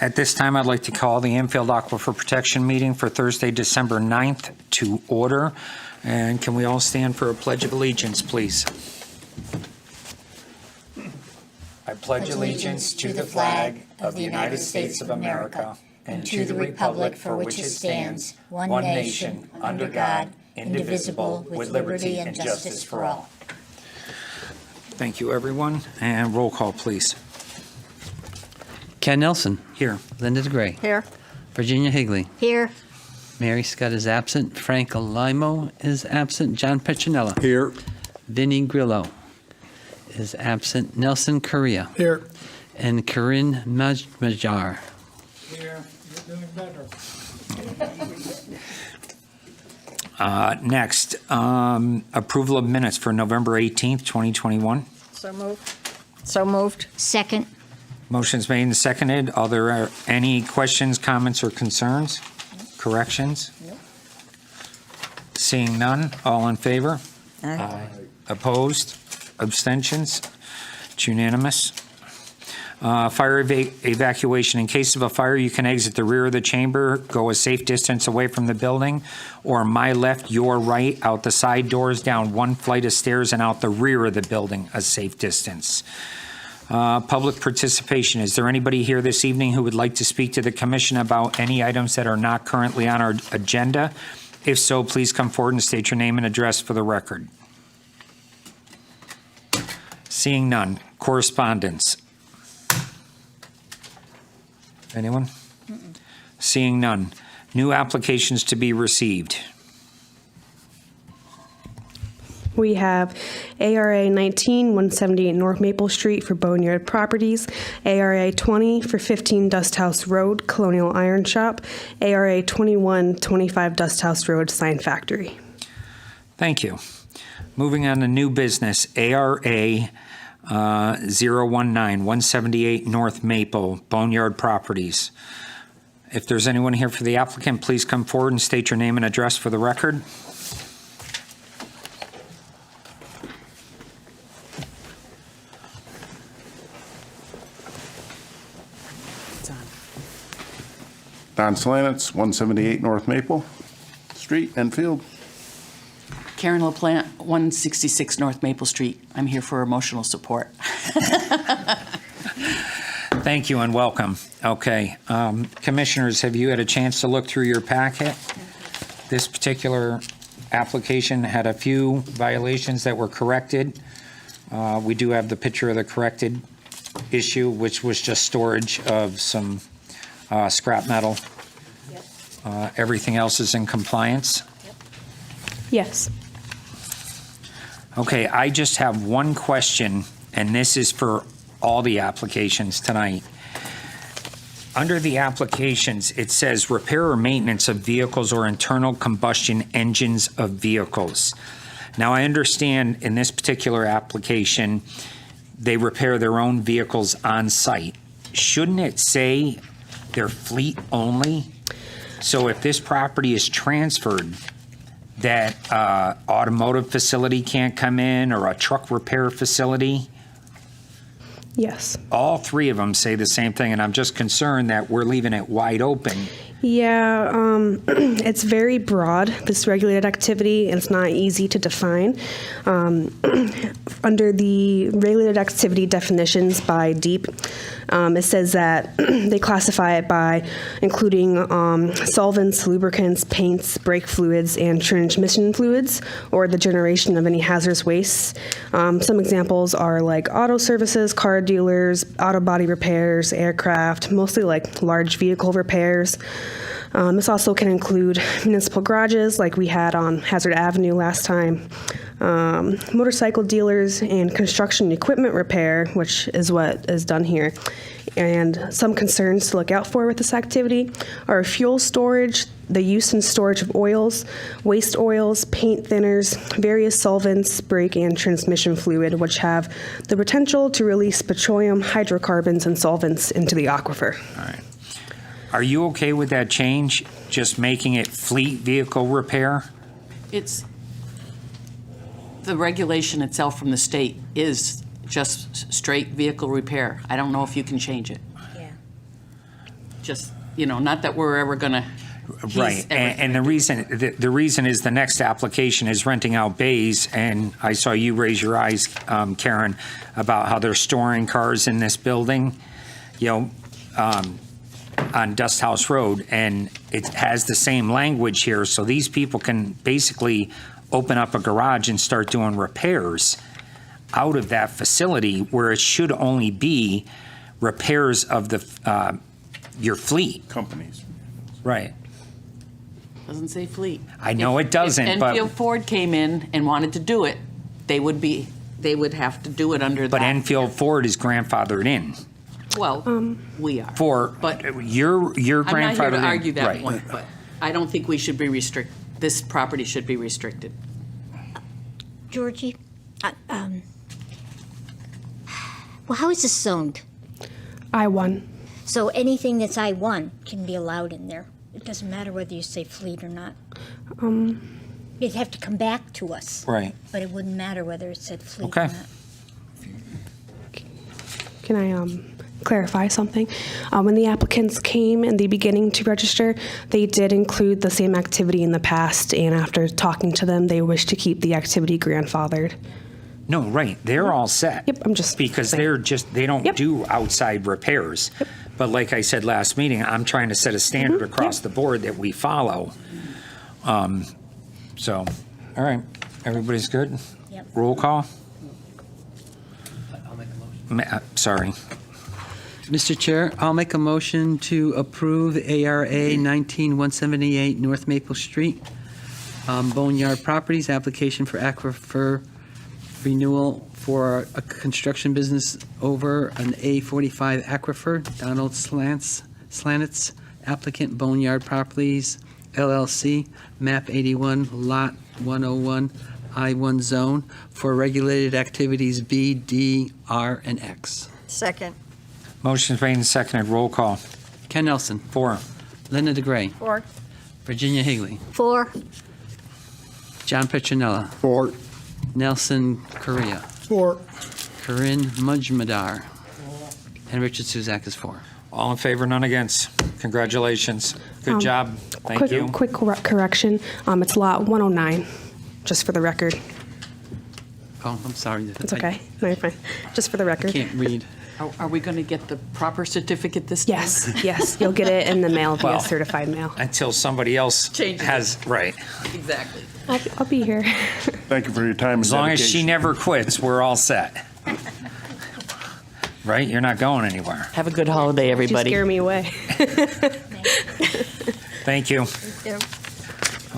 At this time, I'd like to call the Enfield Aquifer Protection meeting for Thursday, December 9th to order. And can we all stand for a Pledge of Allegiance, please? I pledge allegiance to the flag of the United States of America and to the republic for which it stands, one nation, under God, indivisible, with liberty and justice for all. Thank you, everyone. And roll call, please. Ken Nelson. Here. Linda DeGray. Here. Virginia Higley. Here. Mary Scott is absent. Frank Alimo is absent. John Petronella. Here. Vinnie Grillo is absent. Nelson Correa. Here. And Corinne Majar. Here. You're doing better. Next, approval of minutes for November 18th, 2021. So moved. So moved. Second. Motion's made and seconded. Are there any questions, comments, or concerns? Corrections? Nope. Seeing none, all in favor? Aye. Opposed? Abstentions? It's unanimous. Fire evacuation. In case of a fire, you can exit the rear of the chamber, go a safe distance away from the building, or my left, your right, out the side doors, down one flight of stairs, and out the rear of the building, a safe distance. Public participation. Is there anybody here this evening who would like to speak to the commission about any items that are not currently on our agenda? If so, please come forward and state your name and address for the record. Seeing none. Correspondence. Anyone? Seeing none. New applications to be received. We have ARA 19, 178 North Maple Street for Boneyard Properties, ARA 20 for 15 Dust House Road, Colonial Iron Shop, ARA 21, 25 Dust House Road, Sign Factory. Thank you. Moving on to new business, ARA 019, 178 North Maple, Boneyard Properties. If there's anyone here for the applicant, please come forward and state your name and address for the record. Don Slanitz, 178 North Maple Street, Enfield. Karen LaPlante, 166 North Maple Street. I'm here for emotional support. Thank you and welcome. Okay. Commissioners, have you had a chance to look through your packet? This particular application had a few violations that were corrected. We do have the picture of the corrected issue, which was just storage of some scrap metal. Everything else is in compliance? Yes. Okay, I just have one question, and this is for all the applications tonight. Under the applications, it says repair or maintenance of vehicles or internal combustion engines of vehicles. Now, I understand in this particular application, they repair their own vehicles on site. Shouldn't it say their fleet only? So if this property is transferred, that automotive facility can't come in, or a truck repair facility? Yes. All three of them say the same thing, and I'm just concerned that we're leaving it wide open. Yeah, it's very broad, this regulated activity, and it's not easy to define. Under the regulated activity definitions by DEEP, it says that they classify it by including solvents, lubricants, paints, brake fluids, and transmission fluids, or the generation of any hazardous wastes. Some examples are like auto services, car dealers, auto body repairs, aircraft, mostly like large vehicle repairs. This also can include municipal garages like we had on Hazard Avenue last time, motorcycle dealers, and construction equipment repair, which is what is done here. And some concerns to look out for with this activity are fuel storage, the use and storage of oils, waste oils, paint thinners, various solvents, brake and transmission fluid, which have the potential to release petroleum, hydrocarbons, and solvents into the aquifer. All right. Are you okay with that change, just making it fleet vehicle repair? It's, the regulation itself from the state is just straight vehicle repair. I don't know if you can change it. Yeah. Just, not that we're ever going to. Right, and the reason is the next application is renting out bays, and I saw you raise your eyes, Karen, about how they're storing cars in this building, on Dust House Road, and it has the same language here, so these people can basically open up a garage and start doing repairs out of that facility, where it should only be repairs of your fleet. Companies. Right. Doesn't say fleet. I know it doesn't, If but- Enfield Ford came in and wanted to do it, they would have to do it under that. But Enfield Ford is grandfathered in. Well, we are. But But you're I'm not here grandfathered to in. argue that Right. point, but I don't think we should be this property should be restricted. Georgie, well, how is this zoned? I-1. So anything that's I-1 can be allowed in there. It doesn't matter whether you say fleet or not. It'd have to come back to us, Right. but it wouldn't matter whether it said fleet Okay. or not. Can I clarify something? When the applicants came in the beginning to register, they did include the same activity in the past, and after talking to them, they wish to keep the activity grandfathered. No, right. They're all set. Yep, I'm just Because saying. they don't Yep. do outside repairs. But like I said last meeting, I'm trying to set a standard across the board that we follow. So, all right, everybody's good? Yep. Roll call? I'll make a motion. Sorry. Mr. Chair, I'll make a motion to approve ARA 19178 North Maple Street, Boneyard Properties, application for aquifer renewal for a construction business over an A45 aquifer, Donald Slanitz, applicant Boneyard Properties LLC, map 81, lot 101, I-1 zone, for regulated activities B, D, R, and X. Second. Motion's made and seconded. Roll call. Ken Nelson, 4. Linda DeGray, 4. Virginia Higley, 4, John Petronella, 4. Nelson Correa, 4. Corinne Mujmadar, and Richard Suzak is 4. All in favor, none against. Congratulations. Good job. Thank you. Quick correction. It's lot 109, just for the record. Oh, I'm sorry. It's okay. No, you're fine. Just for the I record. can't read. Are we going to get the proper certificate this time? Yes, yes. You'll get it in the mail via Well- certified mail. Until somebody else Changes has, right. Exactly. I'll be here. Thank you for your time and As long as she dedication. never quits, we're all set. Right? You're not going anywhere. Have a good holiday, You everybody. scare me away. Thank you.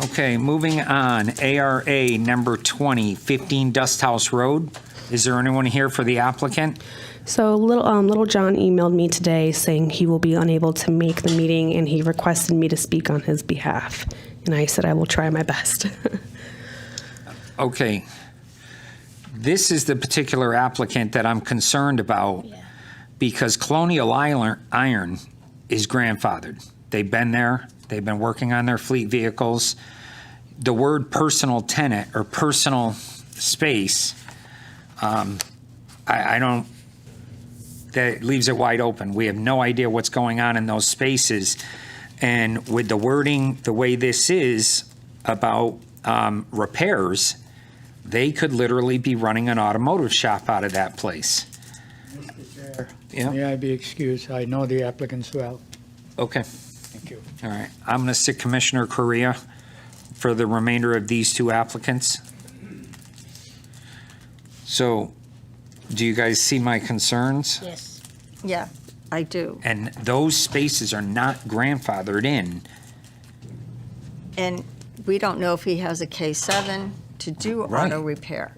Okay, moving on. ARA number 20, 15 Dust House Road. Is there anyone here for the applicant? So Little John emailed me today saying he will be unable to make the meeting, and he requested me to speak on his behalf. And I said I will try my best. Okay. This is the particular applicant that I'm concerned about because Colonial Iron is grandfathered. They've been there. They've been working on their fleet vehicles. The word personal tenant or personal space, I don't, that leaves it wide open. We have no idea what's going on in those spaces. And with the wording, the way this is about repairs, they could literally be running an automotive shop out of that place. Mr. Chair, Yeah. may I be excused? I know the applicants well. Okay, Thank you. all right. I'm going to sit Commissioner Correa for the remainder of these two applicants. So, do you guys see my concerns? yes. Yeah, I do. And those spaces are not grandfathered in. And we don't know if he has a K7 to do Right. auto repair.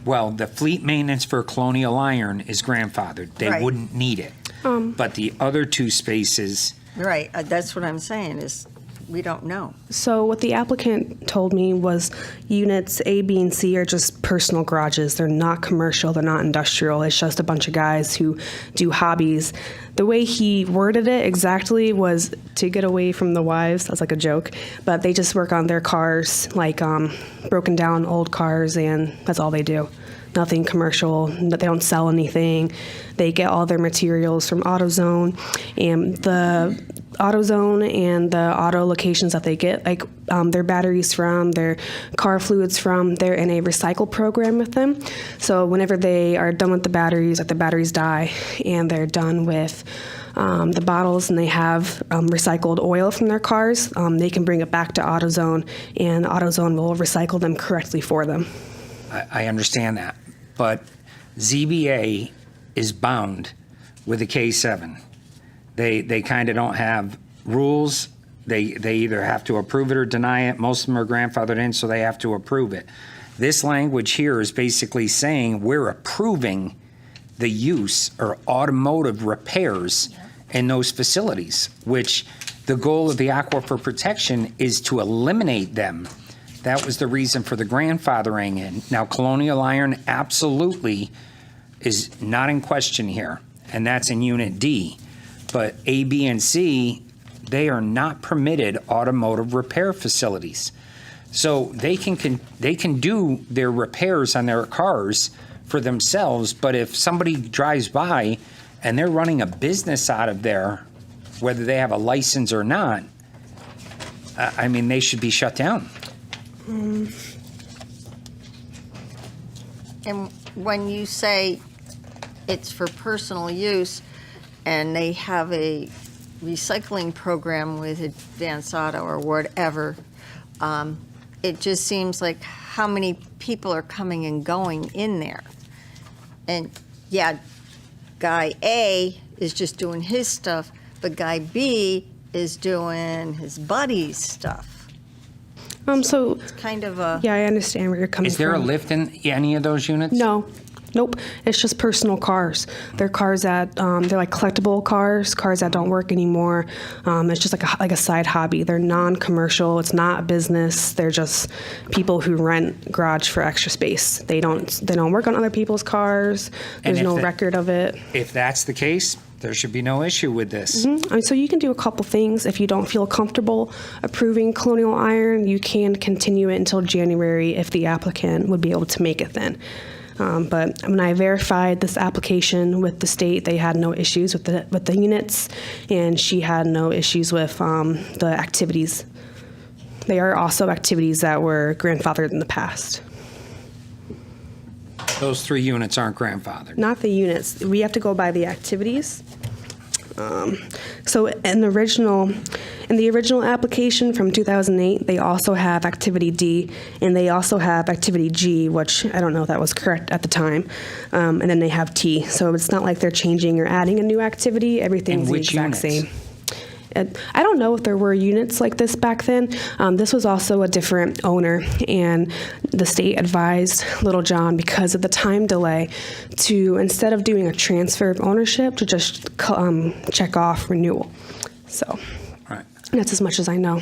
Well, the fleet maintenance for Colonial Iron is grandfathered. They Right. wouldn't need it. But the other two spaces, Right, that's what I'm saying is, we don't know. So what the applicant told me was units A, B, and C are just personal garages. They're not commercial, they're not industrial. It's just a bunch of guys who do hobbies. The way he worded it exactly was to get away from the wives. That's like a joke. But they just work on their cars, like broken down old cars, and that's all they do. nothing commercial. They don't sell anything. They get all their materials from AutoZone, and the AutoZone and the auto locations that they get, like their batteries from, their car fluids from, they're in a recycle program with them. So whenever they are done with the batteries, like the batteries die, and they're done with the bottles and they have recycled oil from their cars, they can bring it back to AutoZone, and AutoZone will recycle them correctly for them. I understand that, but ZBA is bound with the K7. They kind of don't have rules. They either have to approve it or deny it. Most of them are grandfathered in, so they have to approve it. This language here is basically saying we're approving the use or automotive repairs in those facilities, which the goal of the aquifer protection is to eliminate them. That was the reason for the grandfathering in. Now, Colonial Iron absolutely is not in question here, and that's in Unit D. But A, B, and C, they are not permitted automotive repair facilities. So they can do their repairs on their cars for themselves, but if somebody drives by and they're running a business out of there, whether they have a license or not, I mean, they should be shut down. And when you say it's for personal use and they have a recycling program with Advance Auto or whatever, it just seems like how many people are coming and going in there. And yeah, guy A is just doing his stuff, but guy B is doing his buddy's stuff. So It's kind of a, yeah, I understand where you're coming from. Is there a lift in any of those units? No. Nope. It's just personal cars. They're cars that they're like collectible cars that don't work anymore. It's just like a side hobby. They're non-commercial. It's not a business. They're just people who rent garage for extra space. They don't work on other people's cars. There's no record of it. If that's the case, there should be no issue with this. So you can do a couple things. If you don't feel comfortable approving Colonial Iron, you can continue it until January if the applicant would be able to make it then. But when I verified this application with the state, they had no issues with the units, and she had no issues with the activities. They are also activities that were grandfathered in the past. Those 3 units aren't grandfathered. Not the units. We have to go by the activities. So in the original application from 2008, they also have activity D, and they also have activity G, which I don't know if that was correct at the time. And then they have T. So it's not like they're changing or adding a new activity. Everything's the exact same. I don't know if there were units like this back then. This was also a different owner, and the state advised Little John, because of the time delay, to, instead of doing a transfer of ownership, to just check off renewal. So Right. that's as much as I know.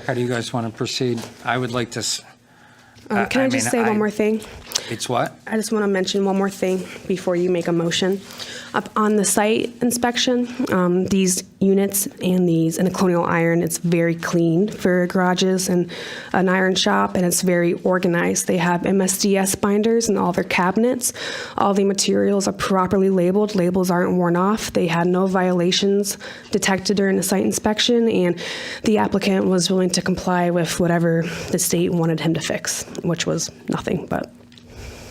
How do you guys want to proceed? I would like to. Can I just say one more thing? It's what? I just want to mention one more thing before you make a motion. Up on the site inspection, these units and the Colonial Iron, it's very clean for garages and an iron shop, and it's very organized. They have MSDS binders in all their cabinets. All the materials are properly labeled. Labels aren't worn off. They had no violations detected during the site inspection, and the applicant was willing to comply with whatever the state wanted him to fix, which was nothing but.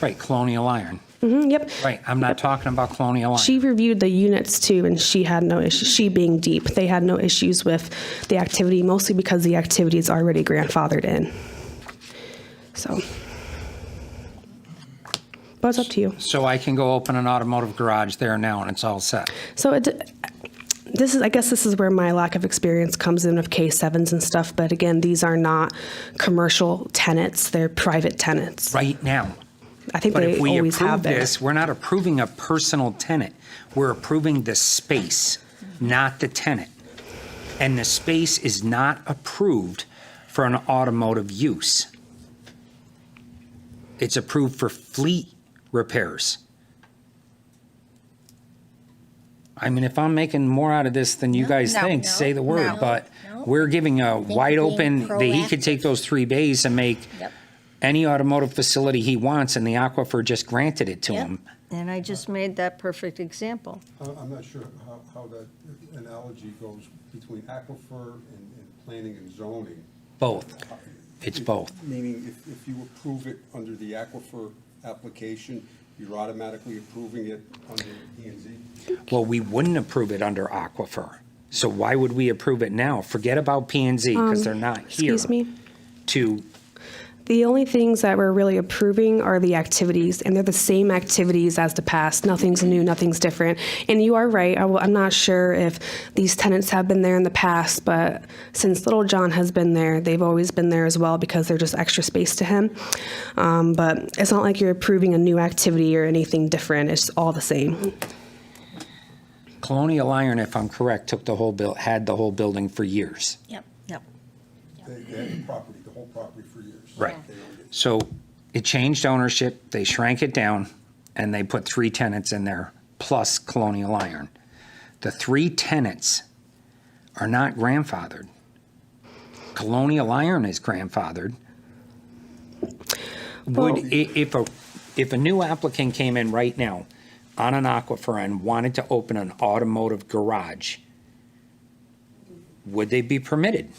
Right, Colonial Iron. Yep. Right, I'm not talking about Colonial Iron. She reviewed the units too, and she had no issues. She being Deep, they had no issues with the activity, mostly because the activity is already grandfathered in. So, but it's up to you. So I can go open an automotive garage there now and it's all set. So I guess this is where my lack of experience comes in of K7s and stuff. But again, these are not commercial tenants; they're private tenants. Right now. I think But they if we always have approve been. this, we're not approving a personal tenant. We're approving the space, not the tenant. And the space is not approved for an automotive use. It's approved for fleet repairs. I mean, if I'm making more out of this than you guys no, think, no, say the word, no, but no. we're giving a think wide you're open, being that he could proactive. take those 3 bays and make Yep. any automotive facility he wants, and the aquifer just granted it to Yep. him. And I just made that perfect example. I'm not sure how that analogy goes between aquifer and planning and zoning. Both. It's both. Meaning if you approve it under the aquifer application, you're automatically approving it under P and Z? Well, we wouldn't approve it under aquifer. So why would we approve it now? Forget about P and Z, because they're not here. Excuse me? To, The only things that we're really approving are the activities, and they're the same activities as the past. Nothing's new, nothing's different. And you are right, I'm not sure if these tenants have been there in the past, but since Little John has been there, they've always been there as well because they're just extra space to him. But it's not like you're approving a new activity or anything different, it's all the same. Colonial Iron, if I'm correct, took the whole had the whole building for years. Yep. Yep. They had the property, the whole property for years. Right. They owned it. So it changed ownership, they shrank it down, and they put 3 tenants in there, plus Colonial Iron. The 3 tenants are not grandfathered. Colonial Iron is grandfathered. Well- If a new applicant came in right now on an aquifer and wanted to open an automotive garage, would they be permitted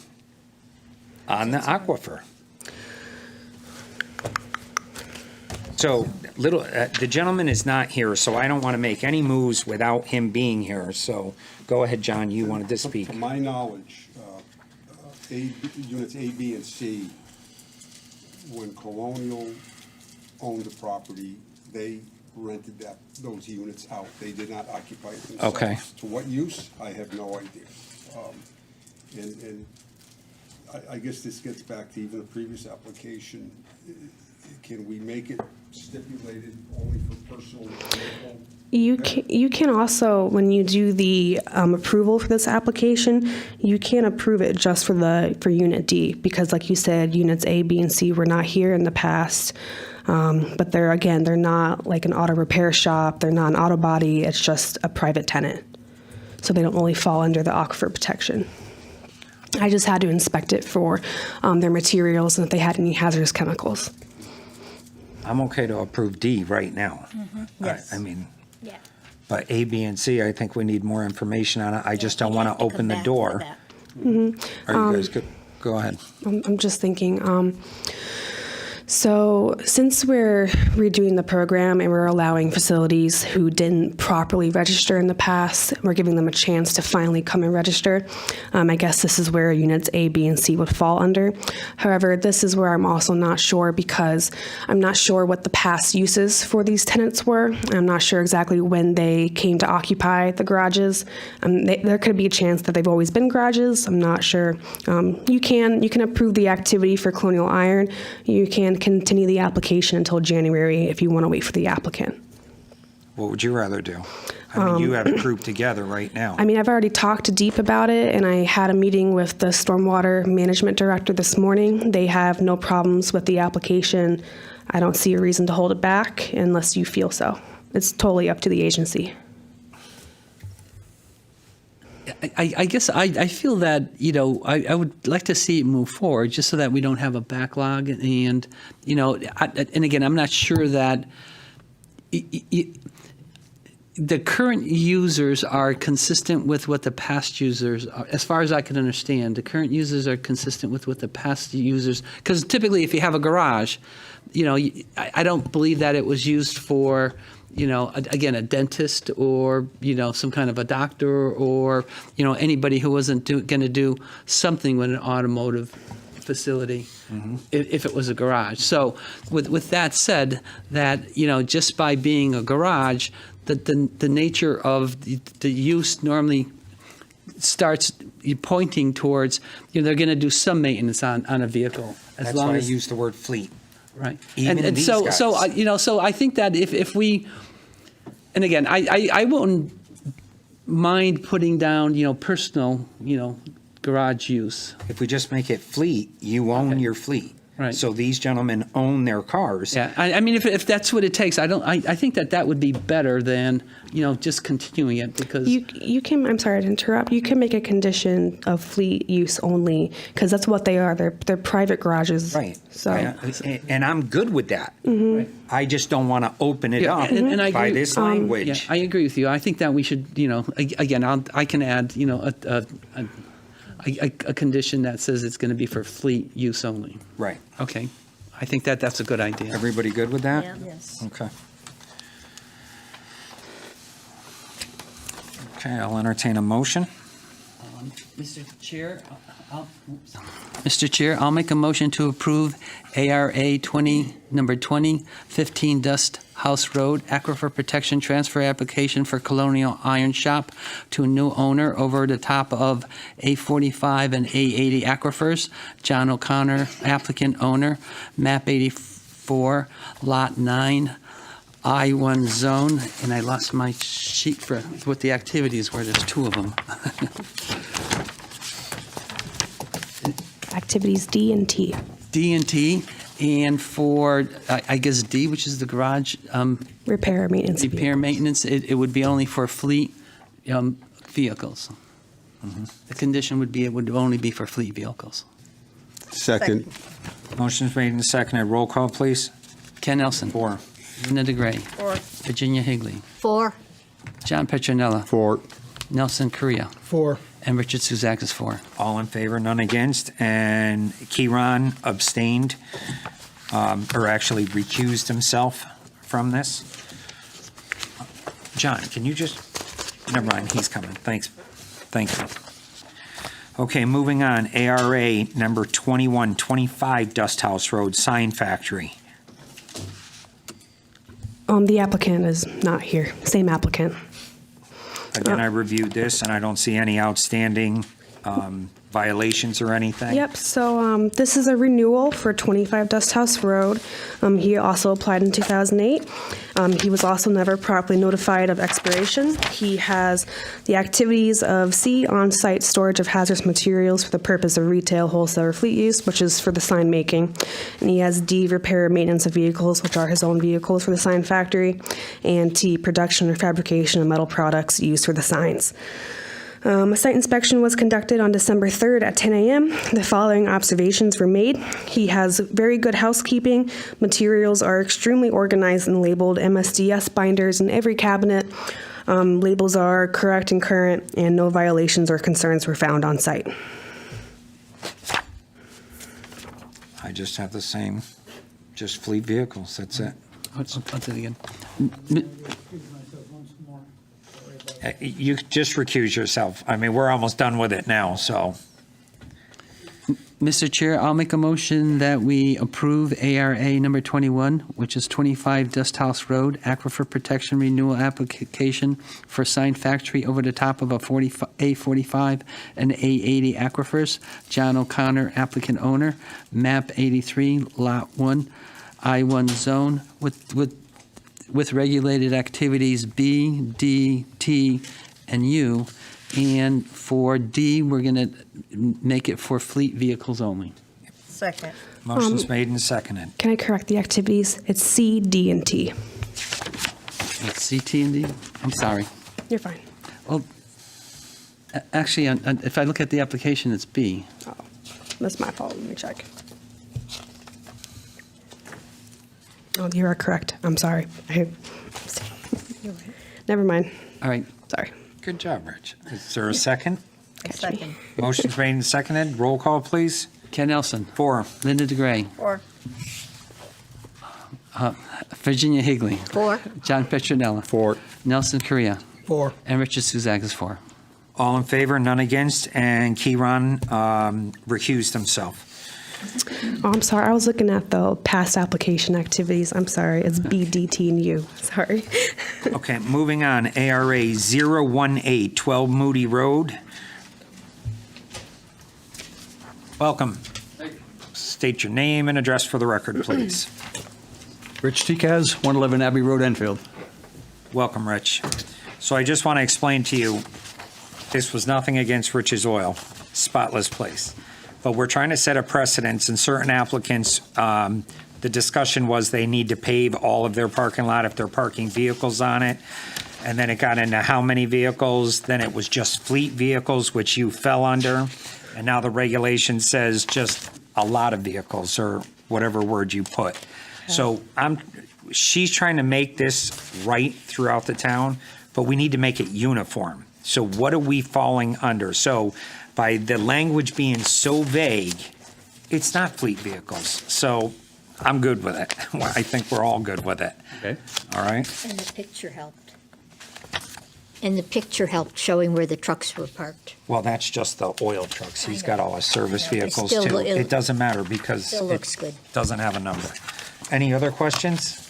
on the aquifer? So, the gentleman is not here, so I don't want to make any moves without him being here. So, go ahead, John, you wanted to speak. From my knowledge, units A, B, and C, when Colonial owned the property, they rented those units out. They did not occupy it themselves. Okay. To what use? I have no idea. And I guess this gets back to even a previous application. Can we make it stipulated only for personal vehicle? You can also, when you do the approval for this application, you can approve it just for Unit D, because like you said, Units A, B, and C were not here in the past. But they're not like an auto repair shop, they're not an auto body, it's just a private tenant. So they don't really fall under the aquifer protection. I just had to inspect it for their materials and if they had any hazardous chemicals. I'm okay to approve D right now. Yes. I mean, Yeah. but A, B, and C, I think we need more information on it. I just don't want to open the door. Are you guys good? Go ahead. I'm just thinking, so since we're redoing the program and we're allowing facilities who didn't properly register in the past, we're giving them a chance to finally come and register. I guess this is where units A, B, and C would fall under. However, this is where I'm also not sure because I'm not sure what the past uses for these tenants were. I'm not sure exactly when they came to occupy the garages. There could be a chance that they've always been garages. I'm not sure. You can approve the activity for Colonial Iron. You can continue the application until January if you want to wait for the applicant. What would you rather do? I mean, you have a group together right now. I mean, I've already talked to Deep about it, and I had a meeting with the Stormwater Management Director this morning. They have no problems with the application. I don't see a reason to hold it back unless you feel so. It's totally up to the agency. I guess I feel that, I would like to see it move forward just so that we don't have a backlog. And, and again, I'm not sure that the current users are consistent with what the past users are. As far as I can understand, the current users are consistent with what the past users, because typically if you have a garage, I don't believe that it was used for, again, a dentist or, some kind of a doctor or, anybody who wasn't going to do something with an automotive facility if it was a garage. So with that said, that, just by being a garage, the nature of the use normally starts pointing towards, they're going to do some maintenance on a vehicle. That's why I use the word fleet. Right. Even and these so, guys. so I think that if we, and again, I wouldn't mind putting down, personal, garage use. If we just make it fleet, you own Okay. your fleet. Right. So these gentlemen own their cars. Yeah, I mean, if that's what it takes, I think that would be better than, just continuing it because. You can, I'm sorry to interrupt, you can make a condition of fleet use only, because that's what they are, they're private garages. Right. So, And I'm good with that. I just don't want to open it Yeah, up and I by agree. this Yeah, language. I agree with you. I think that we should, again, I can add, a condition that says it's going to be for fleet use only. Right. Okay. I think that's a good idea. Everybody good with that? Yes. Okay. Okay, I'll entertain a motion. Mr. Chair, Mr. Chair, I'll make a motion to approve ARA number 2015 Dust House Road Aquifer Protection Transfer Application for Colonial Iron Shop to a new owner over the top of A45 and A80 aquifers. John O'Connor, applicant owner, map 84, lot 9, I-1 zone, and I lost my sheet for what the activities were. There's two of them. activities D and T. D and T, and for, I guess, D, which is the garage Repair, maintenance. repair maintenance, it would be only for fleet vehicles. The condition would be it would only be for fleet vehicles. Second. Motion's made and seconded. Roll call, please. Ken Nelson. 4. Linda DeGray. 4. Virginia Higley. 4. John Petronella. 4. Nelson Correa. 4. And Richard Suzak is 4. All in favor, none against, and Kieran abstained, or actually recused himself from this. John, can you just, never mind, he's coming. Thanks. Thank you. Okay, moving on. ARA number 2125 Dust House Road Sign Factory. The applicant is not here, same applicant. Again, I reviewed this, and I don't see any outstanding violations or anything. Yep, so this is a renewal for 25 Dust House Road. He also applied in 2008. He was also never properly notified of expiration. He has the activities of C, on-site storage of hazardous materials for the purpose of retail, wholesale, or fleet use, which is for the sign making. And he has D, repair, maintenance of vehicles, which are his own vehicles for the sign factory. And T, production or fabrication of metal products used for the signs. A site inspection was conducted on December 3rd at 10 a.m. The following observations were made. He has very good housekeeping. Materials are extremely organized and labeled MSDS binders in every cabinet. Labels are correct and current, and no violations or concerns were found on site. I just have the same, just fleet vehicles, that's it. I'll do it again. You just recuse yourself. I mean, we're almost done with it now, so. Mr. Chair, I'll make a motion that we approve ARA number 21, which is 25 Dust House Road, Aquifer Protection Renewal Application for Sign Factory over the top of a A45 and A80 aquifers. John O'Connor, applicant owner, map 83, lot 1, I-1 zone, with regulated activities B, D, T, and U. And for D, we're going to make it for fleet vehicles only. Second. Motion's made and seconded. Can I correct the activities? It's C, D, and T. It's C, T, and D? I'm sorry. You're fine. Well, actually, if I look at the application, it's B. Oh, that's my fault. Let me check. Oh, you are correct. I'm sorry. Never mind. All right. Sorry. Good job, Rich. Is there a second? Catch me. Second. Motion's made and seconded. Roll call, please. Ken Nelson. 4. Linda DeGray. 4. Virginia Higley. 4. John Petronella. 4. Nelson Correa. 4. And Richard Suzak is 4. All in favor, none against, and Kieran recused himself. Oh, I'm sorry. I was looking at the past application activities. I'm sorry. It's B, D, T, and U. Sorry. Okay, moving on. ARA 018, 12 Moody Road. Welcome. State your name and address for the record, please. Rich Tikaz, 111 Abbey Road, Enfield. Welcome, Rich. So I just want to explain to you, this was nothing against Rich's Oil, spotless place. but we're trying to set a precedence, and certain applicants, the discussion was they need to pave all of their parking lot if they're parking vehicles on it. And then it got into how many vehicles, then it was just fleet vehicles, which you fell under. And now the regulation says just a lot of vehicles, or whatever word you put. So she's trying to make this right throughout the town, but we need to make it uniform. So what are we falling under? So by the language being so vague, it's not fleet vehicles. So I'm good with it. I think we're all good with it. Okay. All right? And the picture helped. And the picture helped showing where the trucks were parked. Well, that's just the oil trucks. He's got all his service I know, but vehicles still, too. it- It doesn't matter because Still looks it good. doesn't have a number. Any other questions?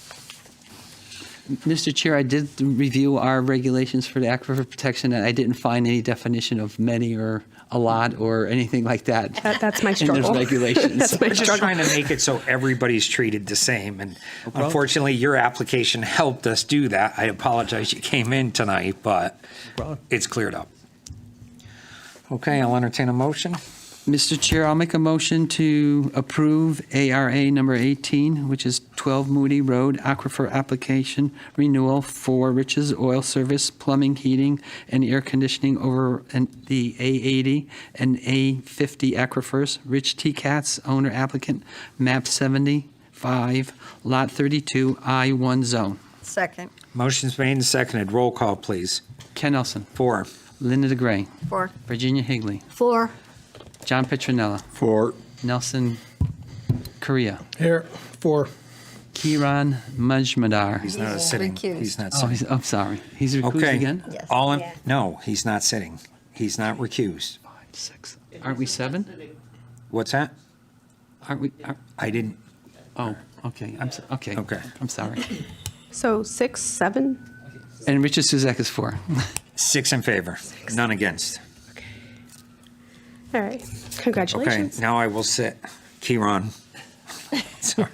Mr. Chair, I did review our regulations for the aquifer protection, and I didn't find any definition of many or a lot or anything like that. That's my In struggle. those regulations. That's my We're just struggle. trying to make it so everybody's treated the same. And unfortunately, your application helped us do that. I apologize you came in tonight, but problem. it's cleared up. Okay, I'll entertain a motion. Mr. Chair, I'll make a motion to approve ARA number 18, which is 12 Moody Road Aquifer Application Renewal for Rich's Oil Service, Plumbing, Heating, and Air Conditioning over the A80 and A50 aquifers. Rich T. Katz, owner applicant, map 75, lot 32, I-1 zone. Second. Motion's made and seconded. Roll call, please. Ken Nelson, 4. Linda DeGray, For. Virginia Higley, 4, John Petronella, For. Nelson Korea, Here, 4. Kiran Majmadar. He's not sitting. recused. He's not Oh, sitting. I'm sorry. He's recused Okay. again? Yes. All in, no, he's not sitting. He's not recused. 6. Aren't we 7? What's that? Aren't we? I didn't, Oh, okay. Okay. Okay. I'm sorry. So 6, 7? And Richard Suzak is 4. 6 in favor, none against. All right. Okay, Congratulations. now I will sit. Kieran. Sorry.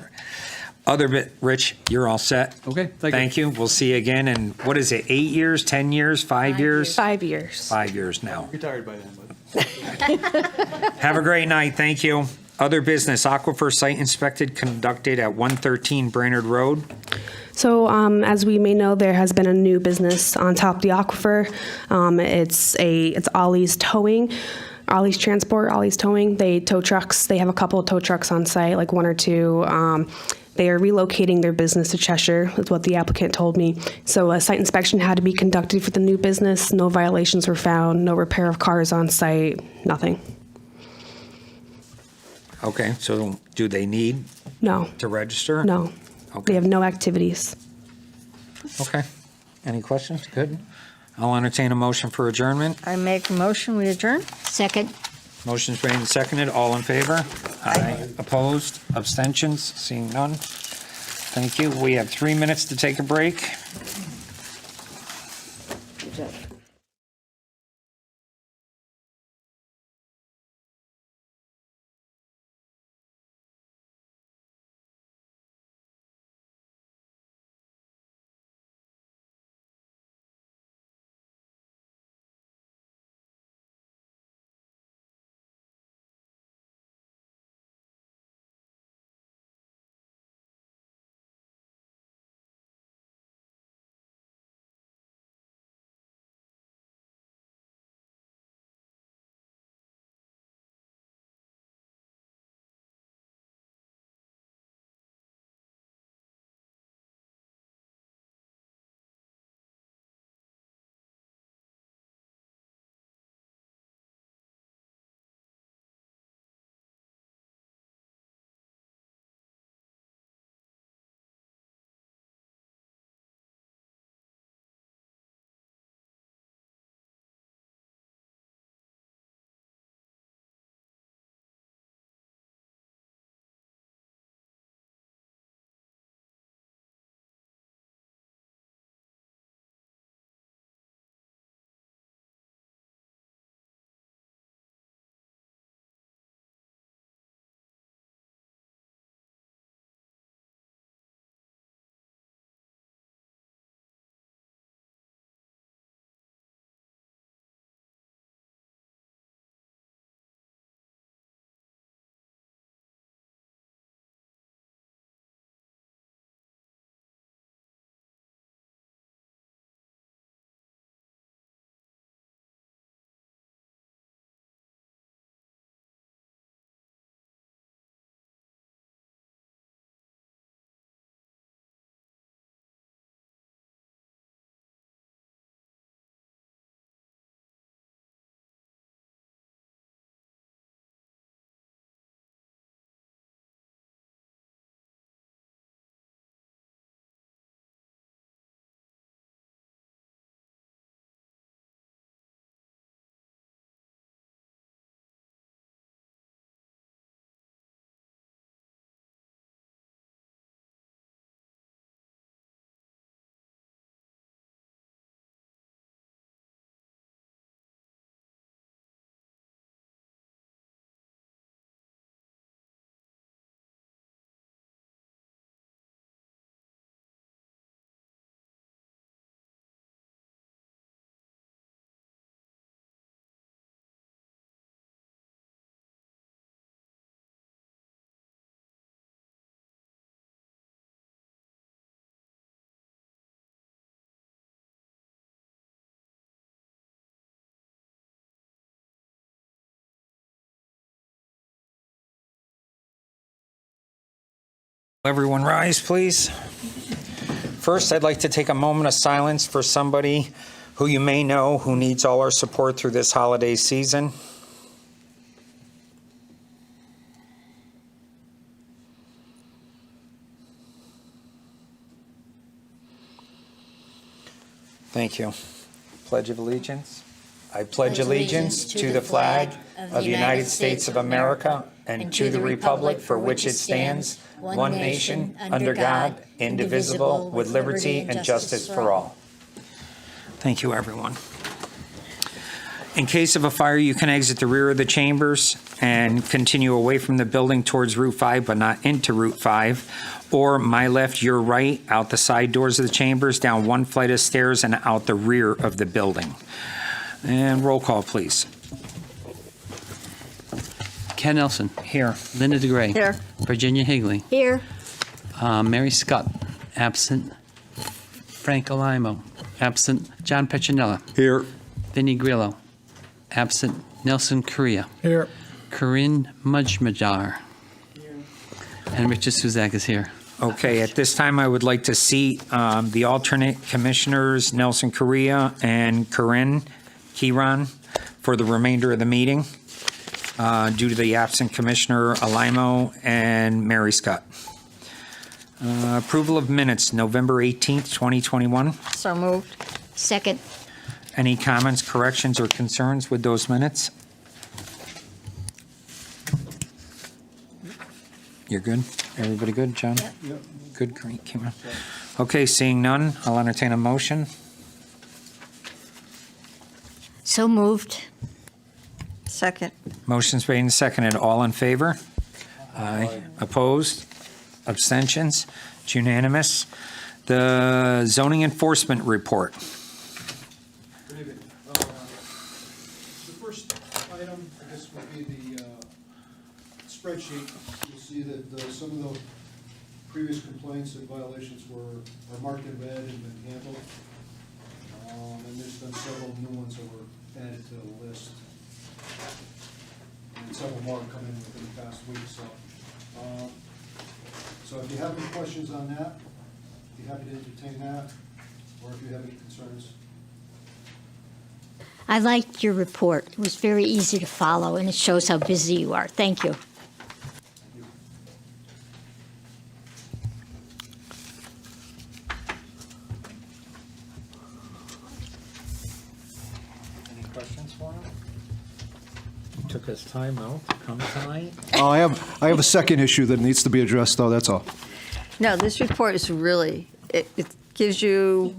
Other bit, Rich, you're all set? Okay, thank you. Thank you. We'll see you again in, what is it, 8 years, 10 years, 5 years? 5 years. 5 years now. Retired by then, but. Have a great night, thank you. Other business, Aquifer site inspected conducted at 113 Brainerd Road. So, as we may know, there has been a new business on top of the aquifer. It's Ollie's Towing, Ollie's Transport, Ollie's Towing. They tow trucks. They have a couple of tow trucks on site, like 1 or 2. They are relocating their business to Cheshire, is what the applicant told me. So a site inspection had to be conducted for the new business. No violations were found. No repair of cars on site. Nothing. Okay, so do they need No. to register? No. Okay. They have no activities. Okay. Any questions? Good. I'll entertain a motion for adjournment. I make a motion, we adjourn? second. Motion's made and seconded. All in favor? Aye. Opposed? Abstentions? Seeing none? Thank you. We have 3 minutes to take a break. Everyone rise, please. First, I'd like to take a moment of silence for somebody who you may know who needs all our support through this holiday season. Thank you. Pledge of Allegiance. I pledge allegiance to the flag of the United States of America and to the republic for which it stands, one nation, under God, indivisible, with liberty and justice for all. Thank you, everyone. In case of a fire, you can exit the rear of the chambers and continue away from the building towards Route 5, but not into Route 5. Or my left, your right, out the side doors of the chambers, down one flight of stairs and out the rear of the building. And roll call, please. Ken Nelson. Here. Linda DeGray. Here. Virginia Higley. Here, Mary Scott, absent. Frank Alimo, absent. John Petronella. Here. Vinnie Grillo, absent. Nelson Correa. Here. Corinne Mujmadar. And Richard Suzak is here. Okay, at this time, I would like to seat the alternate commissioners, Nelson Correa and Corinne Kieran, for the remainder of the meeting, due to the absent Commissioner Alimo and Mary Scott. Approval of minutes, November 18th, 2021. So moved. second, Any comments, corrections, or concerns with those minutes? You're good? Everybody good, John? Yep. Good, great, Kieran. Okay, seeing none, I'll entertain a motion. so moved. Second. Motion's made and seconded. All in favor? Aye. Opposed? Abstentions? It's unanimous. The zoning enforcement report. Good evening. The first item, I guess, would be the spreadsheet. You'll see that some of the previous complaints and violations are marked in red and been handled. And there's been several new ones that were added to the list. And several more have come in within the past week, so if you have any questions on that, I'd be happy to entertain that, or if you have any concerns. I liked your report. It was very easy to follow, and it shows how busy you are. Thank you. Any questions for him? Took his time out to come tonight. I have a second issue that needs to be addressed, though, that's all. No, this report is really, it gives you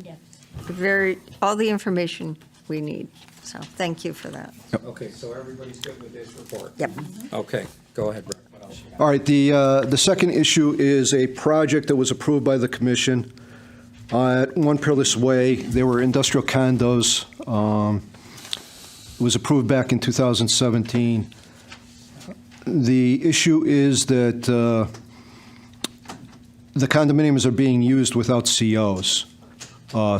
all the information we need. So thank you for that. Okay, so everybody's good with this report? Yep. Okay, go ahead, Rick. What else you got? All right, the second issue is a project that was approved by the commission at One Peerless Way. They were industrial condos. It was approved back in 2017. The issue is that the condominiums are being used without COs,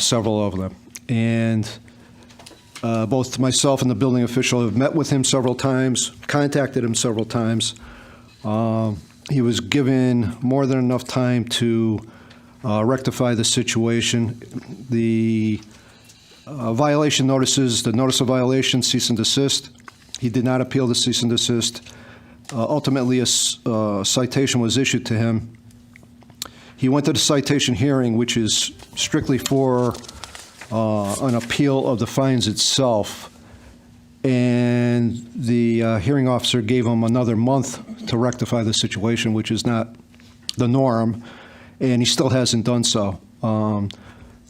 several of them. And both myself and the building official have met with him several times, contacted him several times. He was given more than enough time to rectify the situation. The violation notices, the notice of violation, cease and desist. He did not appeal the cease and desist. Ultimately, a citation was issued to him. He went to the citation hearing, which is strictly for an appeal of the fines itself. And the hearing officer gave him another month to rectify the situation, which is not the norm, and he still hasn't done so.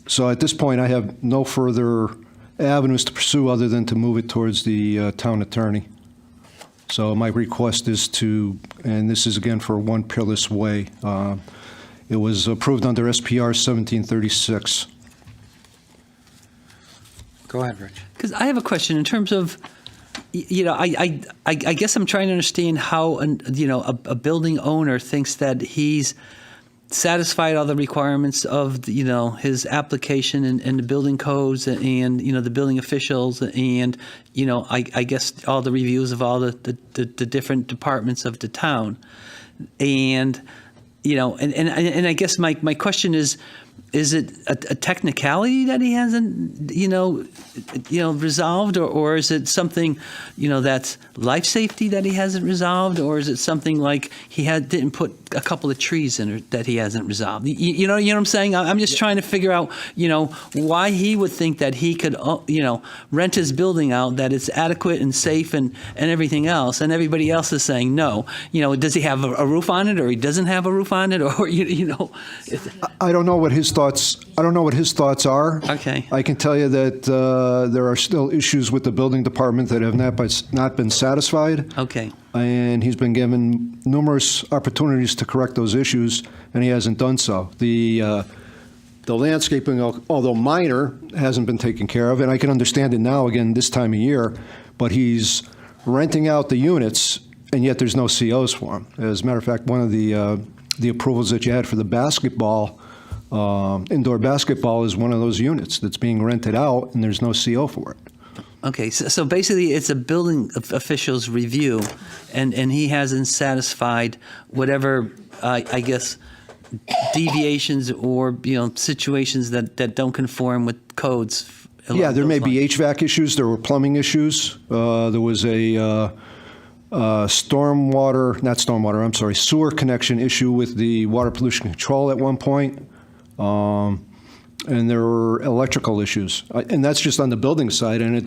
So at this point, I have no further avenues to pursue other than to move it towards the town attorney. So my request is to, and this is again for One Peerless Way, it was approved under SPR 1736. Go ahead, Rich. Because I have a question in terms of, I guess I'm trying to understand how, a building owner thinks that he's satisfied all the requirements of, his application and the building codes and, the building officials and, I guess all the reviews of all the different departments of the town. And and I guess my question is it a technicality that he hasn't, resolved, or is it something, that's life safety that he hasn't resolved, or is it something like he didn't put a couple of trees in that he hasn't resolved? You know what I'm saying? I'm just trying to figure out, why he would think that he could, rent his building out, that it's adequate and safe and everything else, and everybody else is saying no. Does he have a roof on it, or he doesn't have a roof on it, or I don't know what his thoughts. I don't know what his thoughts are. Okay. I can tell you that there are still issues with the building department that have not been satisfied. Okay. And he's been given numerous opportunities to correct those issues, and he hasn't done so. The landscaping, although minor, hasn't been taken care of, and I can understand it now, again, this time of year, but he's renting out the units, and yet there's no COs for him. As a matter of fact, one of the approvals that you had for the basketball, indoor basketball, is one of those units that's being rented out, and there's no CO for it. Okay, so basically it's a building official's review, and he hasn't satisfied whatever, I guess, deviations or, situations that don't conform with codes. Yeah, there may be HVAC issues, there were plumbing issues, there was a sewer connection issue with the water pollution control at one point. And there were electrical issues. And that's just on the building side, and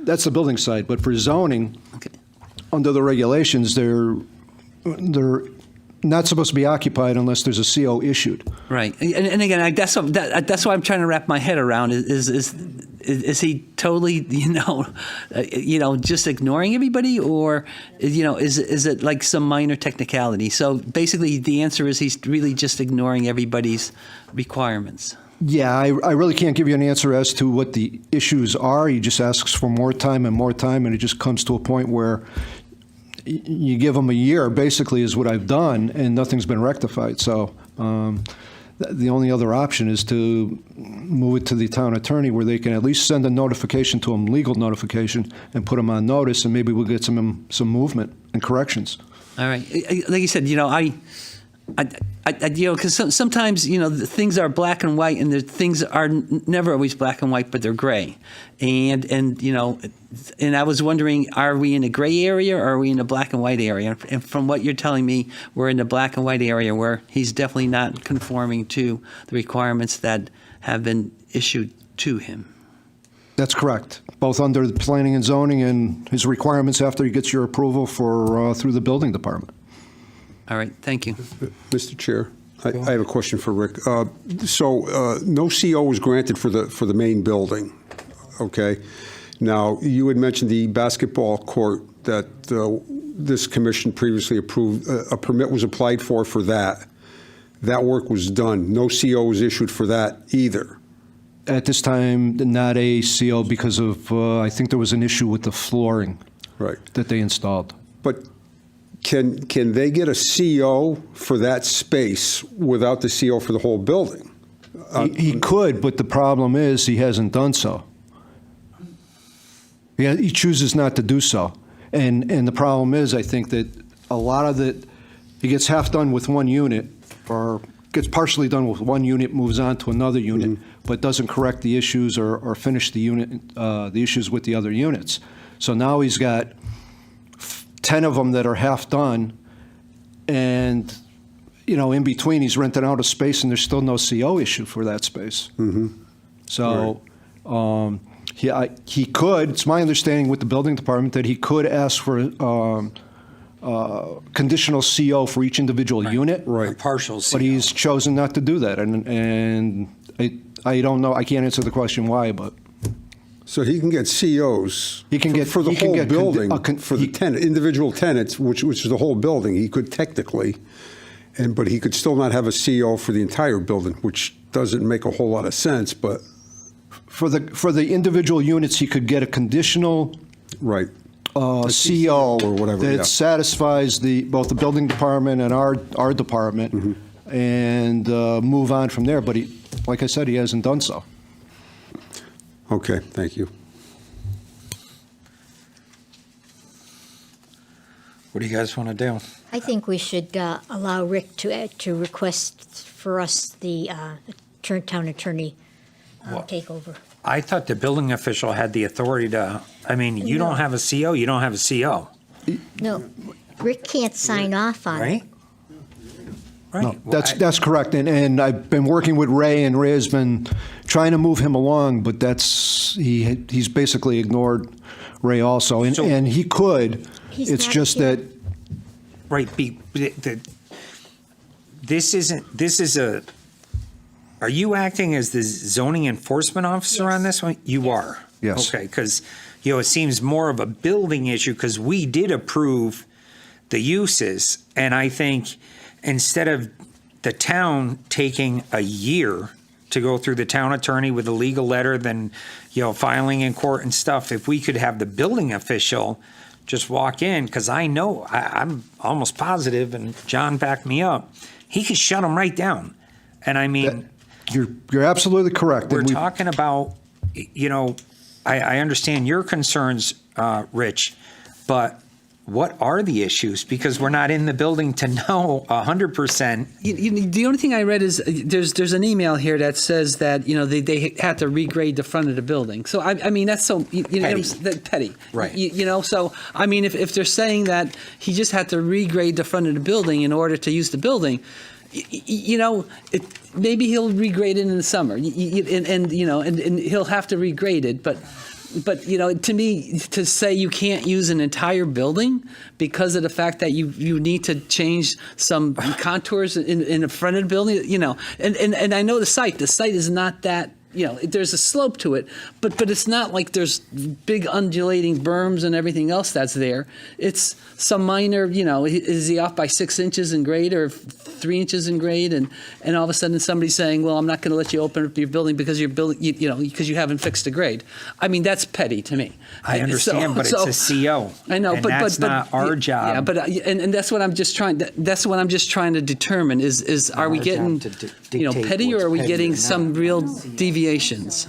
that's the building side. But for zoning, Okay. under the regulations, they're not supposed to be occupied unless there's a CO issued. Right, and again, that's what I'm trying to wrap my head around. Is he totally, just ignoring everybody, or, is it like some minor technicality? So basically, the answer is he's really just ignoring everybody's requirements. Yeah, I really can't give you an answer as to what the issues are. He just asks for more time, and it just comes to a point where you give them a year, basically, is what I've done, and nothing's been rectified. So the only other option is to move it to the town attorney, where they can at least send a notification to him, legal notification, and put him on notice, and maybe we'll get some movement and corrections. All right, like you said, because sometimes, things are black and white, and things are never always black and white, but they're gray. And I was wondering, are we in a gray area, or are we in a black and white area? And from what you're telling me, we're in the black and white area, where he's definitely not conforming to the requirements that have been issued to him. That's correct, both under the planning and zoning and his requirements after he gets your approval through the building department. All right, thank you. Mr. Chair, I have a question for Rick. No CO was granted for the main building, okay? Now, you had mentioned the basketball court that this commission previously approved. A permit was applied for that. That work was done. No CO was issued for that either. At this time, not a CO because of, I think there was an issue with the flooring that they installed. But can they get a CO for that space without the CO for the whole building? He could, but the problem is he hasn't done so. He chooses not to do so. And the problem is, I think that a lot of it, he gets half done with one unit, or gets partially done with one unit, moves on to another unit, but doesn't correct the issues or finish the issues with the other units. So now he's got 10 of them that are half done, and in between he's renting out a space, and there's still no CO issue for that space. So he could. It's my understanding with the building department that he could ask for conditional CO for each individual unit. A partial CO. But he's chosen not to do that, and I don't know. I can't answer the question why, but. So he can get COs for the whole building, for the individual tenants, which is the whole building. He could technically, but he could still not have a CO for the entire building, which doesn't make a whole lot of sense. But for the individual units, he could get a conditional CO or whatever that satisfies both the building department and our department, and move on from there. But like I said, he hasn't done so. Okay, thank you. What do you guys want to do? I think we should allow Rick to request for us the town attorney takeover. I thought the building official had the authority to, I mean, you don't have a CO, you don't have a CO, No, Rick can't sign off on it. right? Right. No, Well, that's correct. And I've been working with Ray, and Ray has been trying to move him along, but he's basically ignored Ray also. So- And he could. He's It's not just here. that, Right, this is are you acting as the zoning enforcement officer on this one? You are? Yes. Okay, because, it seems more of a building issue, because we did approve the uses, and I think instead of the town taking a year to go through the town attorney with a legal letter, then, filing in court and stuff, if we could have the building official just walk in, because I know, I'm almost positive, and John backed me up, he could shut them right down. And I mean, you're absolutely correct. we're And we- talking about, I understand your concerns, Rich, but what are the issues? Because we're not in the building to know 100%. The only thing I read is there's an email here that says that they had to regrade the front of the building. So I mean that's so petty, Right. So I mean if they're saying that he just had to regrade the front of the building in order to use the building, maybe he'll regrade it in the summer, and he'll have to regrade it, but to me, to say you can't use an entire building because of the fact that you need to change some contours in the front of the building, and I know the site is not that, there's a slope to it, but it's not like there's big undulating berms and everything else that's there. It's some minor, is he off by 6 inches in grade or 3 inches in grade, and all of a sudden somebody's saying, well, I'm not going to let you open up your building because you're building, because you haven't fixed the grade. I mean, that's petty to me. I understand, but it's a CO. I know, and but that's not our job. Yeah, but and that's what I'm just trying. That's what I'm just trying to determine is are we our getting job to dictate petty, or what's are we petty getting or some not. real deviations?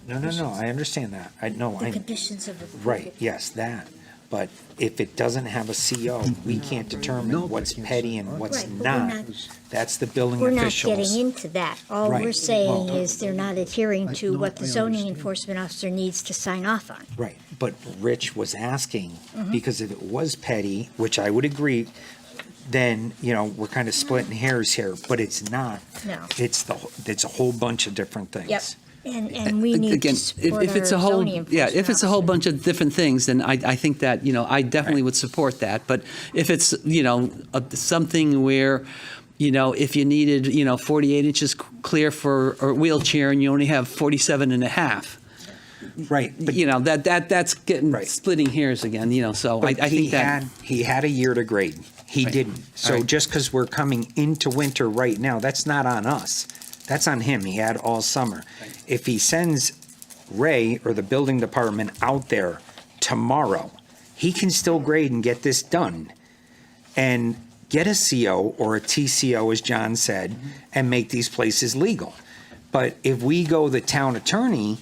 No, I understand that. The conditions of approval. Right, yes, that. But if it doesn't have a CO, we can't determine what's petty and what's Right, but we're not. not- That's the building We're not officials. getting into that. All we're Right. saying is they're not adhering to what the zoning enforcement officer needs to sign off on. Right, but Rich was asking, Mm-hmm. because if it was petty, which I would agree, then, we're kind of splitting hairs here, but it's not. No. It's a whole bunch of different things. Yep. And we need Again, to support if it's our a whole, zoning enforcement if it's a whole officer. bunch of different things, then I think that, I definitely would support that. But if it's, something where, if you needed, 48 inches clear for a wheelchair and you only have 47 and a half, Right, but that's getting Right. splitting hairs again, so I But think that. he had a year to grade. He Right. didn't. So Right. just because we're coming into winter right now, that's not on us. That's on him. He had all summer. If he sends Ray or the building department out there tomorrow, he can still grade and get this done and get a CO or a TCO, as John said, and make these places legal. But if we go the town attorney,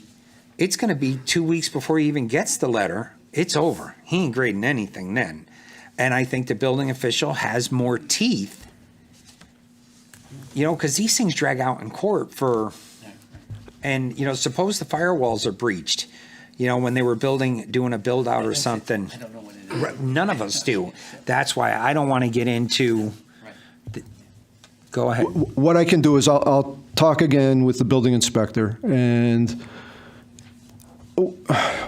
it's going to be 2 weeks before he even gets the letter. It's over. He ain't grading anything then. And I think the building official has more teeth, because these things drag out in court and, suppose the firewalls are breached, when they were doing a build out or something. I don't know what it is. None of us do. That's why I don't want to get into, go ahead. what I can do is I'll talk again with the building inspector, and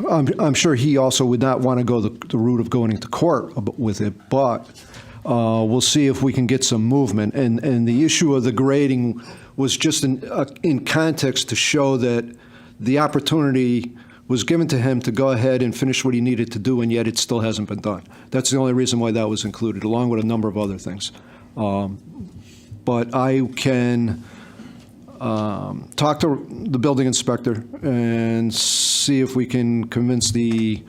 I'm sure he also would not want to go the route of going into court with it, but we'll see if we can get some movement. And the issue of the grading was just in context to show that the opportunity was given to him to go ahead and finish what he needed to do, and yet it still hasn't been done. That's the only reason why that was included, along with a number of other things. But I can talk to the building inspector and see if we can convince the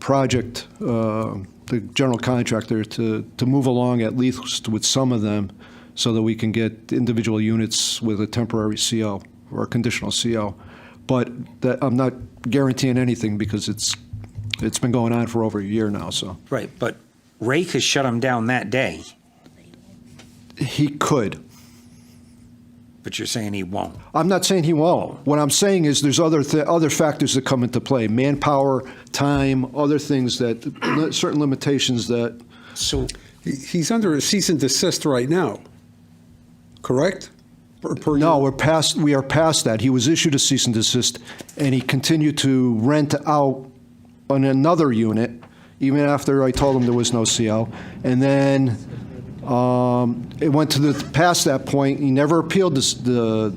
project, the general contractor, to move along at least with some of them so that we can get individual units with a temporary CO or a conditional CO. But that, I'm not guaranteeing anything because it's It's been going on for over a year now, so. Right, but Ray could shut them down that day, He could. but you're saying he won't. I'm not saying he won't. What I'm saying is there's other factors that come into play, manpower, time, other things that, certain limitations that, So, He's under a cease and desist right now, correct? no, we are past that. He was issued a cease and desist, and he continued to rent out on another unit, even after I told him there was no CO. And then it went to past that point. He never appealed the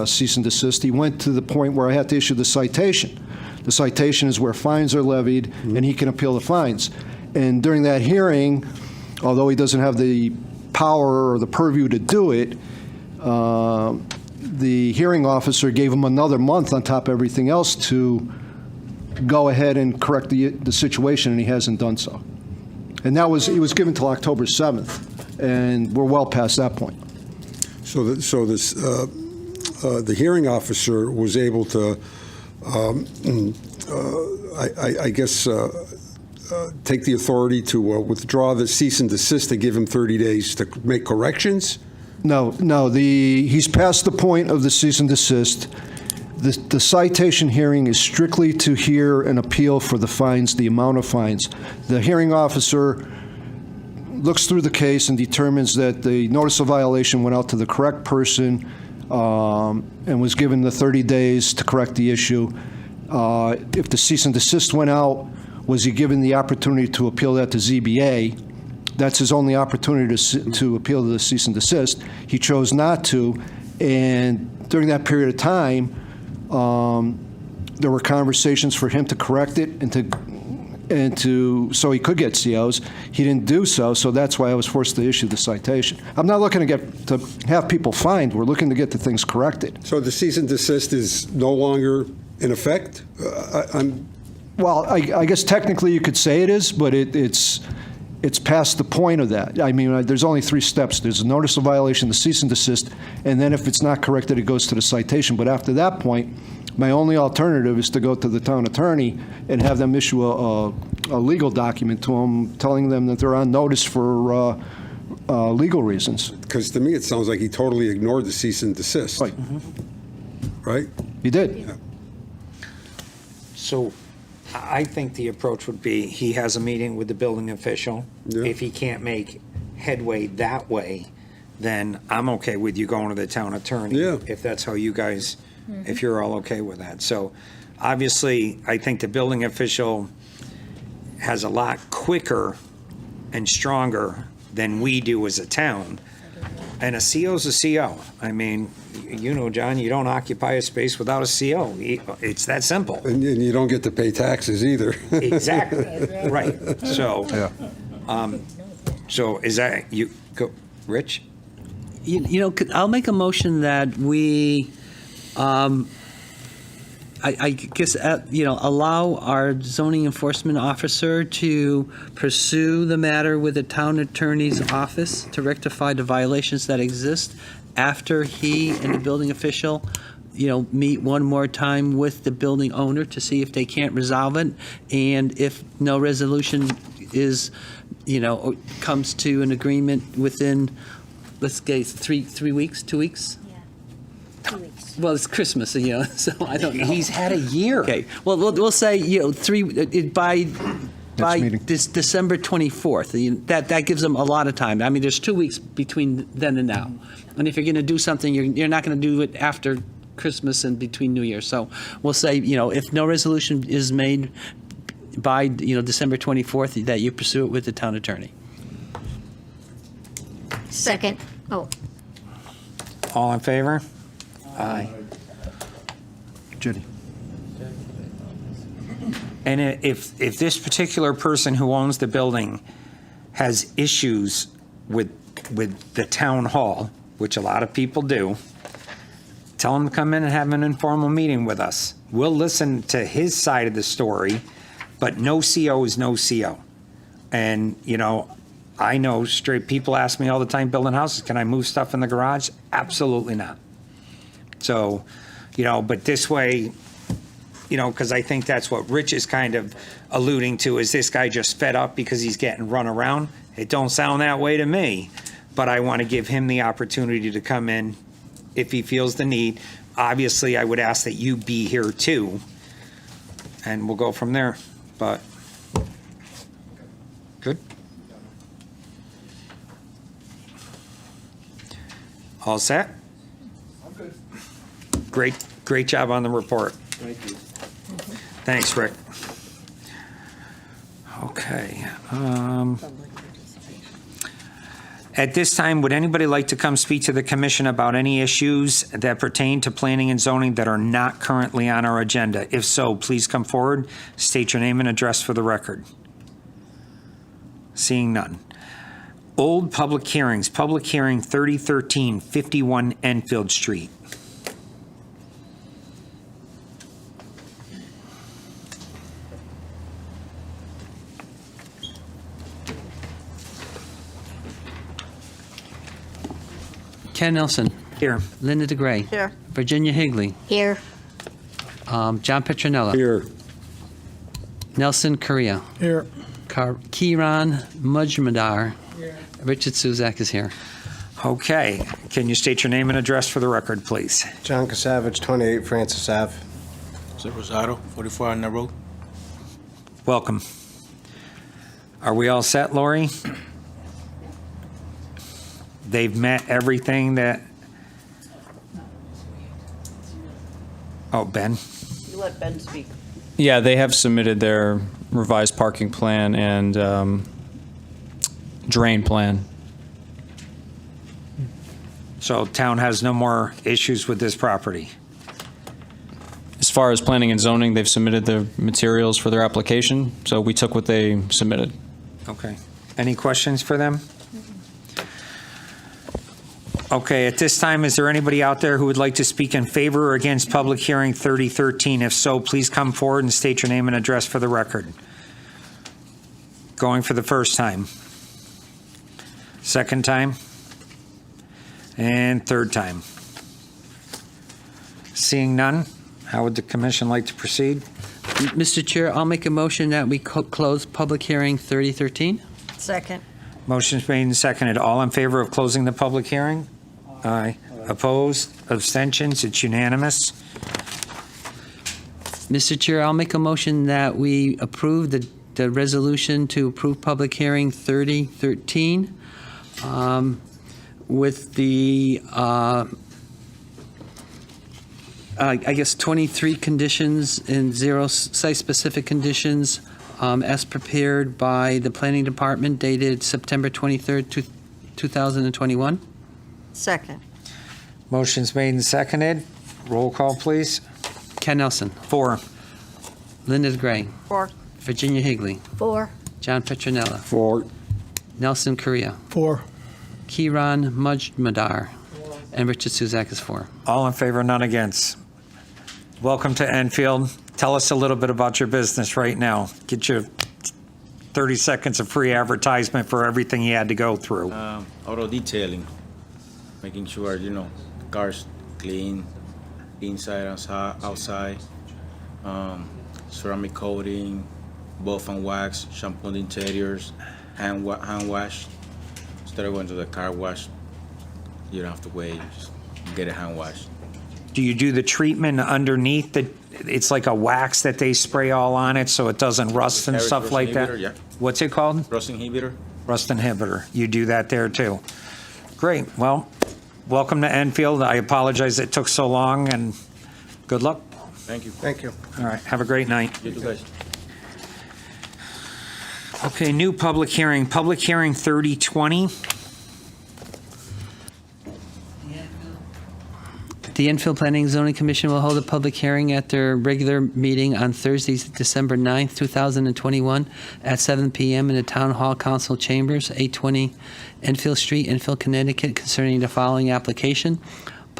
cease and desist. He went to the point where I had to issue the citation. The citation is where fines are levied, and he can appeal the fines. And during that hearing, although he doesn't have the power or the purview to do it, the hearing officer gave him another month on top of everything else to go ahead and correct the situation, and he hasn't done so. And he was given till October 7th, and we're well past that point. So the hearing officer was able to, take the authority to withdraw the cease and desist to give him 30 days to make corrections? No, he's past the point of the cease and desist. The citation hearing is strictly to hear an appeal for the fines, the amount of fines. The hearing officer looks through the case and determines that the notice of violation went out to the correct person and was given the 30 days to correct the issue. If the cease and desist went out, was he given the opportunity to appeal that to ZBA? That's his only opportunity to appeal the cease and desist. He chose not to, and during that period of time, there were conversations for him to correct it so he could get COs. He didn't do so, so that's why I was forced to issue the citation. I'm not looking to have people fined. We're looking to get the things corrected. So the cease and desist is no longer in effect? Well, I guess technically you could say it is, but it's past the point of that. I mean, there's only 3 steps. There's a notice of violation, the cease and desist, and then if it's not corrected, it goes to the citation. But after that point, my only alternative is to go to the town attorney and have them issue a legal document to them, telling them that they're on notice for legal reasons. Because to me, it sounds like he totally ignored the cease and desist. Right. Right? He did. Yeah. So I think the approach would be, he has a meeting with the building official. Yeah. If he can't make headway that way, then I'm okay with you going to the town attorney. Yeah. If that's how you guys, if you're all okay with that. So obviously, I think the building official has a lot quicker and stronger than we do as a town. And a CO's a CO. I mean, you know, John, you don't occupy a space without a CO. It's that simple. And you don't get to pay taxes either. Exactly, right. So, so is that, you, go, Rich? You know, I'll make a motion that we, I guess, allow our zoning enforcement officer to pursue the matter with the town attorney's office to rectify the violations that exist after he and the building official, meet one more time with the building owner to see if they can't resolve it. And if no resolution is, comes to an agreement within, let's say, 3 weeks, 2 weeks? Yeah. 2 weeks. Well, it's Christmas, so I don't know. He's had a year. Okay, well, we'll say, by meeting. this December 24th. That gives them a lot of time. I mean, there's 2 weeks between then and now. And if you're going to do something, you're not going to do it after Christmas and between New Year. So we'll say, if no resolution is made by, December 24th, that you pursue it with the town attorney. Second. Oh, All in favor? Aye. Jenny. And if this particular person who owns the building has issues with the town hall, which a lot of people do, tell him to come in and have an informal meeting with us. We'll listen to his side of the story, but no CO is no CO. And, I know straight people ask me all the time, building houses, can I move stuff in the garage? Absolutely not. So, but this way, because I think that's what Rich is kind of alluding to, is this guy just fed up because he's getting run around? It don't sound that way to me, but I want to give him the opportunity to come in if he feels the need. Obviously, I would ask that you be here too, and we'll go from there, but, good? All set? I'm good. Great job on the report. Thank you. Thanks, Rick. Okay. At this time, would anybody like to come speak to the commission about any issues that pertain to planning and zoning that are not currently on our agenda? If so, please come forward, state your name and address for the record. Seeing none. Old public hearings, public hearing 3013, 51 Enfield Street. Ken Nelson. Here. Linda DeGray. Here. Virginia Higley. Here. John Petronella. Here. Nelson Correa. Here. Kiran Mujmadar. Richard Suzak is here. Okay. Can you state your name and address for the record, please? John Casavage, 28 Francis Ave. Jose Rosado, 44 on the road. Welcome. Are we all set, Lori? They've met everything that... Oh, Ben? You let Ben speak. Yeah, they have submitted their revised parking plan and drain plan. So town has no more issues with this property? As far as planning and zoning, they've submitted their materials for their application, so we took what they submitted. Okay. Any questions for them? Okay, at this time, is there anybody out there who would like to speak in favor or against public hearing 3013? If so, please come forward and state your name and address for the record. Going for the first time. Second time. And third time. Seeing none, how would the commission like to proceed? Mr. Chair, I'll make a motion that we close public hearing 3013. Second. Motion's made and seconded. All in favor of closing the public hearing? Aye. Opposed? Abstentions? It's unanimous. Mr. Chair, I'll make a motion that we approve the resolution to approve public hearing 3013 with the, I guess, 23 conditions and 0 site-specific conditions as prepared by the Planning Department dated September 23rd, 2021. Second. Motion's made and seconded. Roll call, please. Ken Nelson. 4. Linda DeGray. 4. Virginia Higley. 4. John Petronella. 4. Nelson Correa. 4. Kiran Mujmadar. And Richard Suzak is 4. All in favor, none against. Welcome to Enfield. Tell us a little bit about your business right now. Get your 30 seconds of free advertisement for everything you had to go through. Auto detailing, making sure, the car's clean, inside, outside. Ceramic coating, buff and wax, shampoo the interiors, hand wash. Instead of going to the car wash, you don't have to wait, just get it hand washed. Do you do the treatment underneath the, it's like a wax that they spray all on it so it doesn't rust and Rust stuff like that? inhibitor, yeah. What's it called? Rust inhibitor. Rust inhibitor. You do that there too. Great. Well, welcome to Enfield. I apologize it took so long and good luck. Thank you. Thank you. All right. Have a great night. You too, guys. Okay, new public hearing. Public hearing 3020. The Enfield Planning and Zoning Commission will hold a public hearing at their regular meeting on Thursday, December 9th, 2021 at 7 p.m. in the Town Hall Council Chambers, 820 Enfield Street, Enfield, Connecticut, concerning the following application.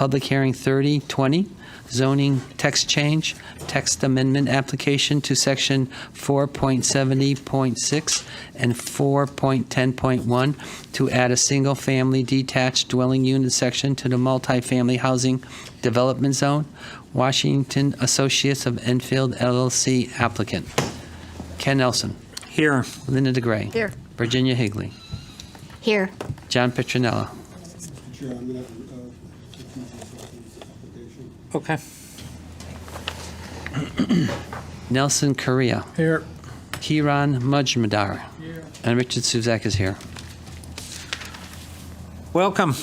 Public Hearing 3020, zoning text change, text amendment application to Section 4.70.6 and 4.10.1 to add a single-family detached dwelling unit section to the multifamily housing development zone. Washington Associates of Enfield LLC applicant. Ken Nelson. Here. Linda DeGray. Here. Virginia Higley. Here. John Petronella. Chair, I'm going to have to Okay. Nelson Correa. Here. Kiran Majumdar. And Richard Suzak is here. Welcome.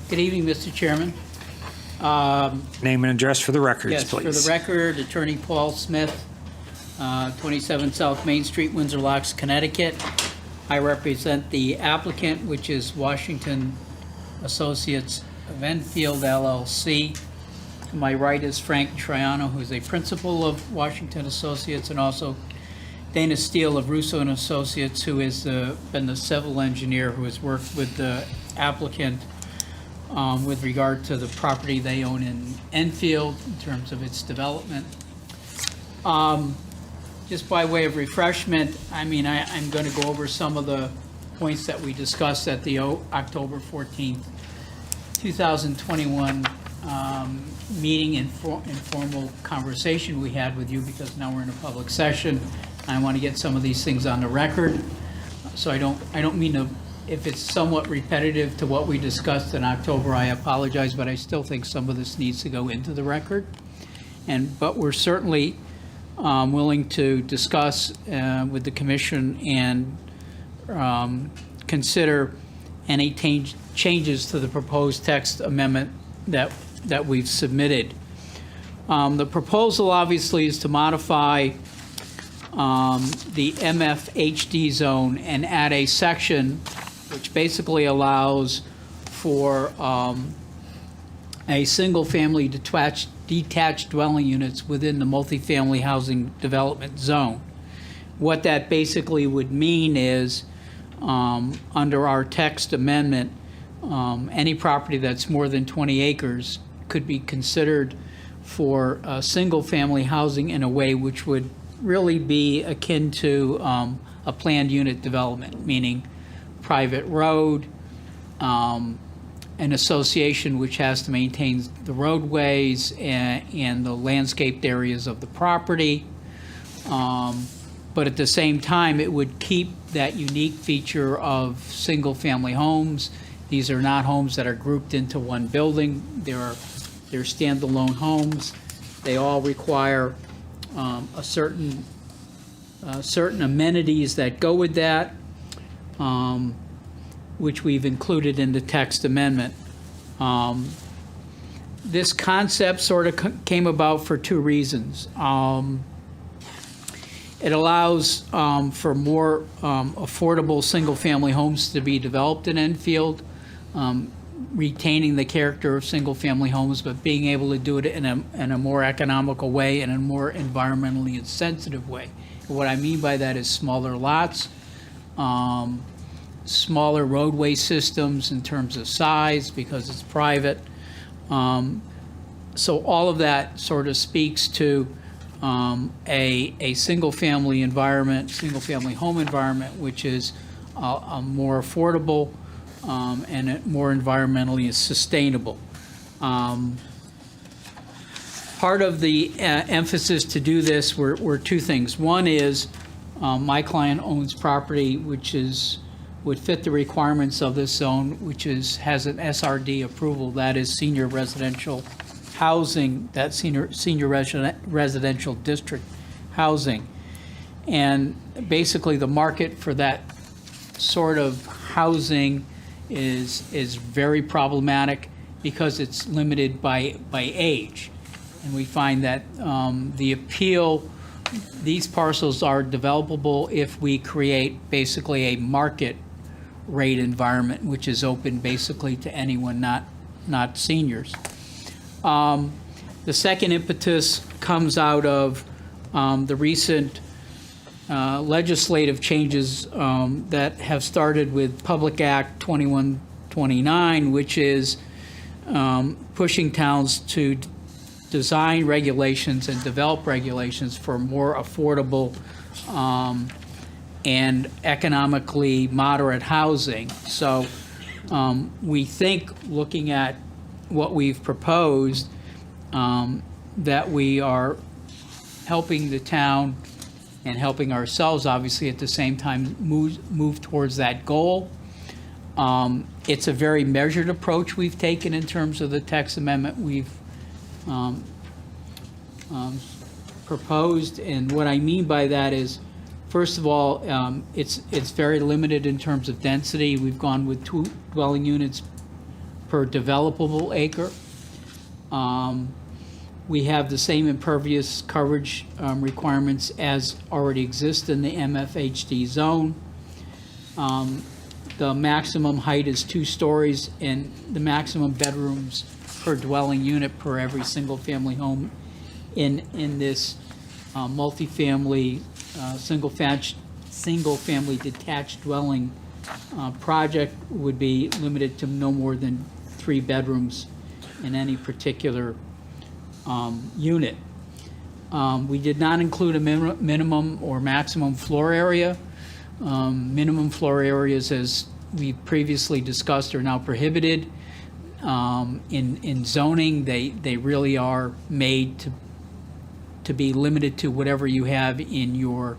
Good evening, Mr. Chairman. Name and address for the records, Yes, please. for the record, Attorney Paul Smith, 27 South Main Street, Windsor Locks, Connecticut. I represent the applicant, which is Washington Associates of Enfield LLC. To my right is Frank Triano, who is a principal of Washington Associates, and also Dana Steele of Russo and Associates, who has been the civil engineer who has worked with the applicant with regard to the property they own in Enfield in terms of its development. Just by way of refreshment, I'm going to go over some of the points that we discussed at the October 14th, 2021 meeting, informal conversation we had with you, because now we're in a public session. I want to get some of these things on the record. So I don't mean to, if it's somewhat repetitive to what we discussed in October, I apologize, but I still think some of this needs to go into the record. But we're certainly willing to discuss with the commission and consider any changes to the proposed text amendment that we've submitted. The proposal obviously is to modify the MFHD zone and add a section which basically allows for a single-family detached dwelling units within the multifamily housing development zone. What that basically would mean is, under our text amendment, any property that's more than 20 acres could be considered for single-family housing in a way which would really be akin to a planned unit development, meaning private road, an association which has to maintain the roadways and the landscaped areas of the property. But at the same time, it would keep that unique feature of single-family homes. These are not homes that are grouped into one building. They're standalone homes. They all require certain amenities that go with that, which we've included in the text amendment. This concept sort of came about for two reasons. It allows for more affordable single-family homes to be developed in Enfield, retaining the character of single-family homes, but being able to do it in a more economical way and a more environmentally sensitive way. What I mean by that is smaller lots, smaller roadway systems in terms of size because it's private. So all of that sort of speaks to a single-family environment, single-family home environment, which is more affordable and more environmentally sustainable. Part of the emphasis to do this were two things. One is my client owns property which would fit the requirements of this zone, which has an SRD approval, that is senior residential housing, that senior residential district housing. And basically the market for that sort of housing is very problematic because it's limited by age. And we find that the appeal, these parcels are developable if we create basically a market rate environment, which is open basically to anyone, not seniors. The second impetus comes out of the recent legislative changes that have started with Public Act 2129, which is pushing towns to design regulations and develop regulations for more affordable and economically moderate housing. So we think, looking at what we've proposed, that we are helping the town and helping ourselves, obviously, at the same time, move towards that goal. It's a very measured approach we've taken in terms of the text amendment we've proposed. And what I mean by that is, first of all, it's very limited in terms of density. We've gone with 2 dwelling units per developable acre. We have the same impervious coverage requirements as already exist in the MFHD zone. The maximum height is 2 stories, and the maximum bedrooms per dwelling unit per every single-family home in this multifamily, single-family detached dwelling project would be limited to no more than 3 bedrooms in any particular unit. We did not include a minimum or maximum floor area. Minimum floor areas, as we previously discussed, are now prohibited. In zoning, they really are made to be limited to whatever you have in your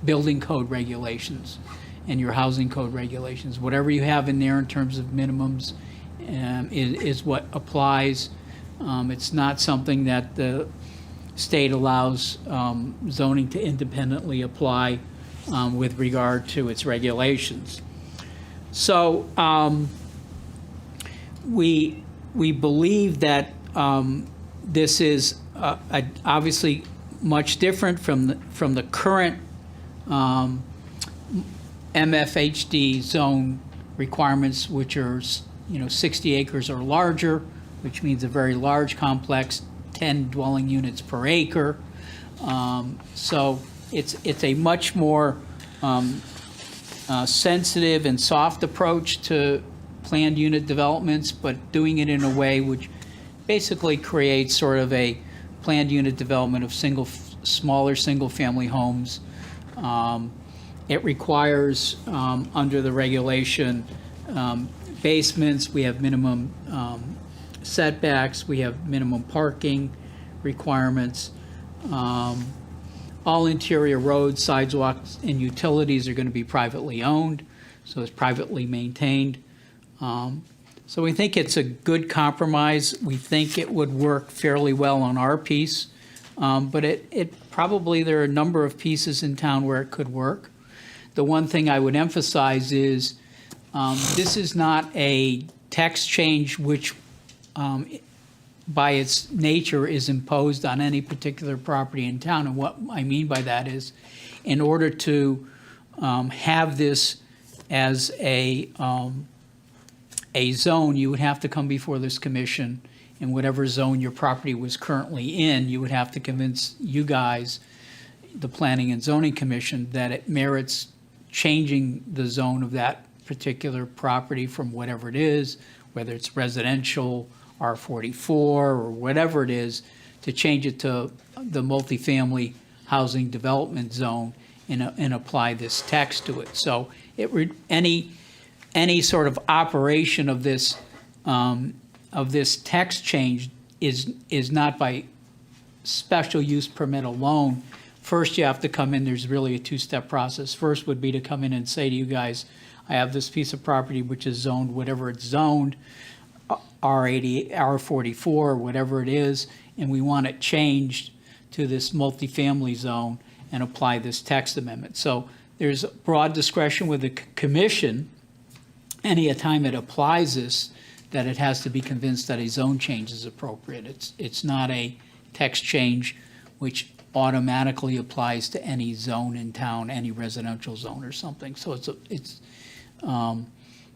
building code regulations and your housing code regulations. Whatever you have in there in terms of minimums is what applies. It's not something that the state allows zoning to independently apply with regard to its regulations. So we believe that this is obviously much different from the current MFHD zone requirements, which are 60 acres or larger, which means a very large complex, 10 dwelling units per acre. So it's a much more sensitive and soft approach to planned unit developments, but doing it in a way which basically creates sort of a planned unit development of smaller single-family homes. It requires, under the regulation, basements. We have minimum setbacks. We have minimum parking requirements. All interior roads, sidewalks, and utilities are going to be privately owned, so it's privately maintained. So we think it's a good compromise. We think it would work fairly well on our piece, but it probably, there are a number of pieces in town where it could work. The one thing I would emphasize is this is not a text change which by its nature is imposed on any particular property in town. And what I mean by that is, in order to have this as a zone, you would have to come before this commission, in whatever zone your property was currently in, you would have to convince you guys, the Planning and Zoning Commission, that it merits changing the zone of that particular property from whatever it is, whether it's residential, R44, or whatever it is, to change it to the multifamily housing development zone and apply this text to it. So any sort of operation of this text change is not by special use permit alone. First, you have to come in. There's really a 2-step process. First would be to come in and say to you guys, I have this piece of property which is zoned, whatever it's zoned, R80, R44, or whatever it is, and we want it changed to this multifamily zone and apply this text amendment. So there's broad discretion with the commission any time it applies this, that it has to be convinced that a zone change is appropriate. It's not a text change which automatically applies to any zone in town, any residential zone or something. So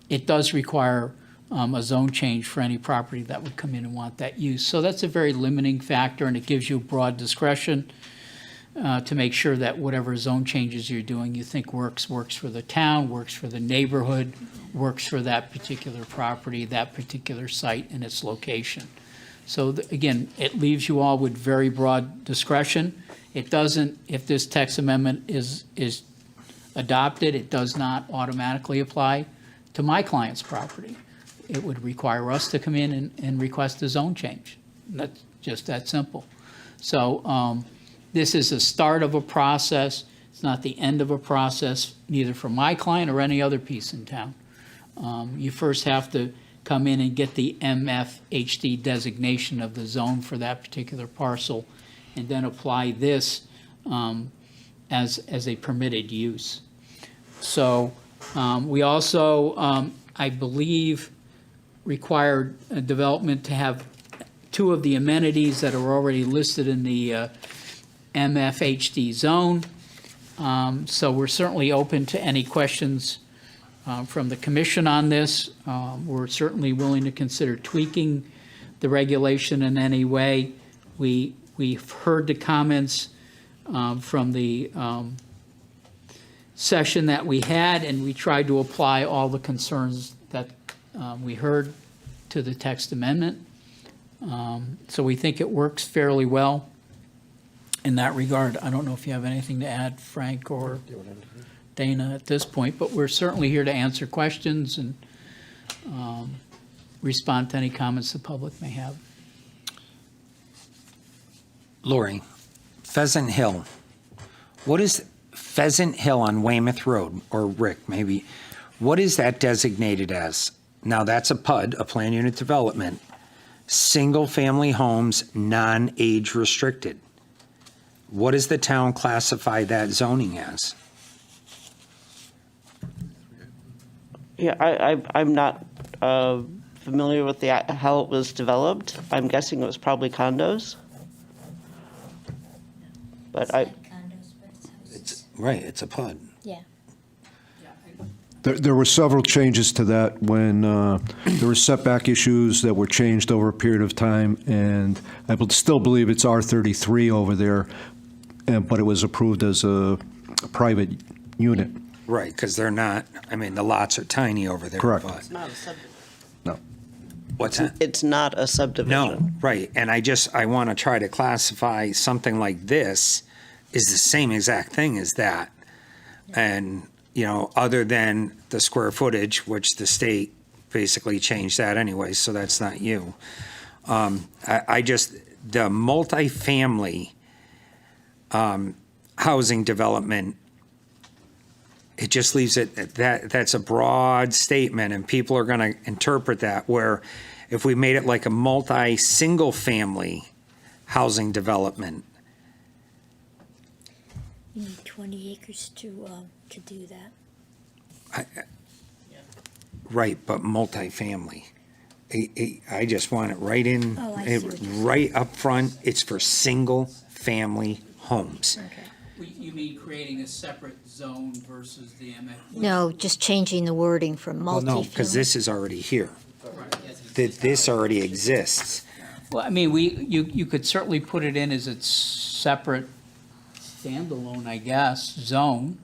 it does require a zone change for any property that would come in and want that use. So that's a very limiting factor, and it gives you broad discretion. to make sure that whatever zone changes you're doing, you think works for the town, works for the neighborhood, works for that particular property, that particular site and its location. So again, it leaves you all with very broad discretion. It doesn't, if this text amendment is adopted, it does not automatically apply to my client's property. It would require us to come in and request a zone change. That's just that simple. So this is the start of a process. It's not the end of a process, neither for my client or any other piece in town. You first have to come in and get the MFHD designation of the zone for that particular parcel, and then apply this as a permitted use. So we also, I believe, required a development to have two of the amenities that are already listed in the MFHD zone. So we're certainly open to any questions from the commission on this. We're certainly willing to consider tweaking the regulation in any way. We've heard the comments from the session that we had, and we tried to apply all the concerns that we heard to the text amendment. So we think it works fairly well in that regard. I don't know if you have anything to add, Frank or Dana, at this point, but we're certainly here to answer questions and respond to any comments the public may have. Lori, Pheasant Hill. What is Pheasant Hill on Weymouth Road, or Rick, maybe? What is that designated as? Now, that's a PUD, a plan unit development. Single-family homes, non-age restricted. What does the town classify that zoning as? Yeah, I'm not familiar with how it was developed. I'm guessing it was probably condos. But Right, it's a PUD. Yeah. There were several changes to that when there were setback issues that were changed over a period of time, and I still believe it's R33 over there, but it was approved as a private unit. Right, because they're not, I mean, the lots are tiny over there. Correct. but- it's not a subdivision. No. What's that? It's not a subdivision. No, right, and I want to try to classify something like this is the same exact thing as that. And, you know, other than the square footage, which the state basically changed that anyway, so that's not you. I just, the multifamily housing development, it just leaves it, that's a broad statement, and people are going to interpret that, where if we made it like a single-family housing development. You need 20 acres to do that. Right, but multifamily. I just want it right in, Oh, I see what you're saying. right up front, it's for single-family homes. Okay. You mean creating a separate zone versus the MF? No, just changing the wording from Well, no, because multifamily. this is already here. Right, yes. This already exists. Well, I mean, you could certainly put it in as its separate standalone, I guess, zone.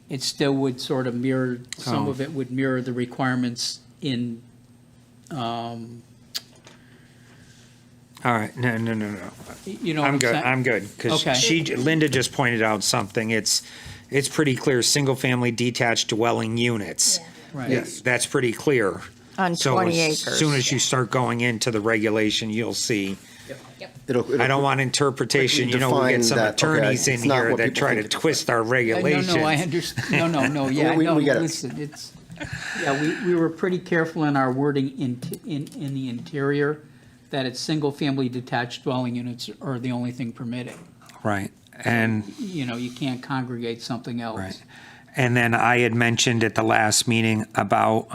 It still would sort of mirror, some Oh. of it would mirror the requirements in, All right, no. you know what I'm good, saying? I'm good, because Okay. Linda just pointed out something, it's pretty clear, single-family detached dwelling units. Right. Yes, that's pretty clear. On So 20 as acres. soon as you start going into the regulation, you'll see. It'll I don't want interpretation, you know, we get some define that, okay, attorneys in it's not here what that people try to think it's twist our No, regulations. no, I understand, no, yeah, We- no, we get it. listen, it's, yeah, we were pretty careful in our wording in the interior, that it's single-family detached dwelling units are the only thing permitted. Right, and. You know, you can't congregate something else. Right. And then I had mentioned at the last meeting about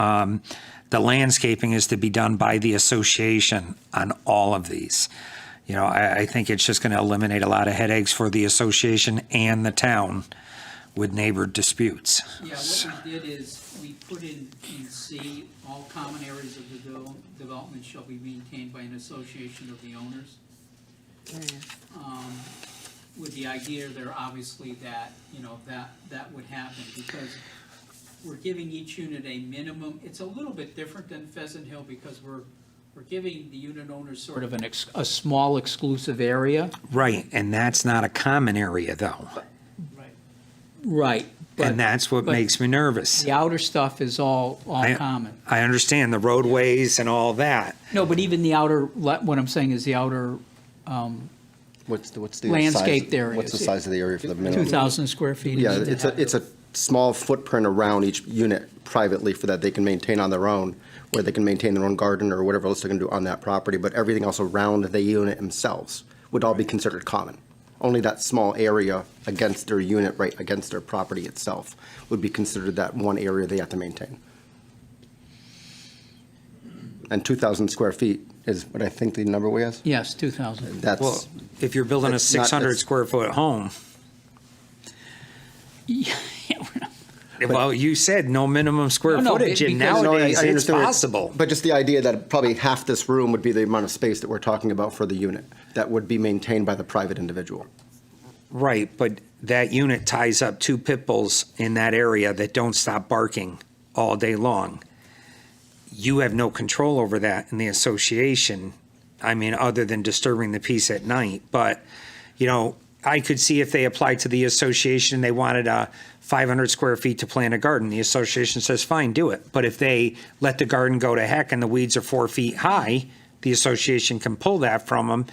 the landscaping is to be done by the association on all of these. You know, I think it's just going to eliminate a lot of headaches for the association and the town with neighbor disputes. Yeah, what we did is, we put in C, all common areas of the development shall be maintained by an association of the owners. With the idea there, obviously, that, that would happen, because we're giving each unit a minimum. It's a little bit different than Pheasant Hill, because we're giving the unit owners sort of a small exclusive area. Right, and that's not a common area, though. Right. And that's what but makes me nervous. The outer stuff is all common. I understand the roadways and all that. No, but even the outer, what I'm saying is the outer What's the landscaped size, areas. What's the size of the area for the minimum? 2,000 square feet. Yeah, it's a small footprint around each unit privately for that they can maintain on their own, where they can maintain their own garden or whatever else they can do on that property, but everything else around the unit themselves would all be considered common. Only that small area against their unit, right against their property itself, would be considered that one area they have to maintain. And 2,000 square feet is what I think the number was? Yes, 2,000. That's. Well, if you're building a that's not- 600 that's- square foot home, well, you said no minimum square No, footage, and because- nowadays it's understand what- possible. But just the idea that probably half this room would be the amount of space that we're talking about for the unit, that would be maintained by the private individual. Right, but that unit ties up 2 pit bulls in that area that don't stop barking all day long. You have no control over that in the association, I mean, other than disturbing the peace at night. But, I could see if they applied to the association, they wanted 500 square feet to plant a garden. The association says, fine, do it. But if they let the garden go to heck and the weeds are 4 feet high, the association can pull that from them,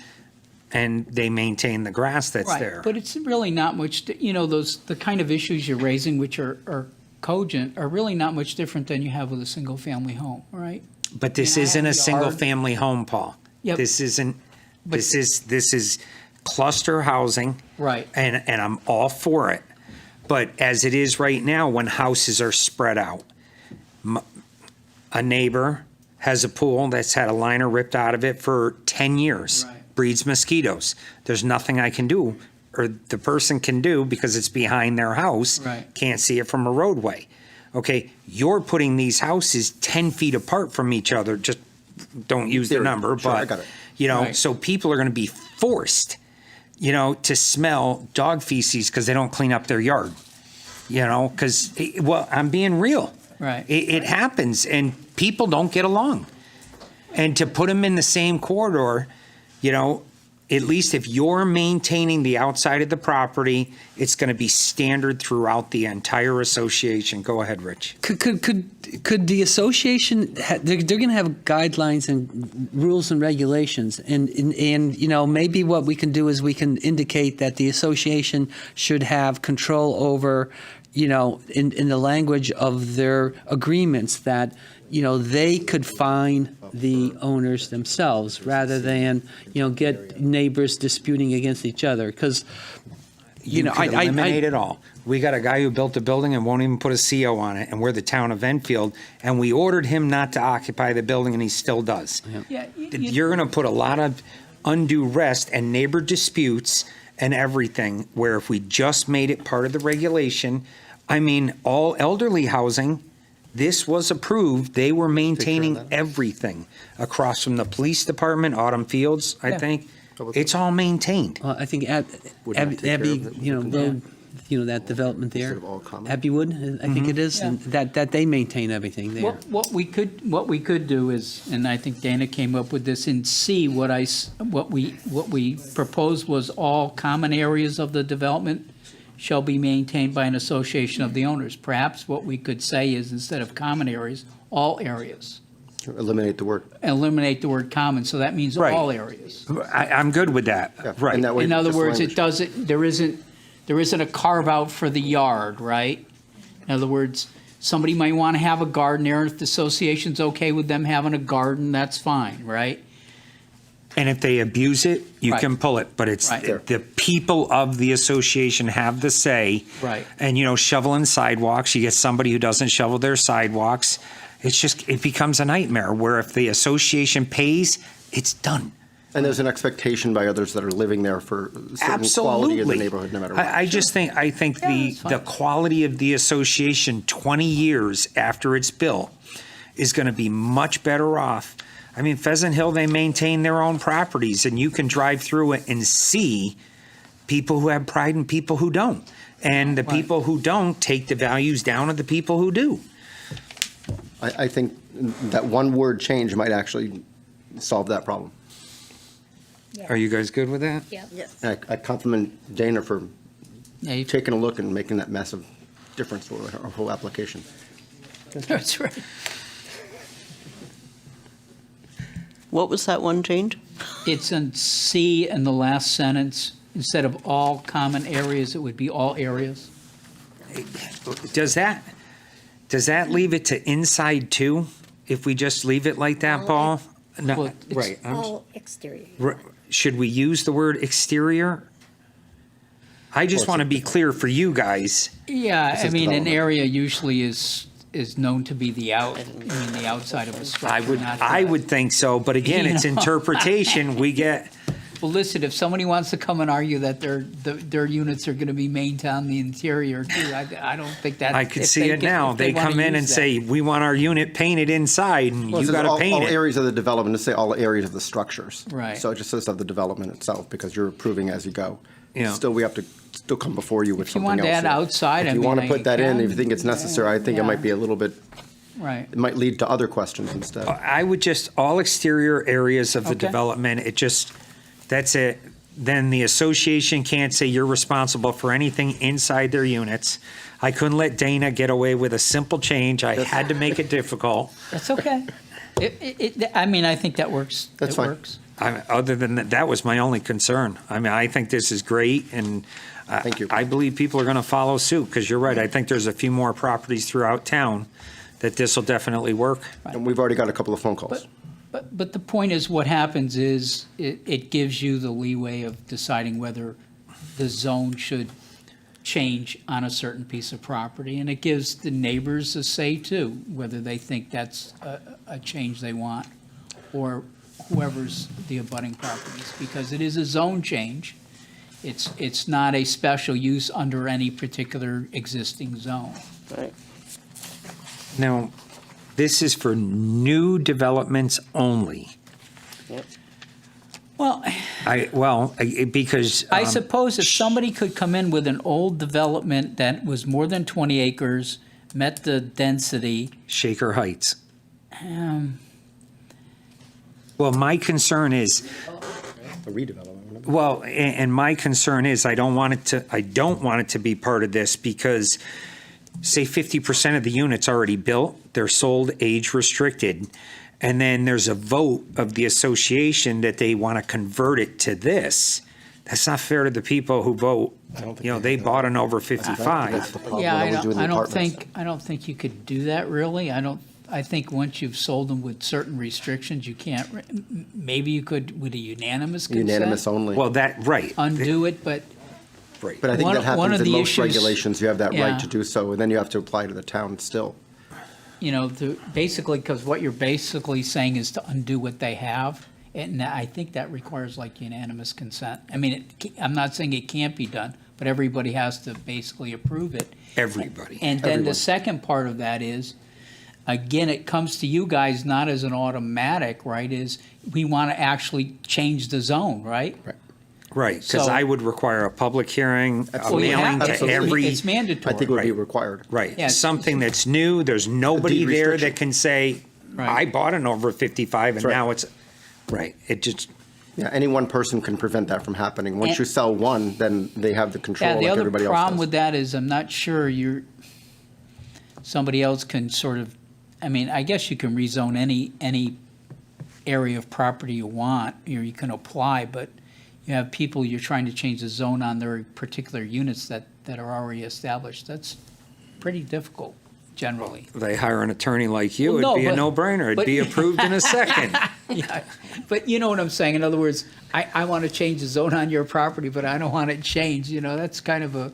and they maintain the grass that's Right, there. but it's really not much, the kind of issues you're raising, which are cogent, are really not much different than you have with a single-family home, right? But this I have isn't a a yard. single-family home, Paul. Yep. This isn't, But- this is cluster housing. Right. And I'm all for it. But as it is right now, when houses are spread out, a neighbor has a pool that's had a liner ripped out of it for 10 years, Right. breeds mosquitoes. There's nothing I can do, or the person can do, because it's behind their house. Right. Can't see it from a roadway. Okay, you're putting these houses 10 feet apart from each other, just don't use the Theory. number, Sure, I but, got it. Right. so people are going to be forced, to smell dog feces because they don't clean up their yard, because, I'm being real. Right. It happens, and people don't get along. And to put them in the same corridor, at least if you're maintaining the outside of the property, it's going to be standard throughout the entire association. Go ahead, Rich. Could the association, they're going to have guidelines and rules and regulations, and maybe what we can do is we can indicate that the association should have control over, in the language of their agreements, that, they could fine the owners themselves rather than, get neighbors disputing against each other, because, You could eliminate it all. We got a guy who built a building and won't even put a CO on it, and we're the town of Enfield, and we ordered him not to occupy the building, and he still does. Yeah, You're going to put a lot of undue rest and neighbor disputes and everything, where if we just made it part of the regulation, all elderly housing, this was approved, they were maintaining everything across from the police department, Autumn Fields, I Yeah. think. It's all maintained. Well, I think Would not take care Abbey, of it. road, that development there, Instead of all common. Abbeywood, I think it is, and that they maintain everything there. What we could do is, and I think Dana came up with this in C, what we proposed was all common areas of the development shall be maintained by an association of the owners. Perhaps what we could say is, instead of common areas, all areas. Eliminate the word. Eliminate the word common, so that means Right. all areas. I'm good with that. Yeah, Right. and that way, In other just words, language. there isn't a carve out for the yard, right? In other words, somebody might want to have a garden there, and if the association's okay with them having a garden, that's fine, right? And if they abuse it, you Right. can pull it, but it's Right. the people of the association have the say. Right. And, shoveling sidewalks, you get somebody who doesn't shovel their sidewalks. It becomes a nightmare, where if the association pays, it's done. And there's an expectation by others that are living there for a certain quality of the neighborhood, no matter what. I think Yeah, that's fine. the quality of the association 20 years after it's built, is going to be much better off. I mean, Pheasant Hill, they maintain their own properties, and you can drive through it and see people who have pride and people who don't. And the people who don't take the values down of the people who do. I think that one word change might actually solve that problem. Are you guys good with that? Yeah. Yes. And I compliment Dana for Yeah, you- taking a look and making that massive difference for our whole application. That's right. What was that one change? It's in C in the last sentence. Instead of all common areas, it would be all areas. Does that leave it to inside too? If we just leave it like that, Paul? No, Well, it's right. All exterior. Should we use the word exterior? I just want to be clear for you guys. Yeah, I is mean, an development. area usually is known to be the outside of a structure. not I the- would think so, but again, You it's know. interpretation. We get, Well, listen, if somebody wants to come and argue that their units are going to be maintained on the interior too, I don't think that. I could if see they it get- now. if They wanna come in use and that. say, we want our unit painted inside, and Well, it you says got to all paint it. areas of the development, to say all areas of the structures. Right. So it just says of the development itself, because you're approving as you go. Yeah. Still, we have to still come before you with If you something want else. to add So outside, I If you mean, want to put that in, can. if you think it's necessary, I think it Yeah. might be a little bit, Right. it might lead to other questions instead. I would just, all exterior areas of the Okay. development, it just, that's it. Then the association can't say you're responsible for anything inside their units. I couldn't let Dana get away with a simple change. I had to make it difficult. That's okay. I mean, I think that works. That's It fine. works. Other than that, that was my only concern. I mean, I think this is great, and Thank you. I believe people are going to follow suit, because you're right. I think there's a few more properties throughout town that this will definitely work. And we've already got a couple of phone calls. But the point is, what happens is, it gives you the leeway of deciding whether the zone should change on a certain piece of property, and it gives the neighbors a say too, whether they think that's a change they want, or whoever's the abutting properties, because it is a zone change. It's not a special use under any particular existing zone. Right. Now, this is for new developments only. Well, Because. I suppose if somebody could come in with an old development that was more than 20 acres, met the density, Shaker Heights. um, Well, my concern is, A redevelopment. well, and my concern is, I don't want it to be part of this, because say 50% of the units already built, they're sold age restricted, and then there's a vote of the association that they want to convert it to this. That's not fair to the people who vote. They bought an over 55. yeah, I don't think you could do that really. I think once you've sold them with certain restrictions, you can't, maybe you could with a unanimous consent. Unanimous only. Well, right. Undo it, but But I think one- that one happens of in the most issues- regulations. You have that Yeah. right to do so, and then you have to apply to the town still. basically, because what you're basically saying is to undo what they have, and I think that requires like unanimous consent. I mean, I'm not saying it can't be done, but everybody has to basically approve it. Everybody. And then Everyone. the second part of that is, again, it comes to you guys not as an automatic, right, is we want to actually change the zone, right? Right, because So- I would require a public hearing, a Well, you mailing have to every. It's mandatory. I think it would be Right. required. Right, Yeah. something that's new, there's nobody deed there restriction. that can say, Right. I bought an over 55 and That's right. now it's, right, it just, Yeah, any one person can prevent that from happening. Once And- you sell one, then they have the control Yeah, like the other everybody else problem does. with that is I'm not sure somebody else can sort of, I mean, I guess you can rezone any area of property you want, or you can apply, but you have people, you're trying to change the zone on their particular units that are already established. That's pretty difficult, generally. they hire an attorney like you, Well, it'd be a no, no-brainer, it'd but- be approved in a second. Yeah, but you know what I'm saying. In other words, I want to change the zone on your property, but I don't want it changed. That's kind of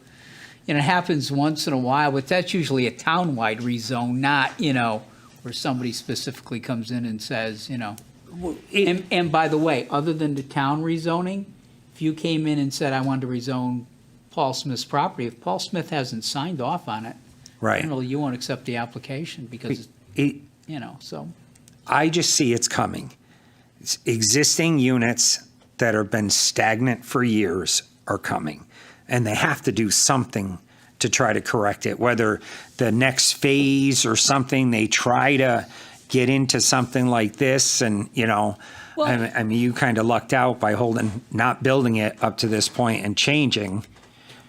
it happens once in a while, but that's usually a town-wide rezone, not, where somebody specifically comes in and says, And by the way, other than the town rezoning, if you came in and said, I wanted to rezone Paul Smith's property, if Paul Smith hasn't signed off on it, Right. generally you won't accept the application because It, so. I just see it's coming. Existing units that have been stagnant for years are coming, and they have to do something to try to correct it, whether the next phase or something, they try to get into something like this, and, I mean, you kind of lucked out by not building it up to this point and changing.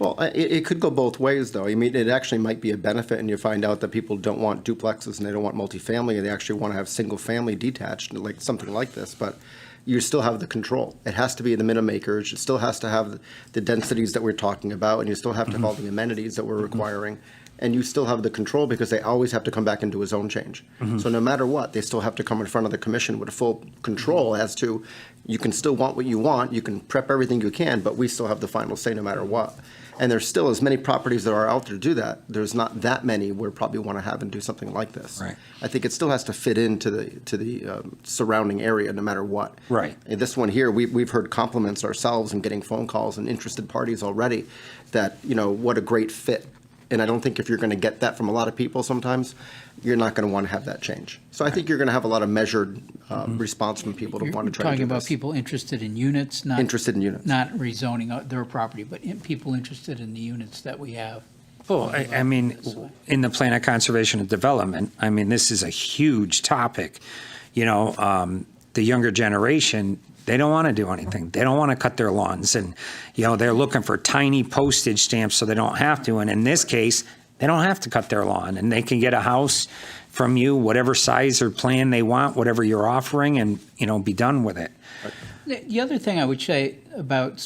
Well, it could go both ways, though. I mean, it actually might be a benefit, and you find out that people don't want duplexes and they don't want multifamily, and they actually want to have single-family detached, like something like this. But you still have the control. It has to be the minimum acreage. It still has to have the densities that we're talking about, and you still have to have all the amenities that we're requiring. And you still have the control because they always have to come back and do a zone change. So no matter what, they still have to come in front of the commission with a full control as to, you can still want what you want, you can prep everything you can, but we still have the final say no matter what. And there's still as many properties that are out there to do that. There's not that many we probably want to have and do something like this. Right. I think it still has to fit into the surrounding area no matter what. Right. And this one here, we've heard compliments ourselves and getting phone calls and interested parties already that, what a great fit. And I don't think if you're going to get that from a lot of people sometimes, you're not going to want to have that change. So I think you're going to have a lot of measured response from people to want to try to Talking do about this. people interested in units, not. Interested in units. Not rezoning their property, but people interested in the units that we have. Well, I mean, in the plan of conservation and development, I mean, this is a huge topic. The younger generation, they don't want to do anything. They don't want to cut their lawns, and, they're looking for tiny postage stamps so they don't have to. And in this case, they don't have to cut their lawn, and they can get a house from you, whatever size or plan they want, whatever you're offering, and, be done with it. The other thing I would say about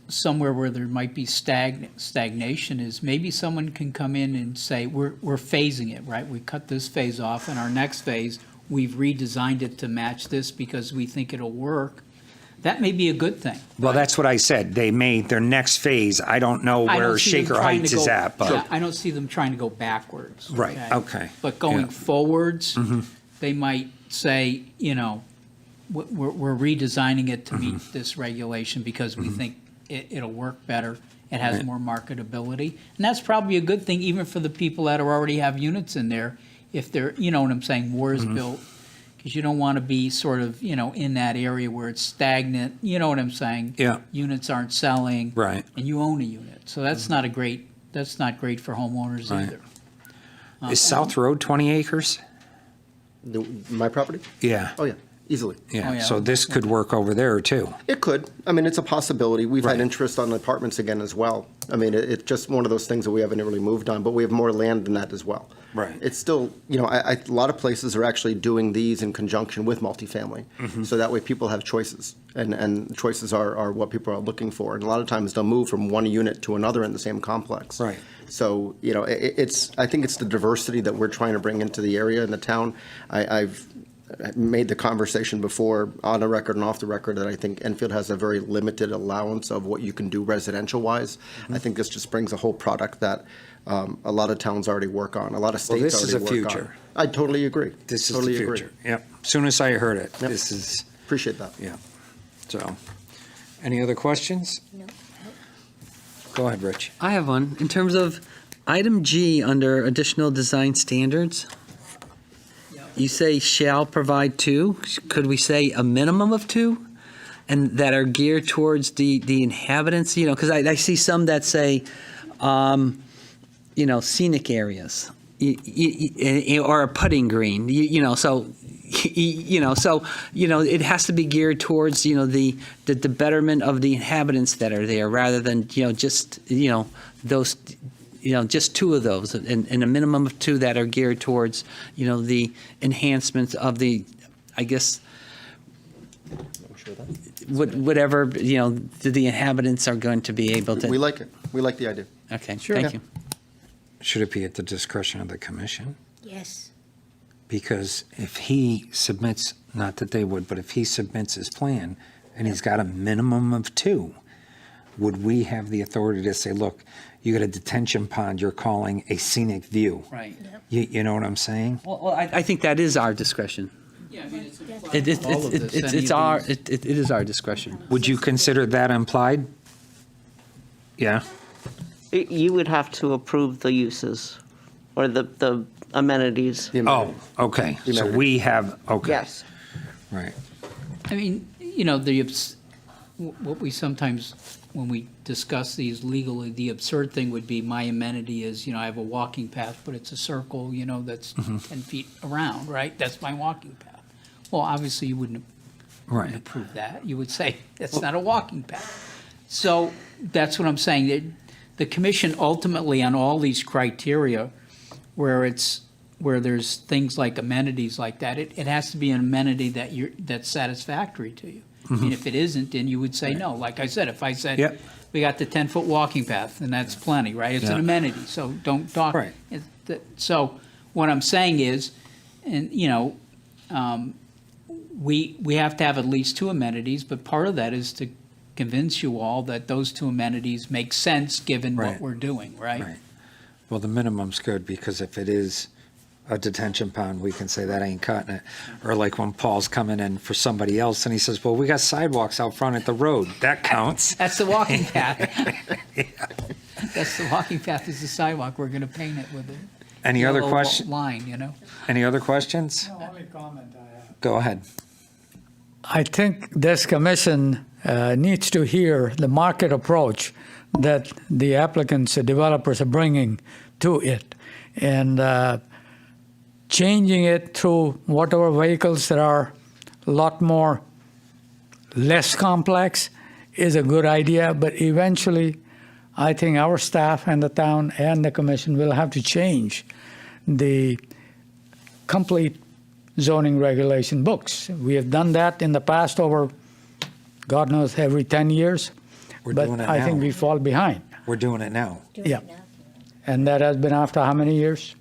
somewhere where there might be stagnation is maybe someone can come in and say, we're phasing it, right? We cut this phase off, and our next phase, we've redesigned it to match this because we think it'll work. That may be a good thing. Well, that's what I said. They made their next phase. I don't know I where don't see them Shaker trying to Heights is go- at, but. Yeah, I don't see them trying to go backwards. Right, okay. But going Yeah. forwards, Mhm. they might say, we're redesigning it to Mm-hmm. meet this regulation because we think it'll work better. It has Right. more marketability. And that's probably a good thing, even for the people that already have units in there. If they're, you know what I'm saying, more is built. Because you don't want to be sort of, in that area where it's stagnant. You know what I'm saying? Yeah. Units aren't selling. Right. And you own a unit. So that's not great for homeowners Right. either. Is South Road 20 acres? My property? Yeah. Oh, yeah, easily. Yeah, Oh, yeah. so this could work over there, too. It could. I mean, it's a possibility. We've Right. had interest on apartments again as well. I mean, it's just one of those things that we haven't really moved on, but we have more land than that as well. Right. It's still, a lot of places are actually doing these in conjunction with multifamily. Mm-hmm. So that way people have choices, and choices are what people are looking for. And a lot of times they'll move from one unit to another in the same complex. Right. So, I think it's the diversity that we're trying to bring into the area and the town. I've made the conversation before, on the record and off the record, that I think Enfield has a very limited allowance of what you can do residential-wise. Mm-hmm. I think this just brings a whole product that a lot of towns already work on, a lot of Well, states this is already the work on. future. I totally agree. This is Totally the agree. future. Yep. Soon as I heard it, Yep. this is, Appreciate that. yeah. So, any other questions? No. Go ahead, Rich. I have one. In terms of item G under additional design standards, you say shall provide two. Could we say a minimum of two? And that are geared towards the inhabitants, because I see some that say, scenic areas, or a putting green, so it has to be geared towards, the betterment of the inhabitants that are there, rather than, just, those, just two of those, and a minimum of two that are geared towards, the enhancements of the, I guess, whatever, the inhabitants are going to be able to. We like it. We like the idea. Okay, Sure. thank you. Should it be at the discretion of the commission? Yes. Because if he submits, not that they would, but if he submits his plan and he's got a minimum of two, would we have the authority to say, look, you got a detention pond you're calling a scenic view? Right. You know what I'm saying? Well, I think that is our discretion. Yeah, I mean, it's All of this, it is our discretion. Would you consider that implied? Yeah? You would have to approve the uses or the amenities. Oh, okay. So we have, okay. Yes. Right. I mean, what we sometimes, when we discuss these legally, the absurd thing would be my amenity is, I have a walking path, but it's a circle, that's 10 feet around, right? That's my walking path. Well, obviously, you wouldn't approve that. You would say, that's not a walking path. So that's what I'm saying. That the commission ultimately on all these criteria, where there's things like amenities like that, it has to be an amenity that's satisfactory to you. I mean, if it isn't, then you would say no. Like I said, if I said, we got the 10-foot walking path, and that's plenty, right? It's an amenity, so don't talk. Right. So what I'm saying is, and, we have to have at least 2 amenities, but part of that is to convince you all that those 2 amenities make sense given what we're doing, right? Right. Well, the minimum's good, because if it is a detention pond, we can say that ain't cutting it. Or like when Paul's coming in for somebody else and he says, well, we got sidewalks out front at the road. That counts. That's the walking path. That's the walking path is the sidewalk. We're going to paint it with a Any other yellow question? line, Any other questions? The only comment I have. Go ahead. I think this commission needs to hear the market approach that the applicants, the developers are bringing to it. And changing it through whatever vehicles that are a lot more less complex is a good idea, but eventually I think our staff and the town and the commission will have to change the complete zoning regulation books. We have done that in the past over, God knows, every 10 years. We're but doing it I now. think we fall behind. We're doing it now. Yeah. And that has been after how many years?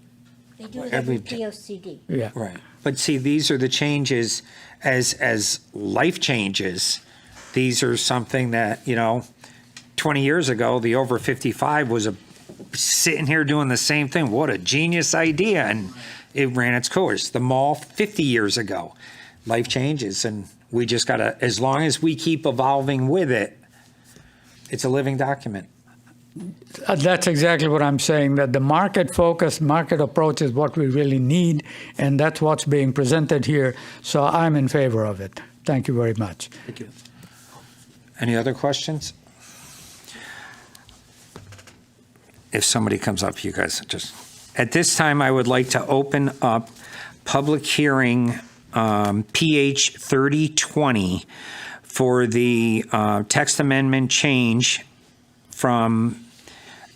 They do it Every every POCD. Yeah. Right. But see, these are the changes as life changes. These are something that, 20 years ago, the over 55 was sitting here doing the same thing. What a genius idea. And it ran its course. The mall 50 years ago, life changes. And we just got to, as long as we keep evolving with it, it's a living document. That's exactly what I'm saying, that the market focus, market approach is what we really need, and that's what's being presented here. So I'm in favor of it. Thank you very much. Thank you. Any other questions? If somebody comes up, you guys just, at this time, I would like to open up public hearing PH 3020 for the text amendment change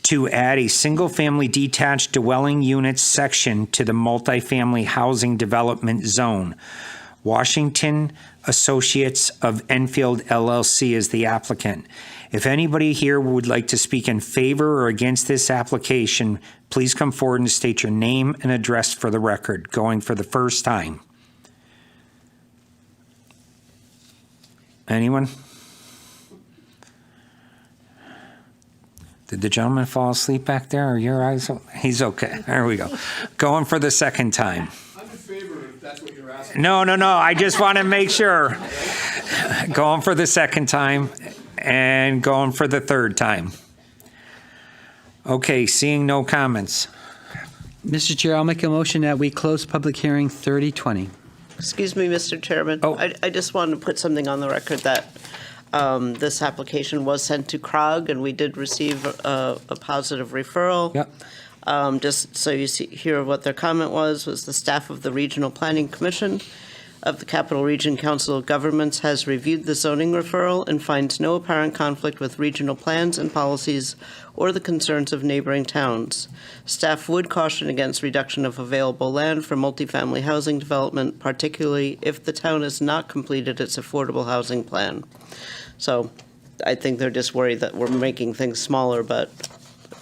to add a single-family detached dwelling unit section to the multifamily housing development zone. Washington Associates of Enfield LLC is the applicant. If anybody here would like to speak in favor or against this application, please come forward and state your name and address for the record, going for the first time. Anyone? Did the gentleman fall asleep back there, or your eyes? He's okay. There we go. Going for the second time. I'm in favor if that's what you're asking. No. I just want to make sure. Going for the second time and going for the third time. Okay, seeing no comments. Mr. Chair, I'll make a motion that we close public hearing 3020. Excuse me, Mr. Chairman. Oh. I just wanted to put something on the record that this application was sent to CROG, and we did receive a positive referral. Yep. Just so you hear what their comment was the staff of the Regional Planning Commission of the Capital Region Council of Governments has reviewed the zoning referral and finds no apparent conflict with regional plans and policies or the concerns of neighboring towns. Staff would caution against reduction of available land for multifamily housing development, particularly if the town has not completed its affordable housing plan. So I think they're just worried that we're making things smaller, but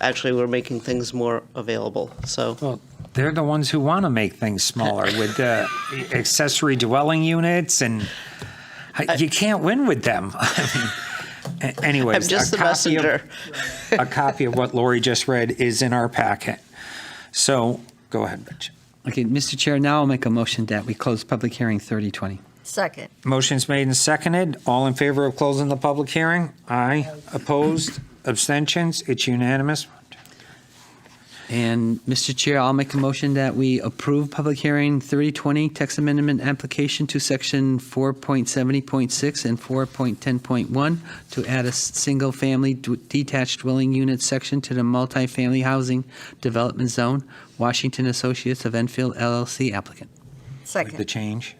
actually we're making things more available. So Well, they're the ones who want to make things smaller with accessory dwelling units, and you can't win with them. Anyways, I'm just the messenger. A copy of what Lori just read is in our packet. So go ahead, Rich. Okay, Mr. Chair, now I'll make a motion that we close public hearing 3020. Second. Motion's made and seconded. All in favor of closing the public hearing? Aye. Opposed? Abstentions? It's unanimous. And, Mr. Chair, I'll make a motion that we approve public hearing 3020 text amendment application to section 4.70.6 and 4.10.1 to add a single-family detached dwelling unit section to the multifamily housing development zone. Washington Associates of Enfield LLC applicant. The Second. change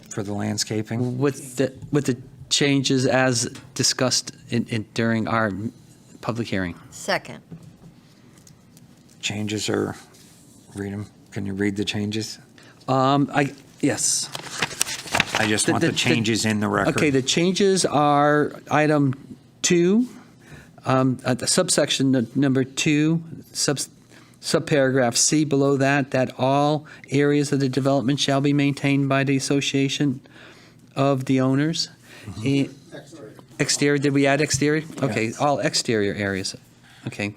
for the landscaping? With the changes as discussed during our public hearing. Second. Changes are, read them. Can you read the changes? Yes. I just want the changes in the record. Okay, the changes are item 2, the subsection number 2, subparagraph C below that all areas of the development shall be maintained by the association of the owners. Exterior, did we add exterior? Okay, all exterior areas, okay,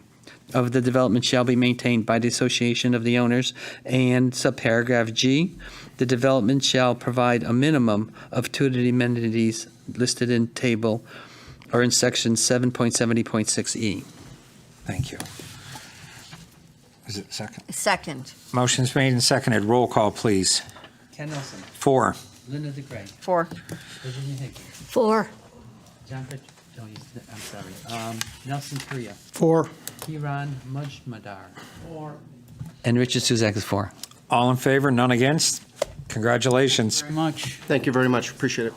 of the development shall be maintained by the association of the owners. And subparagraph G, the development shall provide a minimum of 2 of the amenities listed in table or in section 7.70.6E. Thank you. Is it second? Second. Motion's made and seconded. Roll call, please. Ken Nelson. 4. Linda DeGray. 4. Virginia Higbee. 4. John Fitch, oh, I'm sorry. Nelson Korea. 4. Kiran Mujmadar. 4. And Richard Suzak is 4. All in favor, none against? Congratulations. Very much. Thank you very much, appreciate it.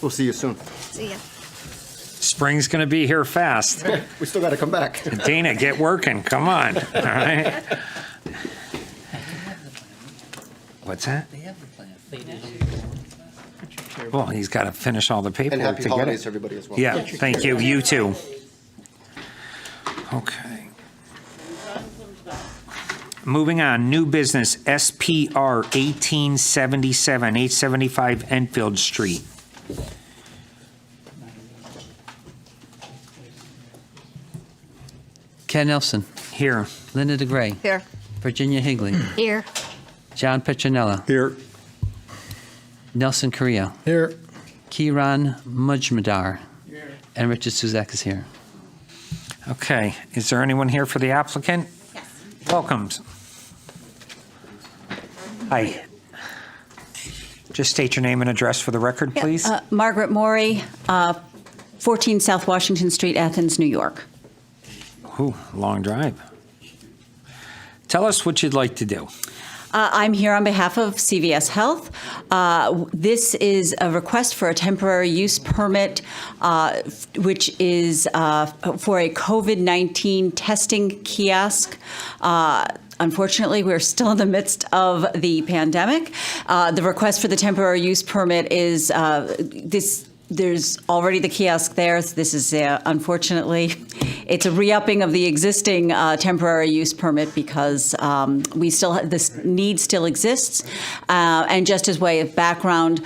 We'll see you soon. See ya. Spring's going to be here fast. We still got to come back. Dana, get working. Come on. All right. What's that? They have the plan. Well, he's got to finish all the And paperwork happy to get holidays it. to everybody as well. Yeah, thank you. You too. Okay. Moving on, new business, SPR 1877, 875 Enfield Street. Ken Nelson. Here. Linda DeGray. Here. Virginia Higley. Here. John Petronella. Here. Nelson Korea. Here. Kiran Mujmadar. Here. And Richard Suzak is here. Okay, is there anyone here for the applicant? Yes. Welcome. Hi. Just state your name and address for the record, please. Margaret Morey, 14 South Washington Street, Athens, New York. Ooh, long drive. Tell us what you'd like to do. I'm here on behalf of CVS Health. This is a request for a temporary use permit, which is for a COVID-19 testing kiosk. Unfortunately, we're still in the midst of the pandemic. The request for the temporary use permit is this. There's already the kiosk there. This is, unfortunately, it's a re-upping of the existing temporary use permit because we still this need still exists. And just as way of background,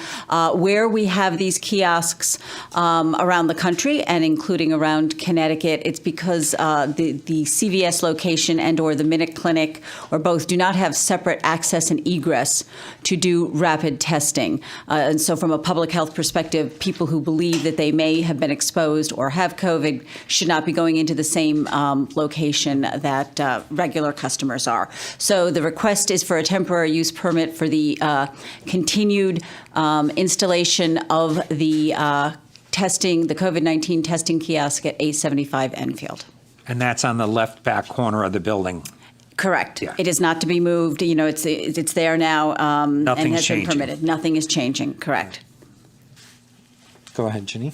where we have these kiosks around the country and including around Connecticut, it's because the CVS location and/or the Minute Clinic or both do not have separate access and egress to do rapid testing. And so, from a public health perspective, people who believe that they may have been exposed or have COVID should not be going into the same location that regular customers are. So the request is for a temporary use permit for the continued installation of the testing, the COVID-19 testing kiosk at 875 Enfield. And that's on the left back corner of the building. Correct. Yeah. It is not to be moved. You know, it's there now and Nothing's has been changing. permitted. Nothing is changing. Correct. Go ahead, Ginny.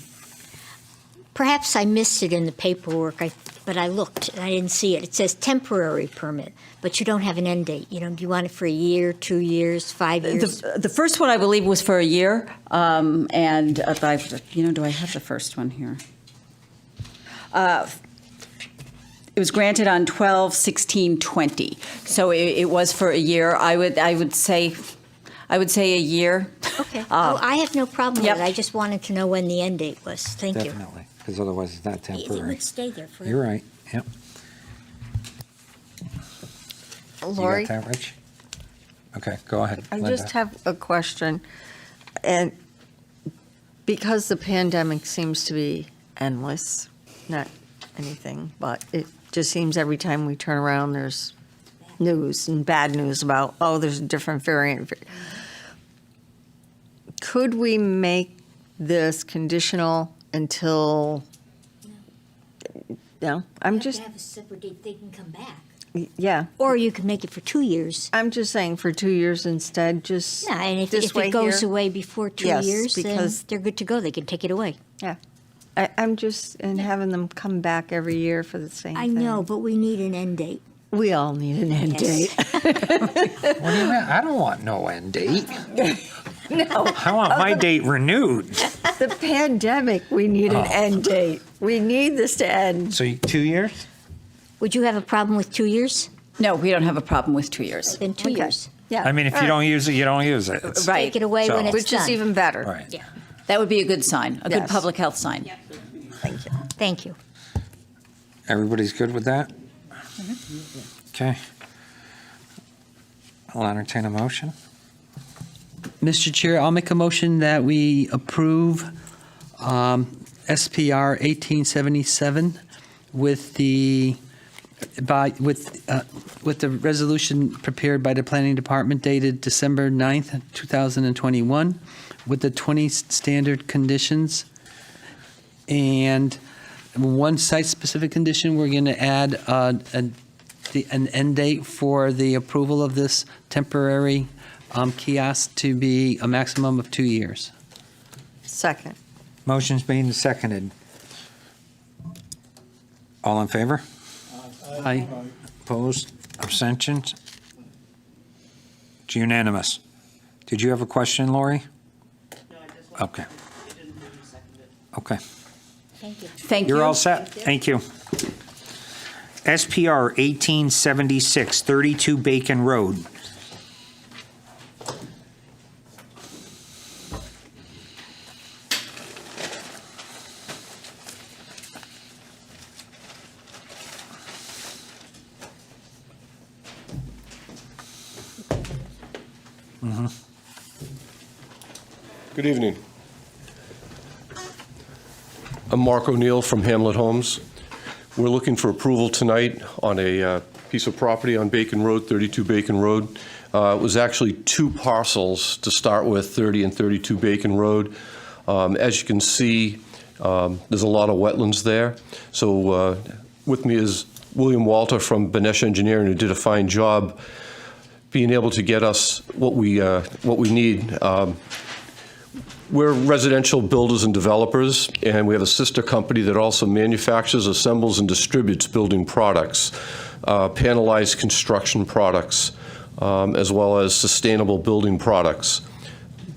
Perhaps I missed it in the paperwork, but I looked and I didn't see it. It says temporary permit, but you don't have an end date. You know, do you want it for a year, 2 years, 5 years? The first one, I believe, was for a year. And, do I have the first one here? It was granted on 12/16/20. So it was for a year. I would say a year. Okay. I have no problem Yep. with it. I just wanted to know when the end date was. Thank you. Definitely, because otherwise it's not It temporary. would stay there forever. You're right, yep. Lori? You got that, Rich? Okay, go ahead, I Linda. just have a question. And because the pandemic seems to be endless, not anything, but it just seems every time we turn around, there's news and bad news about, oh, there's a different variant. Could we make this conditional until, no, I'm just, have a separate date, they can come back. yeah. Or you could make it for 2 years. I'm just saying for 2 years instead, just Yeah, and if this way it goes here. away before 2 Yes, years, because- then they're good to go. They can take it away. Yeah. I'm just, and having them come back every year for the same I thing. know, but we need an end date. We all need an end Yes. date. What do you mean? I don't want no end date. No. I want my date renewed. The pandemic, we need an end date. We need this to end. So 2 years? Would you have a problem with 2 years? No, we don't have a problem with 2 years. Then 2 years. Yeah. I mean, if you don't use it, you don't use it. It's- Right. Take it away when So- it's Which done. is even better. Right. Yeah. That would be a good sign, a good Yes. public health sign. Thank you. Thank you. Everybody's good with that? Okay. I'll entertain a motion. Mr. Chair, I'll make a motion that we approve SPR 1877 with the resolution prepared by the Planning Department dated December 9th, 2021, with the 20 standard conditions. And one site-specific condition, we're going to add an end date for the approval of this temporary kiosk to be a maximum of 2 years. Second. Motion's made and seconded. All in favor? Aye. Opposed? Abstentions? It's unanimous. Did you have a question, Lori? No, I just Okay. Okay. Thank you. Thank you. You're all set. Thank you. SPR 1876, 32 Bacon Road. Good evening. I'm Mark O'Neill from Hamlet Homes. We're looking for approval tonight on a piece of property on Bacon Road, 32 Bacon Road. It was actually two parcels to start with, 30 and 32 Bacon Road. As you can see, there's a lot of wetlands there. So with me is William Walter from Benesh Engineering, who did a fine job being able to get us what we need. We're residential builders and developers, and we have a sister company that also manufactures, assembles, and distributes building products, panelized construction products, as well as sustainable building products.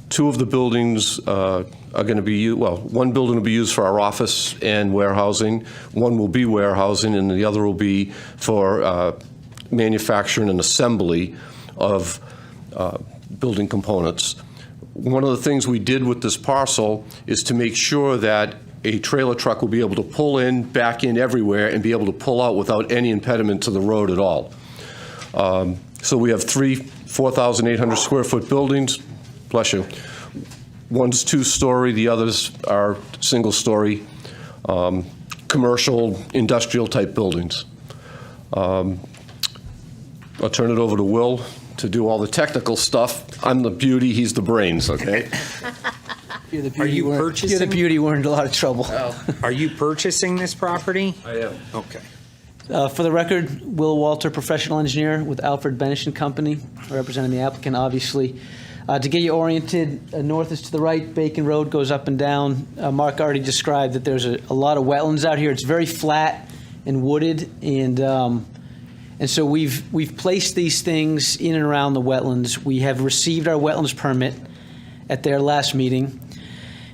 Two of the buildings are going to be, one building will be used for our office and warehousing, one will be warehousing, and the other will be for manufacturing and assembly of building components. One of the things we did with this parcel is to make sure that a trailer truck will be able to pull in, back in everywhere, and be able to pull out without any impediment to the road at all. So we have three 4,800 square foot buildings. Bless you. One's two-story, the others are single-story, commercial, industrial-type buildings. I'll turn it over to Will to do all the technical stuff. I'm the beauty, he's the brains, okay? You're the Are you purchasing? You're the beauty, we're in a lot of trouble. Are you purchasing this property? I am. Okay. For the record, Will Walter, professional engineer with Alfred Benish and Company, representing the applicant, obviously. To get you oriented, north is to the right, Bacon Road goes up and down. Mark already described that there's a lot of wetlands out here. It's very flat and wooded, and so we've placed these things in and around the wetlands. We have received our wetlands permit at their last meeting.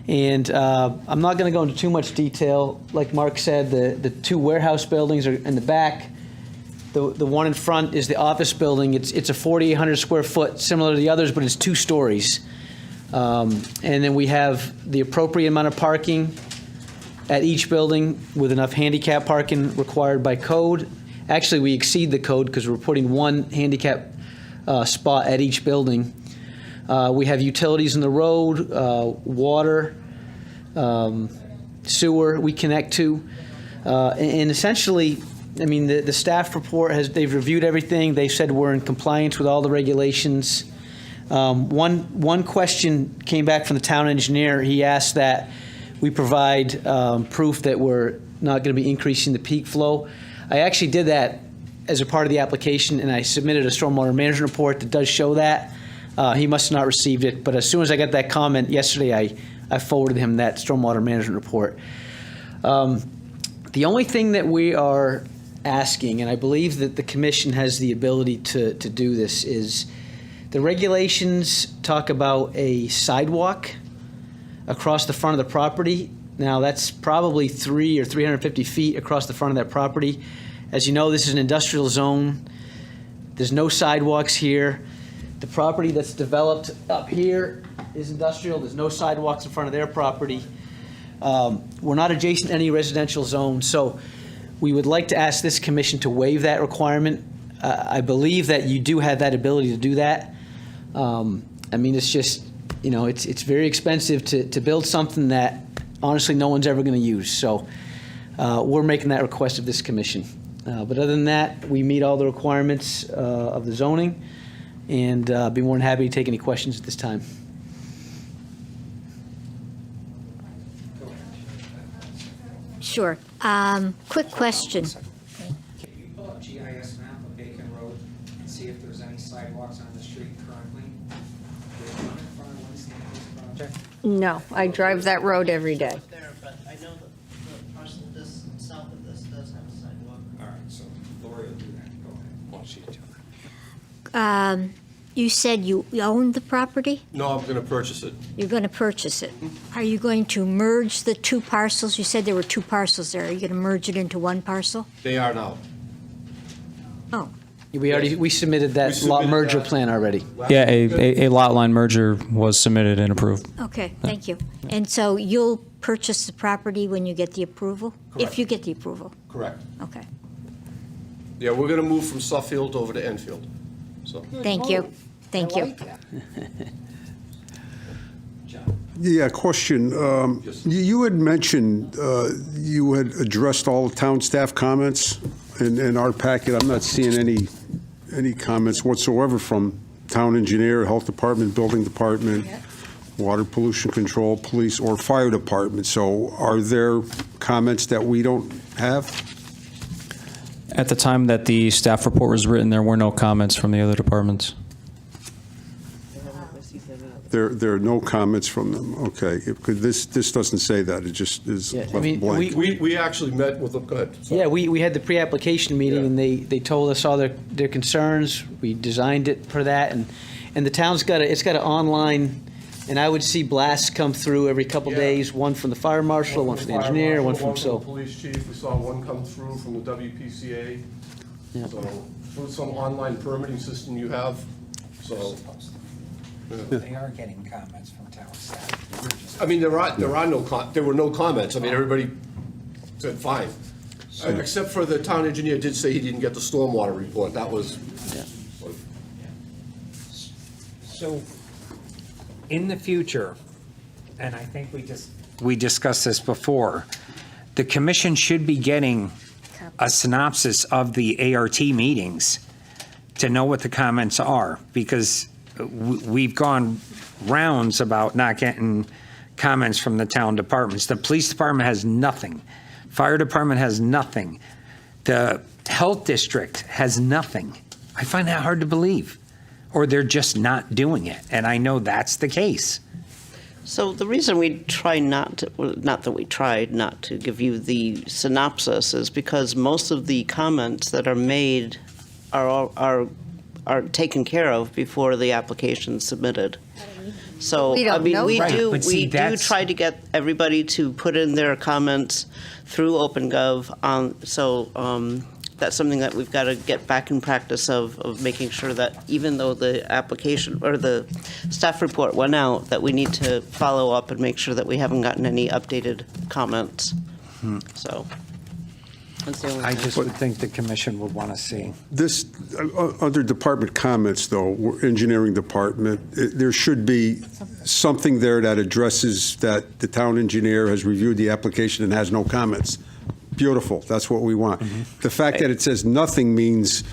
And I'm not going to go into too much detail. Like Mark said, the two warehouse buildings are in the back. The one in front is the office building. It's a 4,800 square foot, similar to the others, but it's 2 stories. And then we have the appropriate amount of parking at each building with enough handicap parking required by code. Actually, we exceed the code because we're putting one handicap spot at each building. We have utilities in the road, water, sewer we connect to. And essentially, I mean, the staff report they've reviewed everything. They said we're in compliance with all the regulations. One question came back from the town engineer. He asked that we provide proof that we're not going to be increasing the peak flow. I actually did that as a part of the application, and I submitted a stormwater management report that does show that. He must have not received it, but as soon as I got that comment yesterday, I forwarded him that stormwater management report. The only thing that we are asking, and I believe that the commission has the ability to do this, is the regulations talk about a sidewalk across the front of the property. Now, that's probably 300 or 350 feet across the front of that property. As you know, this is an industrial zone. There's no sidewalks here. The property that's developed up here is industrial. There's no sidewalks in front of their property. We're not adjacent to any residential zone, so we would like to ask this commission to waive that requirement. I believe that you do have that ability to do that. I mean, it's just, you know, it's very expensive to build something that honestly no one's ever going to use. So we're making that request of this commission. But other than that, we meet all the requirements of the zoning, and be more than happy to take any questions at this time. Sure. Quick question. Can you pull up GIS map of Bacon Road and see if there's any sidewalks on the street currently? There's one in front of Winston Project. No, I drive that road every day. There, but I know that the parcel just south of this does have a sidewalk. All right, so Lori will do that. Go ahead. While she's doing that. You said you own the property? No, I'm going to purchase it. You're going to purchase it. Are you going to merge the two parcels? You said there were two parcels there. Are you going to merge it into one parcel? They are now. Oh, We submitted that We submitted lot merger that. plan already. Yeah, a lot line merger was submitted and approved. okay, thank you. And so you'll purchase the property when you get the approval? Correct. If you get the approval? Correct. Okay, Yeah, we're going to move from Suffield over to Enfield. So. thank you. Thank you. Yeah, question. You had mentioned, you had addressed all the town staff comments in our packet. I'm not seeing any comments whatsoever from town engineer, health department, building department, water pollution control, police, or fire department. So are there comments that we don't have? At the time that the staff report was written, there were no comments from the other departments. There are no comments from them. Okay, because this doesn't say that. It just is Yeah, I left mean, blank. We actually met with them. Go ahead. Sorry. Yeah, we had the pre-application meeting, and they told us all their concerns. We designed it for that, and the town's got it's got an online, and I would see blasts come through every couple Yeah. days, one from the fire marshal, one from the engineer, one from, the so, police chief. We saw one come through from the WPCA. Yeah. So through some online permitting system you have, so. They are getting comments from town staff. I mean, there were no comments. I mean, everybody said fine. Except for the town engineer did say he didn't get the stormwater report. That was. So, in the future, and I think we discussed this before, the commission should be getting a synopsis of the ART meetings to know what the comments are, because we've gone rounds about not getting comments from the town departments. The police department has nothing. Fire department has nothing. The health district has nothing. I find that hard to believe. Or they're just not doing it. And I know that's the case. So the reason we try not that we tried not to give you the synopsis is because most of the comments that are made are taken care of before the application's submitted. So, We don't I mean, know we that. do, But see, we do that's- try to get everybody to put in their comments through OpenGov. That's something that we've got to get back in practice of making sure that even though the application or the staff report went out, that we need to follow up and make sure that we haven't gotten any updated comments. So. That's the only I thing. just would think the commission would want to see. This, under department comments, though, engineering department, there should be something there that addresses that the town engineer has reviewed the application and has no comments. beautiful. That's what we want. The fact that it says nothing means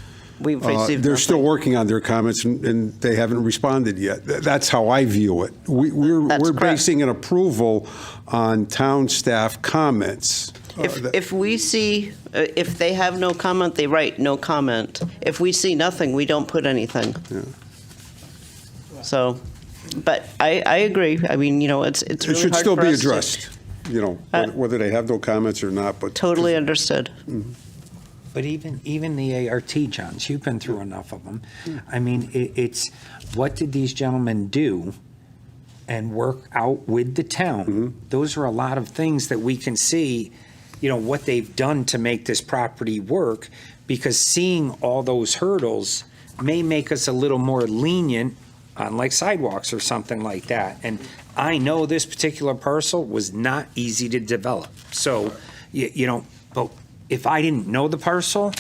We've received they're nothing. still working on their comments and they haven't responded yet. That's how I view it. We're correct. basing an approval on town staff comments. If we see, if they have no comment, they write no comment. If we see nothing, we don't put anything. So, but I agree. I mean, it's It really should hard still for be us to- addressed, whether they have no comments or not, but. Totally understood. But even the ART, Johns, you've been through enough of them. I mean, it's, what did these gentlemen do and work out with the town? Those are a lot of things that we can see, what they've done to make this property work, because seeing all those hurdles may make us a little more lenient on like sidewalks or something like that. And I know this particular parcel was not easy to develop. So, but if I didn't know the parcel,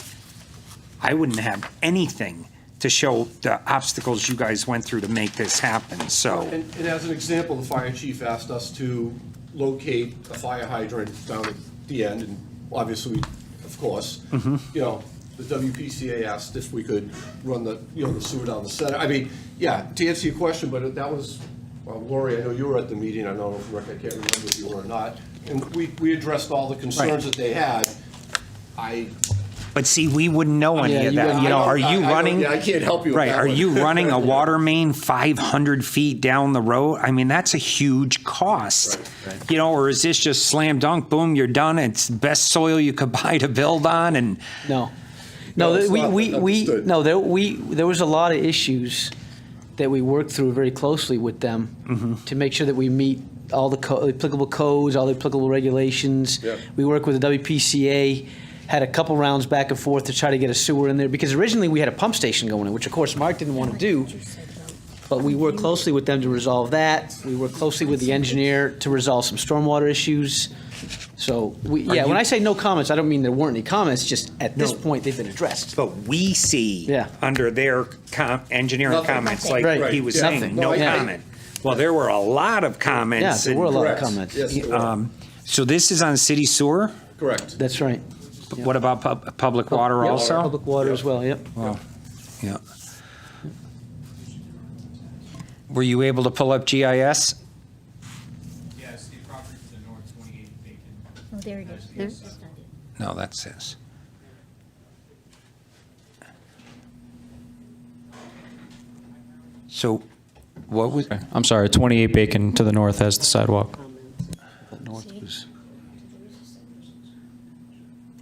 I wouldn't have anything to show the obstacles you guys went through to make this happen, so. And as an example, the fire chief asked us to locate a fire hydrant down at the end, and obviously, of course, the WPCA asked if we could run the sewer down the center. I mean, yeah, to answer your question, but that was, Lori, I know you were at the meeting, I don't know if Rick, I can't remember if you were or not, and we addressed all the concerns that they had. But see, we wouldn't know any of that. wouldn't. Are you running? I can't help you with Right, that are one. you running a water main 500 feet down the road? I mean, that's a huge cost. Or is this just slam dunk, boom, you're done, it's the best soil you could buy to build on, and? No, it's not understood. there was a lot of issues that we worked through very closely with them to make sure that we meet all the applicable codes, all the applicable regulations. Yeah. We work with the WPCA, had a couple rounds back and forth to try to get a sewer in there, because originally we had a pump station going in, which of course Mark didn't want to do. But we worked closely with them to resolve that. We worked closely with the engineer to resolve some stormwater issues. So, when I say no comments, I don't mean there weren't any comments, just at this point, they've been addressed. But we see under their engineering Nothing. comments, like Right. he was Yeah. saying, Nothing. no Yeah. comment. Well, there were a lot of comments. Yeah, there were a lot of Correct. comments. Yes, there were. So this is on city sewer? Correct. That's right. What about public water Yep, also? Public water as well, yep. Wow. Yeah. Were you able to pull up GIS? Yes, the property to the north, 28 Bacon. Oh, there it is. No, that's this. So what was, I'm sorry, 28 Bacon to the north has the sidewalk.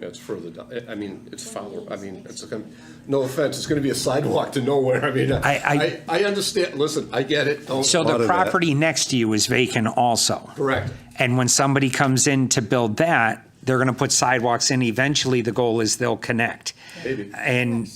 Yeah, it's further down. I mean, it's foul. I mean, no offense, it's going to be a sidewalk to nowhere. I mean, I understand. Listen, I get it. so the property next to you is vacant also? Correct. And when somebody comes in to build that, they're going to put sidewalks in. Eventually, the goal is they'll connect. Maybe. And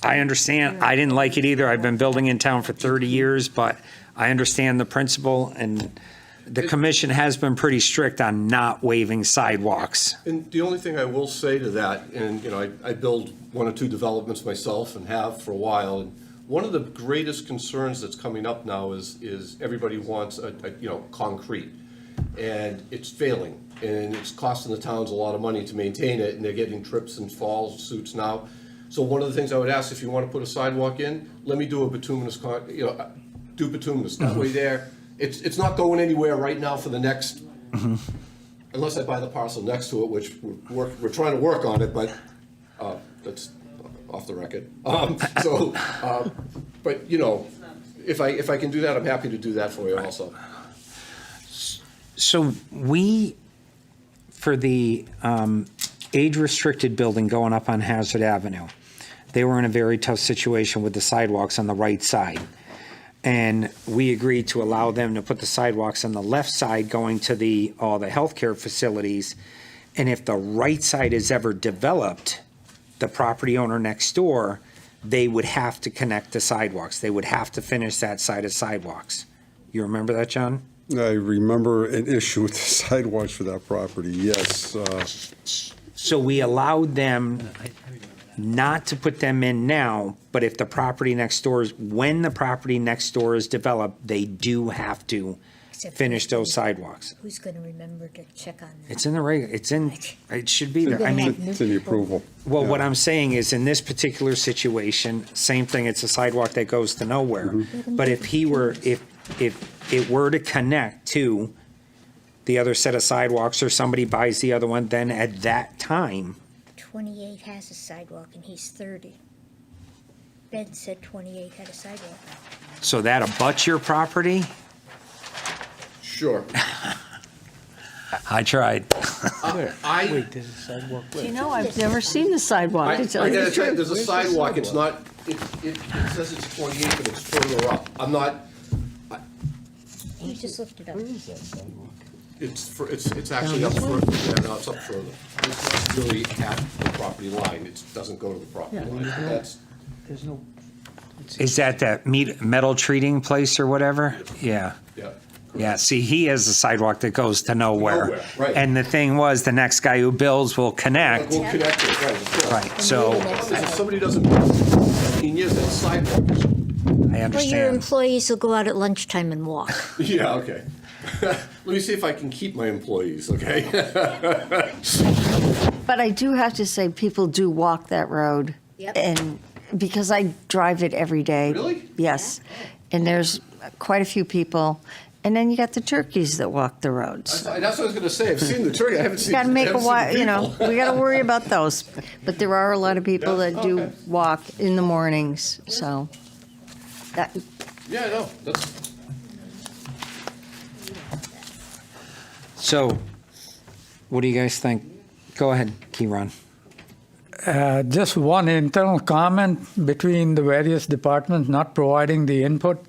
I understand. I didn't like it either. I've been building in town for 30 years, but I understand the principle, and the commission has been pretty strict on not waiving sidewalks. And the only thing I will say to that, and, I build one or two developments myself and have for a while, and one of the greatest concerns that's coming up now is everybody wants concrete. And it's failing, and it's costing the towns a lot of money to maintain it, and they're getting trips and fall suits now. So one of the things I would ask, if you want to put a sidewalk in, let me do a bituminous, do bituminous. That way there, it's not going anywhere right now for the next, unless I buy the parcel next to it, which we're trying to work on it, but that's off the record. But if I can do that, I'm happy to do that for you also. So for the age-restricted building going up on Hazard Avenue, they were in a very tough situation with the sidewalks on the right side. And we agreed to allow them to put the sidewalks on the left side going to all the healthcare facilities. And if the right side is ever developed, the property owner next door, they would have to connect the sidewalks. They would have to finish that side of sidewalks. You remember that, John? I remember an issue with the sidewalks for that property, yes. So we allowed them not to put them in now, but if the property next door when the property next door is developed, they do have to finish those sidewalks. Who's going to remember to check on that? It's in the it should be We're there. I gonna mean, have new It's in the people. approval. well, what I'm saying is in this particular situation, same thing, it's a sidewalk that goes to nowhere. But if it were to connect to the other set of sidewalks or somebody buys the other one, then at that time, 28 has a sidewalk and he's 30. Ben said 28 had a sidewalk. so that abuts your property? Sure. I tried. Do you know, I've never seen the sidewalk, to tell you the truth. There's a sidewalk, it's not, it says it's 28, but it's further up. I'm not, You just looked it up. it's actually up further, yeah, no, it's up further. It's not really at the property line, it doesn't go to the property line. That's, Is that metal treating place or whatever? Yeah. yeah. Yeah, see, he has a sidewalk that goes to nowhere. Nowhere, right. And the thing was, the next guy who builds will connect. We'll connect it, right, of course. Right, so If somebody doesn't, 15 years, that sidewalk is, I Well, your understand. employees will go out at lunchtime and walk. yeah, okay. Let me see if I can keep my employees, okay? But I do have to say, people do walk that road. Yep. And because I drive it every day. Really? Yes. And there's quite a few people. And then you got the turkeys that walk the roads. That's what I was gonna say, I've seen the turkey, I haven't seen. Got to make I a haven't while, seen you know, people. we got to worry about those. But there are a lot of people Yeah, that do okay. walk in the mornings, so. That, Yeah, I know, that's, So, what do you guys think? Go ahead, Kieran. Just one internal comment between the various departments not providing the input.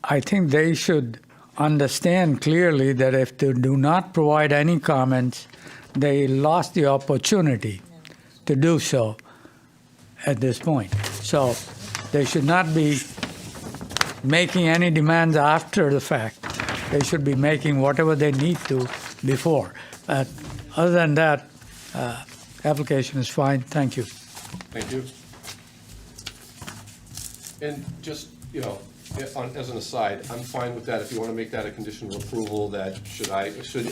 I think they should understand clearly that if they do not provide any comments, they lost the opportunity to do so at this point. So they should not be making any demands after the fact. They should be making whatever they need to before. Other than that, application is fine. Thank you. thank you. And just, you know, as an aside, I'm fine with that, if you wanna make that a condition of approval, that should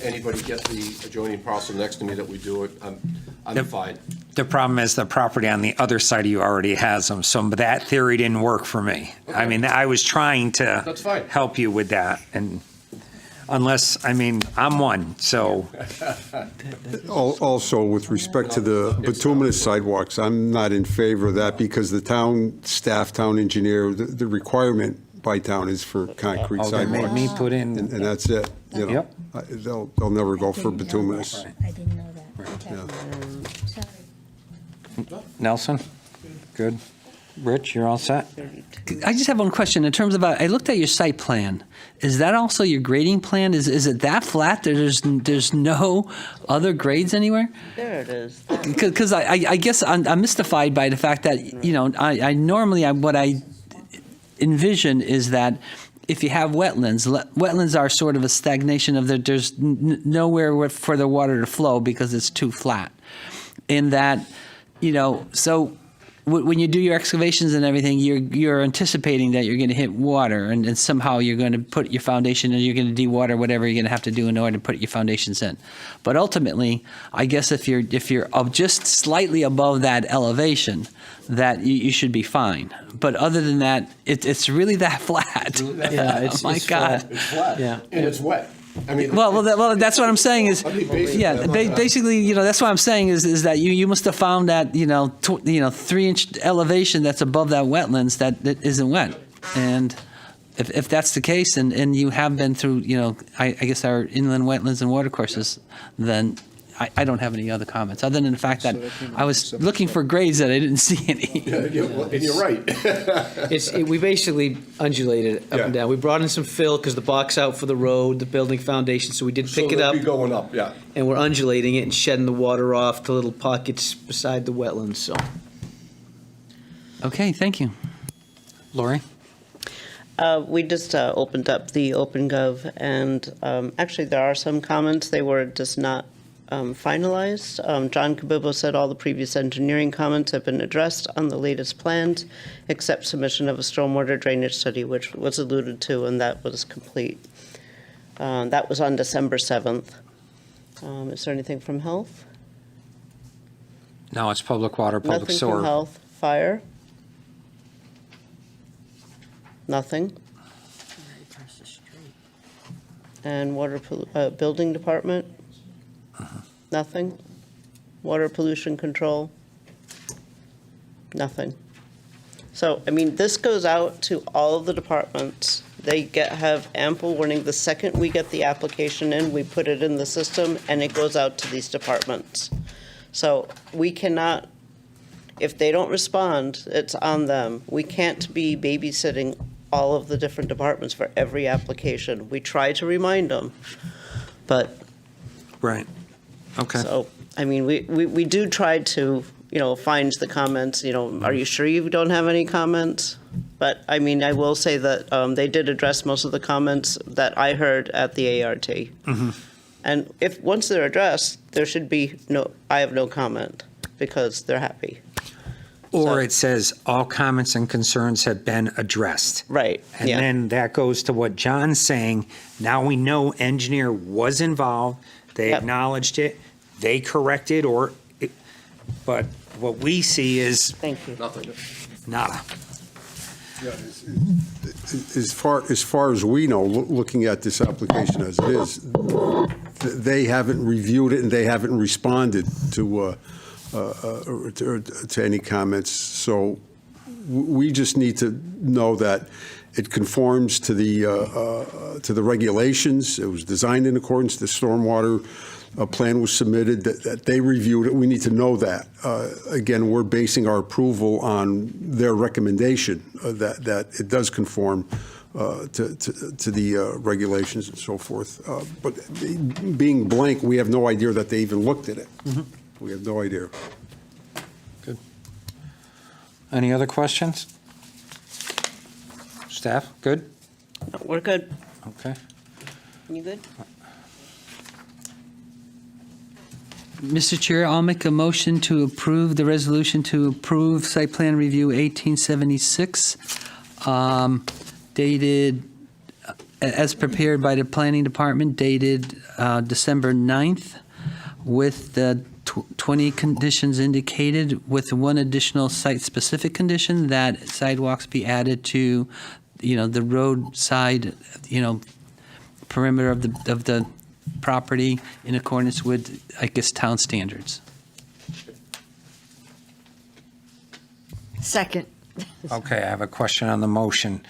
anybody get the adjoining parcel next to me that we do it, I'm fine. The problem is the property on the other side of you already has them, so that theory didn't work for me. I mean, I was trying to That's fine. help you with that, and unless, I mean, I'm one, so. Also, with respect to the bituminous sidewalks, I'm not in favor of that because the town staff, town engineer, the requirement by town is for concrete Oh, they made sidewalks. me put in, And that's it, you know. Yep. They'll never go for bituminous. I didn't know that. Sorry. Nelson? Good. Rich, you're all set? I just have one question. In terms of, I looked at your site plan. Is that also your grading plan? Is it that flat that there's no other grades anywhere? There it is. Because I guess I'm mystified by the fact that, you know, I normally, what I envision is that if you have wetlands, wetlands are sort of a stagnation of there's nowhere for the water to flow because it's too flat. In that, you know, so when you do your excavations and everything, you're anticipating that you're going to hit water, and somehow you're going to put your foundation and you're going to de-water whatever you're going to have to do in order to put your foundations in. But ultimately, I guess if you're up just slightly above that elevation, that you should be fine. But other than that, it's really that flat. Yeah, oh my God. It's flat, Yeah. and it's wet. I mean. Well, that's what I'm saying is, basically, you know, that's what I'm saying is that you must have found that, you know, 3-inch elevation that's above that wetlands that isn't wet. And if that's the case, and you have been through, you know, I guess our inland wetlands and watercourses, then I don't have any other comments, other than the fact that I was looking for grades that I didn't see any. And you're right. We basically undulated up and down. We brought in some fill because the box out for the road, the building foundation, so we did pick it So up. they'll be going up, yeah. And we're undulating it and shedding the water off to little pockets beside the wetlands, so. Okay, thank you. Lori? We just opened up the OpenGov, and actually there are some comments. They were just not finalized. John Cabibo said all the previous engineering comments have been addressed on the latest plans, except submission of a stormwater drainage study, which was alluded to, and that was complete. That was on December 7th. Is there anything from Health? No, it's public water, public Nothing sewer. from Health. Fire? Nothing. And Building Department? Nothing. Water pollution control? Nothing. So, I mean, this goes out to all of the departments. They have ample warning. The second we get the application in, we put it in the system, and it goes out to these departments. So we cannot, if they don't respond, it's on them. We can't be babysitting all of the different departments for every application. We try to remind them, but. Right. Okay. So, I mean, we do try to, find the comments, are you sure you don't have any comments? But, I mean, I will say that they did address most of the comments that I heard at the ART. Mm-hmm. And once they're addressed, there should be I have no comment, because they're happy. Or it says, all comments and concerns have been addressed. Right, And yeah. then that goes to what John's saying. Now we know engineer was involved, they Yep. acknowledged it, they corrected, but what we see is Thank you. Nothing. nada. Yeah, as far as we know, looking at this application as it is, they haven't reviewed it and they haven't responded to any comments. So we just need to know that it conforms to the regulations. It was designed in accordance. The stormwater plan was submitted. That they reviewed it. We need to know that. Again, we're basing our approval on their recommendation that it does conform to the regulations and so forth. But being blank, we have no idea that they even looked at it. Mm-hmm. We have no idea. Good. Any other questions? Staff, good? We're good. Okay. You good? Mr. Chair, I'll make a motion to approve the resolution to approve site plan review 1876, dated, as prepared by the Planning Department, dated December 9th, with the 20 conditions indicated, with one additional site-specific condition that sidewalks be added to, the roadside, perimeter of the property in accordance with, I guess, town standards. Second. Okay, I have a question on the motion.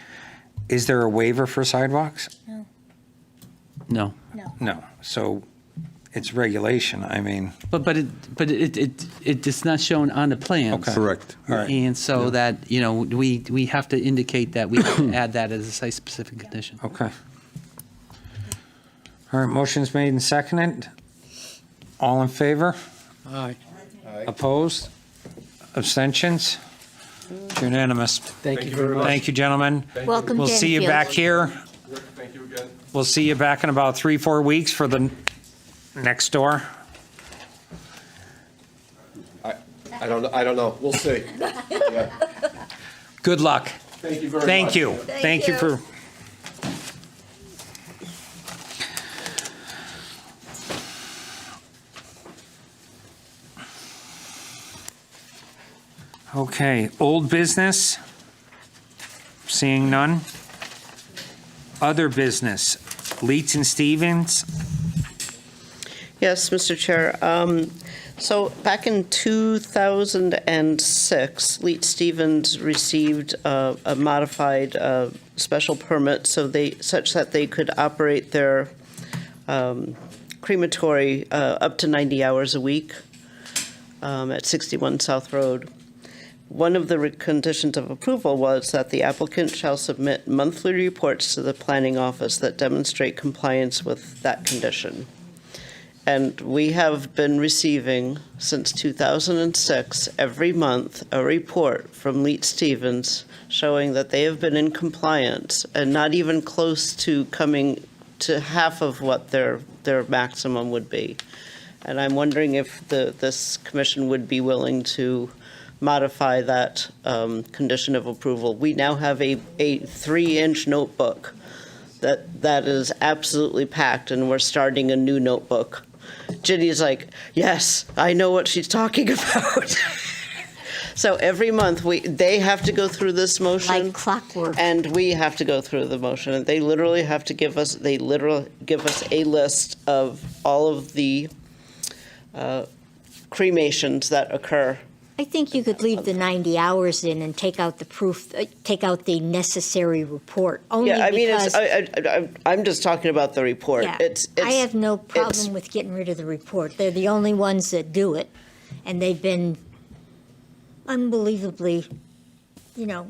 Is there a waiver for sidewalks? No. No. So it's regulation, I mean. But it is not shown on the plans. Okay. Correct. All right. And so that, we have to indicate that we add that as a site-specific condition. Okay. All right, motion's made and seconded. All in favor? Aye. Opposed? Abstentions? It's unanimous. Thank you very much. Thank you, gentlemen. Welcome, We'll see you Danfield. back here. Thank you again. We'll see you back in about 3-4 weeks for the next door. I don't know. We'll see. Yeah. Good luck. Thank you very much. Thank you. Thank you for. Okay, old business? Seeing none? Other business? Leeds and Stevens? Yes, Mr. Chair. So back in 2006, Leet Stevens received a modified special permit such that they could operate their crematory up to 90 hours a week at 61 South Road. One of the conditions of approval was that the applicant shall submit monthly reports to the planning office that demonstrate compliance with that condition. And we have been receiving, since 2006, every month, a report from Leet Stevens showing that they have been in compliance and not even close to coming to half of what their maximum would be. And I'm wondering if this commission would be willing to modify that condition of approval. We now have a 3-inch notebook that is absolutely packed, and we're starting a new notebook. Ginny's like, yes, I know what she's talking about. So every month, they have to go through this motion. Like clockwork. And we have to go through the motion. And they literally have to give us a list of all of the cremations that occur. I think you could leave the 90 hours in and take out the proof, take out the necessary report. Only Yeah, I mean, because, I'm just talking about the report. yeah, It's I have no problem with getting rid of the report. They're the only ones that do it, and they've been unbelievably, Yeah.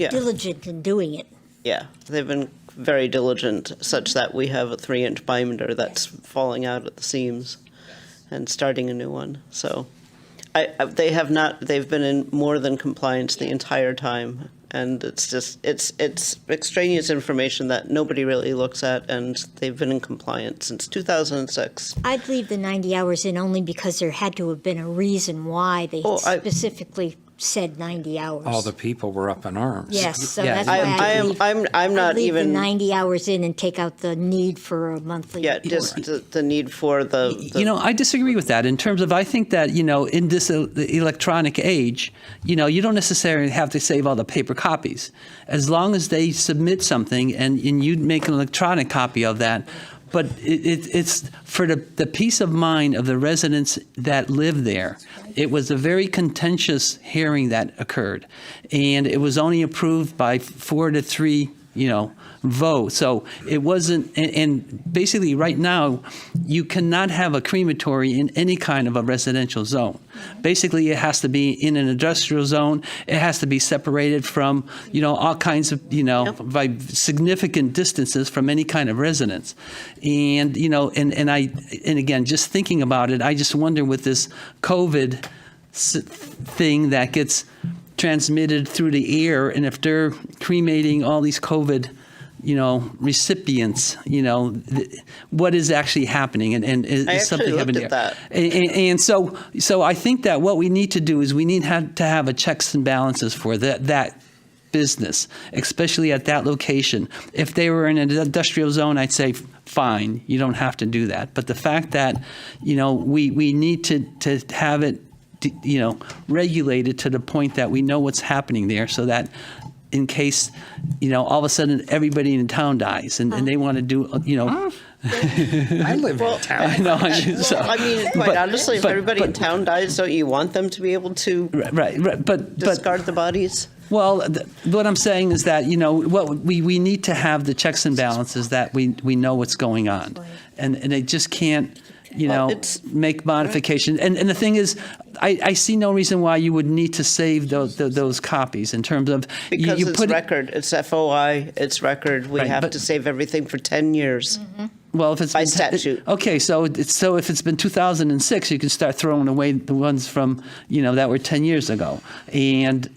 diligent in doing it. Yeah, they've been very diligent, such that we have a 3-inch binder that's falling out at the seams and starting a new one. So they've been in more than compliance the entire time. And it's extraneous information that nobody really looks at, and they've been in compliance since 2006. I'd leave the 90 hours in only because there had to have been a reason why they specifically said 90 hours. All the people were up in arms. Yes, so that's why I'm not I'd leave even the 90 hours in and take out the need for a monthly report. just the need for the I disagree with that in terms of, I think that, in this electronic age, you don't necessarily have to save all the paper copies. As long as they submit something and you make an electronic copy of that, but it's for the peace of mind of the residents that live there. It was a very contentious hearing that occurred, and it was only approved by 4-3, vote. So it wasn't, and basically right now, you cannot have a crematory in any kind of a residential zone. Basically, it has to be in an industrial zone. It has to be separated from, all kinds of, by significant distances from any kind of residence. And, and again, just thinking about it, I just wonder with this COVID thing that gets transmitted through the air, and if they're cremating all these COVID recipients, what is actually happening, and is something happening there? And so I think that what we need to do is we need to have a checks and balances for that business, especially at that location. If they were in an industrial zone, I'd say fine, you don't have to do that. But the fact that we need to have it regulated to the point that we know what's happening there, so that in case, all of a sudden everybody in town dies and they want to do, I live in town. I know. Quite honestly, if everybody in town dies, don't you want them to be able to discard the bodies? Well, what I'm saying is that, what we need to have the checks and balances that we know what's going on. And they just can't, make modifications. And the thing is, I see no reason why you would need to save those copies in terms of because you it's put record. It's FOI. It's record. We have to save everything for 10 years. Well, if it's by statute. Okay, so if it's been 2006, you can start throwing away the ones from that were 10 years ago, and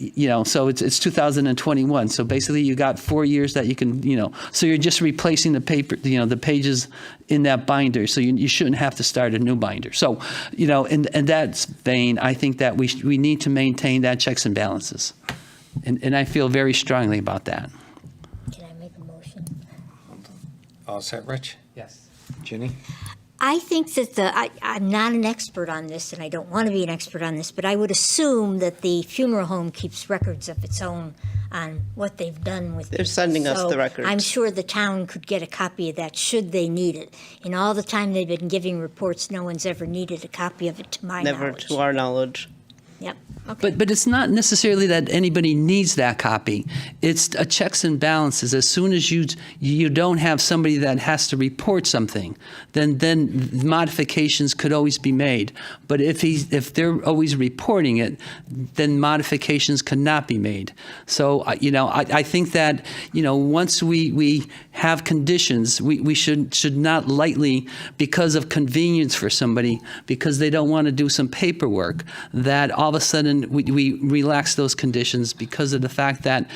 so it's 2021. So basically, you got 4 years that you can So you're just replacing the paper, the pages in that binder. So you shouldn't have to start a new binder. So in that vein, I think that we need to maintain that checks and balances, and I feel very strongly about that. Can I make a motion? All set, Rich? Yes. Ginny? I think that I'm not an expert on this, and I don't want to be an expert on this, but I would assume that the funeral home keeps records of its own on what they've done with. They're sending us So the records. I'm sure the town could get a copy of that should they need it. In all the time they've been giving reports, no one's ever needed a copy of it, to my Never knowledge. to our knowledge. Yep. Okay. But it's not necessarily that anybody needs that copy. It's a checks and balances. As soon as you don't have somebody that has to report something, then modifications could always be made. But if they're always reporting it, then modifications cannot be made. So I think that once we have conditions, we should not lightly, because of convenience for somebody, because they don't want to do some paperwork, that all of a sudden we relax those conditions because of the fact that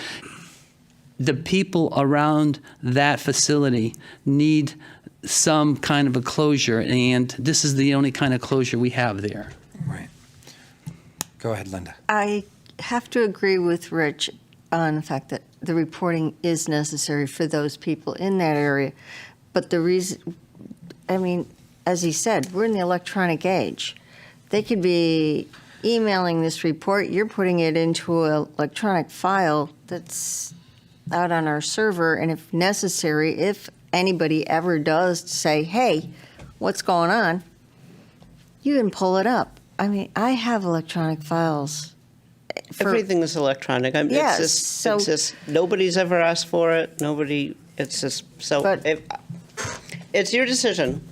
the people around that facility need some kind of a closure, and this is the only kind of closure we have there. Right. Go ahead, Linda. I have to agree with Rich on the fact that the reporting is necessary for those people in that area. But the reason, I mean, as he said, we're in the electronic age. They could be emailing this report, you're putting it into an electronic file that's out on our server, and if necessary, if anybody ever does say, hey, what's going on, you can pull it up. I mean, I have electronic files. Everything is electronic. I mean, Yes, it's just nobody's ever asked for it. It's just, so it's your decision.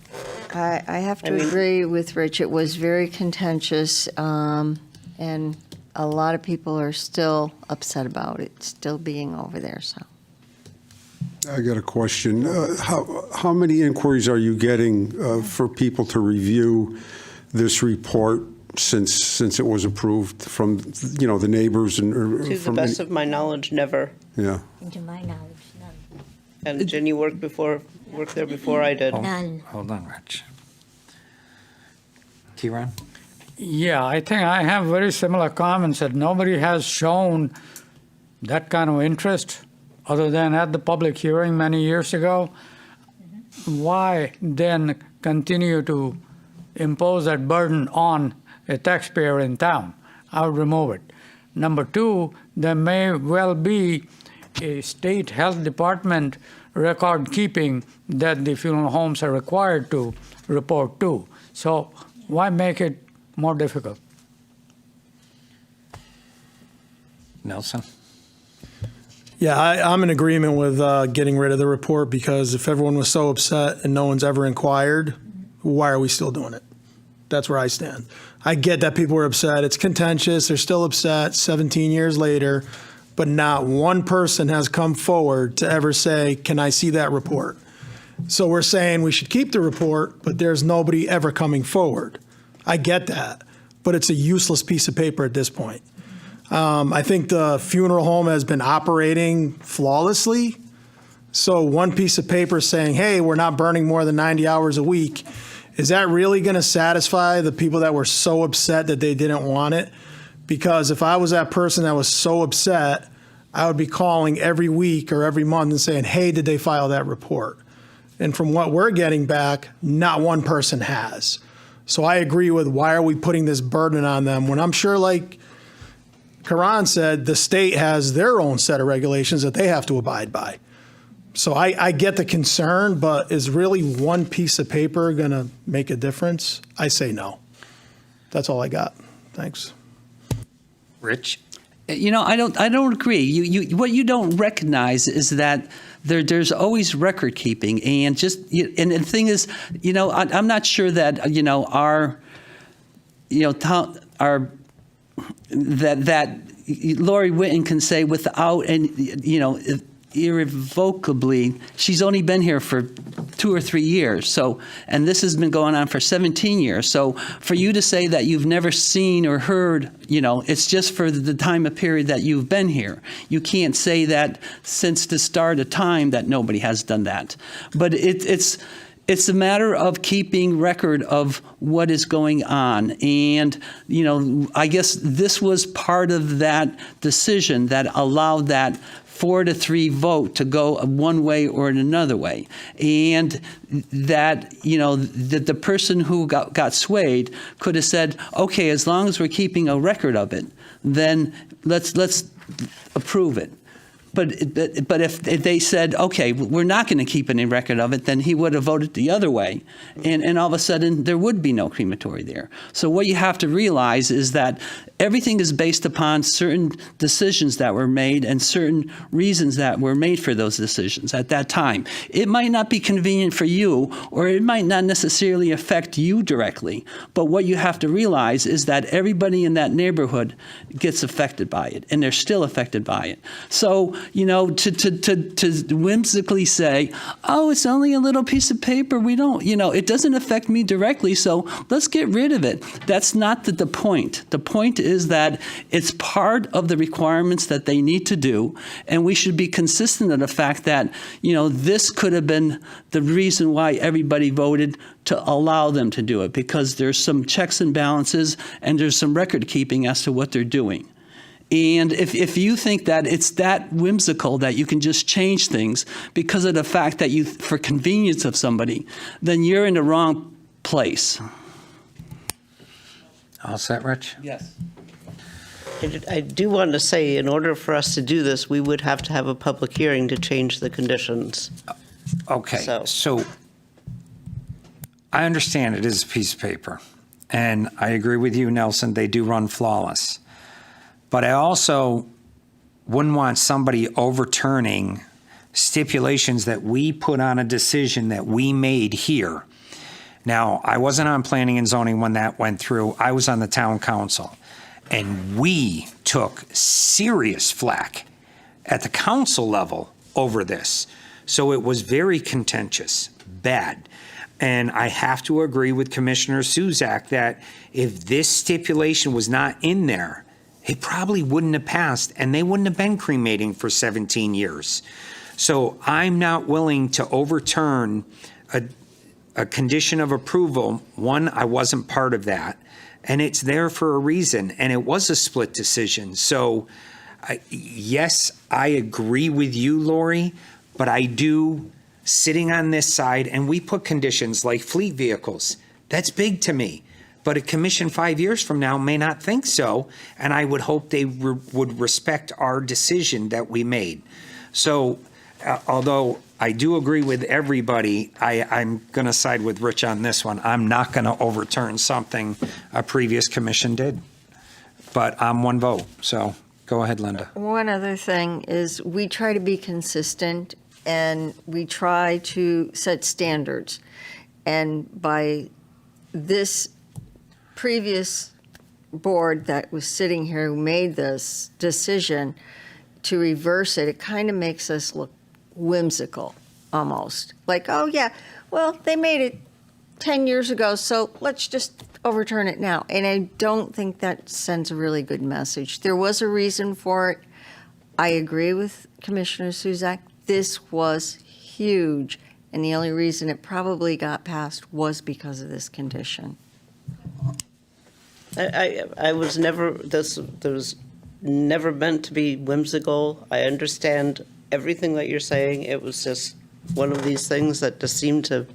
I have to agree with Rich. It was very contentious, and a lot of people are still upset about it, still being over there, so. I got a question. How many inquiries are you getting for people to review this report since it was approved from, the neighbors and? To the best of my knowledge, never. Yeah. To my knowledge, none. And Jen, you worked there before I did. None. Hold on, Rich. T-Ron? Yeah, I think I have very similar comments that nobody has shown that kind of interest other than at the public hearing many years ago. Why then continue to impose that burden on a taxpayer in town? I would remove it. Number two, there may well be a state health department record keeping that the funeral homes are required to report to. So why make it more difficult? Nelson? Yeah, I'm in agreement with getting rid of the report, because if everyone was so upset and no one's ever inquired, why are we still doing it? That's where I stand. I get that people are upset. It's contentious. They're still upset 17 years later, but not one person has come forward to ever say, can I see that report? So we're saying we should keep the report, but there's nobody ever coming forward. I get that, but it's a useless piece of paper at this point. I think the funeral home has been operating flawlessly. So one piece of paper saying, hey, we're not burning more than 90 hours a week, is that really going to satisfy the people that were so upset that they didn't want it? Because if I was that person that was so upset, I would be calling every week or every month and saying, hey, did they file that report? And from what we're getting back, not one person has. So I agree with, why are we putting this burden on them when I'm sure, like Karan said, the state has their own set of regulations that they have to abide by. So I get the concern, but is really one piece of paper going to make a difference? I say no. That's all I got. Thanks. Rich? I don't agree. What you don't recognize is that there's always record keeping, and the thing is, I'm not sure that that Lori Whitten can say without irrevocably, she's only been here for 2 or 3 years. So, and this has been going on for 17 years. So for you to say that you've never seen or heard, it's just for the time of period that you've been here. You can't say that since the start of time that nobody has done that. But it's a matter of keeping record of what is going on. And, I guess this was part of that decision that allowed that 4-3 vote to go one way or another way. And that, that the person who got swayed could have said, okay, as long as we're keeping a record of it, then let's approve it. But if they said, okay, we're not going to keep any record of it, then he would have voted the other way. And all of a sudden, there would be no crematory there. So what you have to realize is that everything is based upon certain decisions that were made and certain reasons that were made for those decisions at that time. It might not be convenient for you, or it might not necessarily affect you directly. But what you have to realize is that everybody in that neighborhood gets affected by it, and they're still affected by it. So to whimsically say, oh, it's only a little piece of paper. We don't, it doesn't affect me directly, so let's get rid of it. That's not the point. The point is that it's part of the requirements that they need to do, and we should be consistent in the fact that, this could have been the reason why everybody voted to allow them to do it, because there's some checks and balances and there's some record keeping as to what they're doing. And if you think that it's that whimsical that you can just change things because of the fact that for convenience of somebody, then you're in the wrong place. All set, Rich? Yes. I do want to say, in order for us to do this, we would have to have a public hearing to change the conditions. Okay, so I understand it is a piece of paper, and I agree with you, Nelson, they do run flawless. But I also wouldn't want somebody overturning stipulations that we put on a decision that we made here. Now, I wasn't on planning and zoning when that went through. I was on the town council, and we took serious flack at the council level over this. So it was very contentious, bad. And I have to agree with Commissioner Suzak that if this stipulation was not in there, it probably wouldn't have passed, and they wouldn't have been cremating for 17 years. So I'm not willing to overturn a condition of approval. One, I wasn't part of that, and it's there for a reason, and it was a split decision. So yes, I agree with you, Lori, but I do, sitting on this side, and we put conditions like fleet vehicles. That's big to me. But a commission 5 years from now may not think so, and I would hope they would respect our decision that we made. So although I do agree with everybody, I'm going to side with Rich on this one. I'm not going to overturn something a previous commission did. But I'm one vote, so go ahead, Linda. One other thing is we try to be consistent and we try to set standards. And by this previous board that was sitting here who made this decision to reverse it, it kind of makes us look whimsical almost. Like, oh yeah, well, they made it 10 years ago, so let's just overturn it now. And I don't think that sends a really good message. There was a reason for it. I agree with Commissioner Suzak. This was huge, and the only reason it probably got passed was because of this condition. I was never, there was never meant to be whimsical. I understand everything that you're saying. It was just one of these things that just seemed to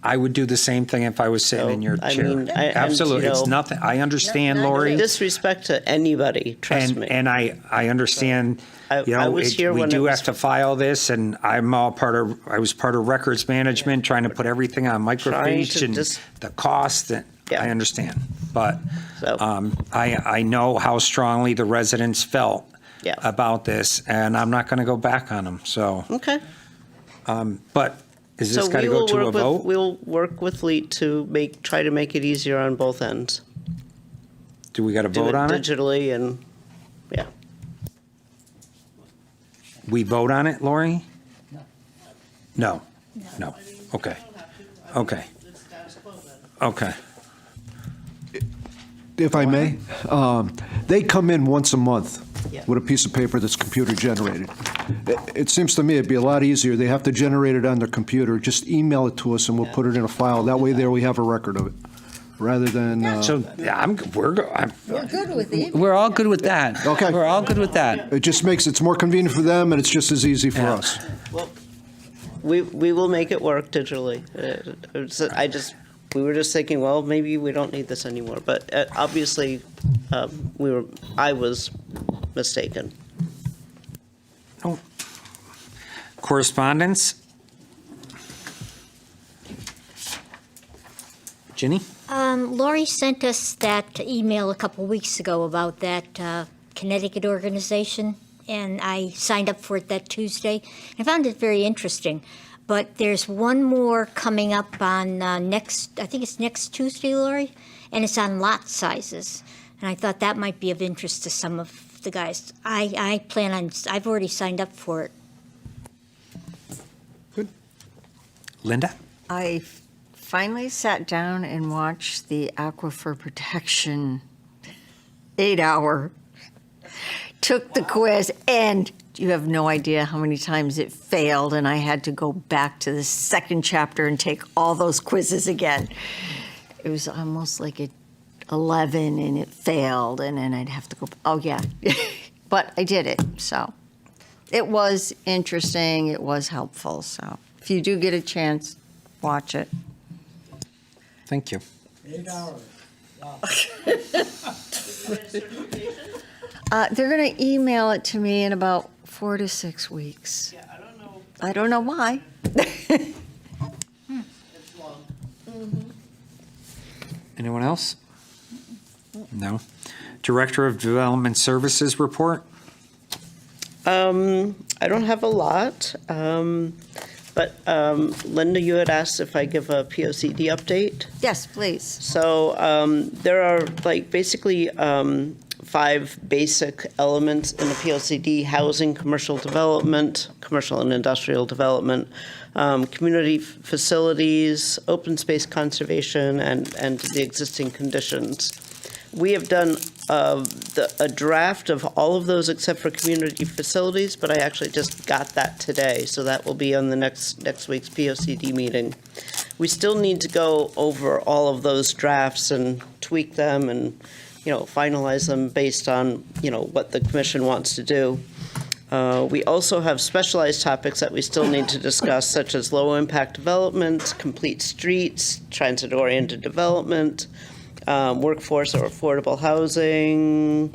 I would do the same thing if I was sitting in your chair. Absolutely, it's nothing. I understand, Lori. Disrespect to anybody, trust me. And I understand. I was here we when do it have to file this, and I was part of records management, trying to put everything on microfiche and the cost. And I understand, but I know how strongly the residents felt about this, and I'm not going to go back on them. So okay, but. Is this got to go to a vote? We'll work with Leet to try to make it easier on both ends. Do we got to vote on it? Digitally and, yeah. We vote on it, Lori? No. No. Okay. Okay. Okay. If I may, they come in once a month with a piece of paper that's computer generated. It seems to me it'd be a lot easier. They have to generate it on their computer. Just email it to us and we'll put it in a file. That way there we have a record of it, rather than. We're good with it. We're all good with that. Okay. We're all good with that. It just makes it's more convenient for them, and it's just as easy for us. Well, we will make it work digitally. We were just thinking, well, maybe we don't need this anymore. But obviously, I was mistaken. Oh. Correspondence? Ginny? Lori sent us that email a couple weeks ago about that Connecticut organization, and I signed up for it that Tuesday. I found it very interesting. But there's one more coming up on I think it's next Tuesday, Lori, and it's on lot sizes. And I thought that might be of interest to some of the guys. I plan on, I've already signed up for it. Linda? I finally sat down and watched the Aquifer Protection 8-hour. Took the quiz, and you have no idea how many times it failed, and I had to go back to the second chapter and take all those quizzes again. It was almost like at 11, and it failed, and then I'd have to go, oh, yeah. But I did it, so. It was interesting, it was helpful, so. If you do get a chance, watch it. Thank you. 8 hours. Wow. They're going to email it to me in about 4 to 6 weeks. Yeah, I don't know why. It's long. Anyone else? No. Director of Development Services report? I don't have a lot, but Linda, you had asked if I give a POCD update. Yes, please. So there are basically 5 basic elements in the POCD: housing, commercial development, commercial and industrial development, community facilities, open space conservation, and the existing conditions. We have done a draft of all of those except for community facilities, but I actually just got that today, so that will be on the next week's POCD meeting. We still need to go over all of those drafts and tweak them and, finalize them based on, what the commission wants to do. We also have specialized topics that we still need to discuss, such as low-impact development, complete streets, transit-oriented development, workforce or affordable housing,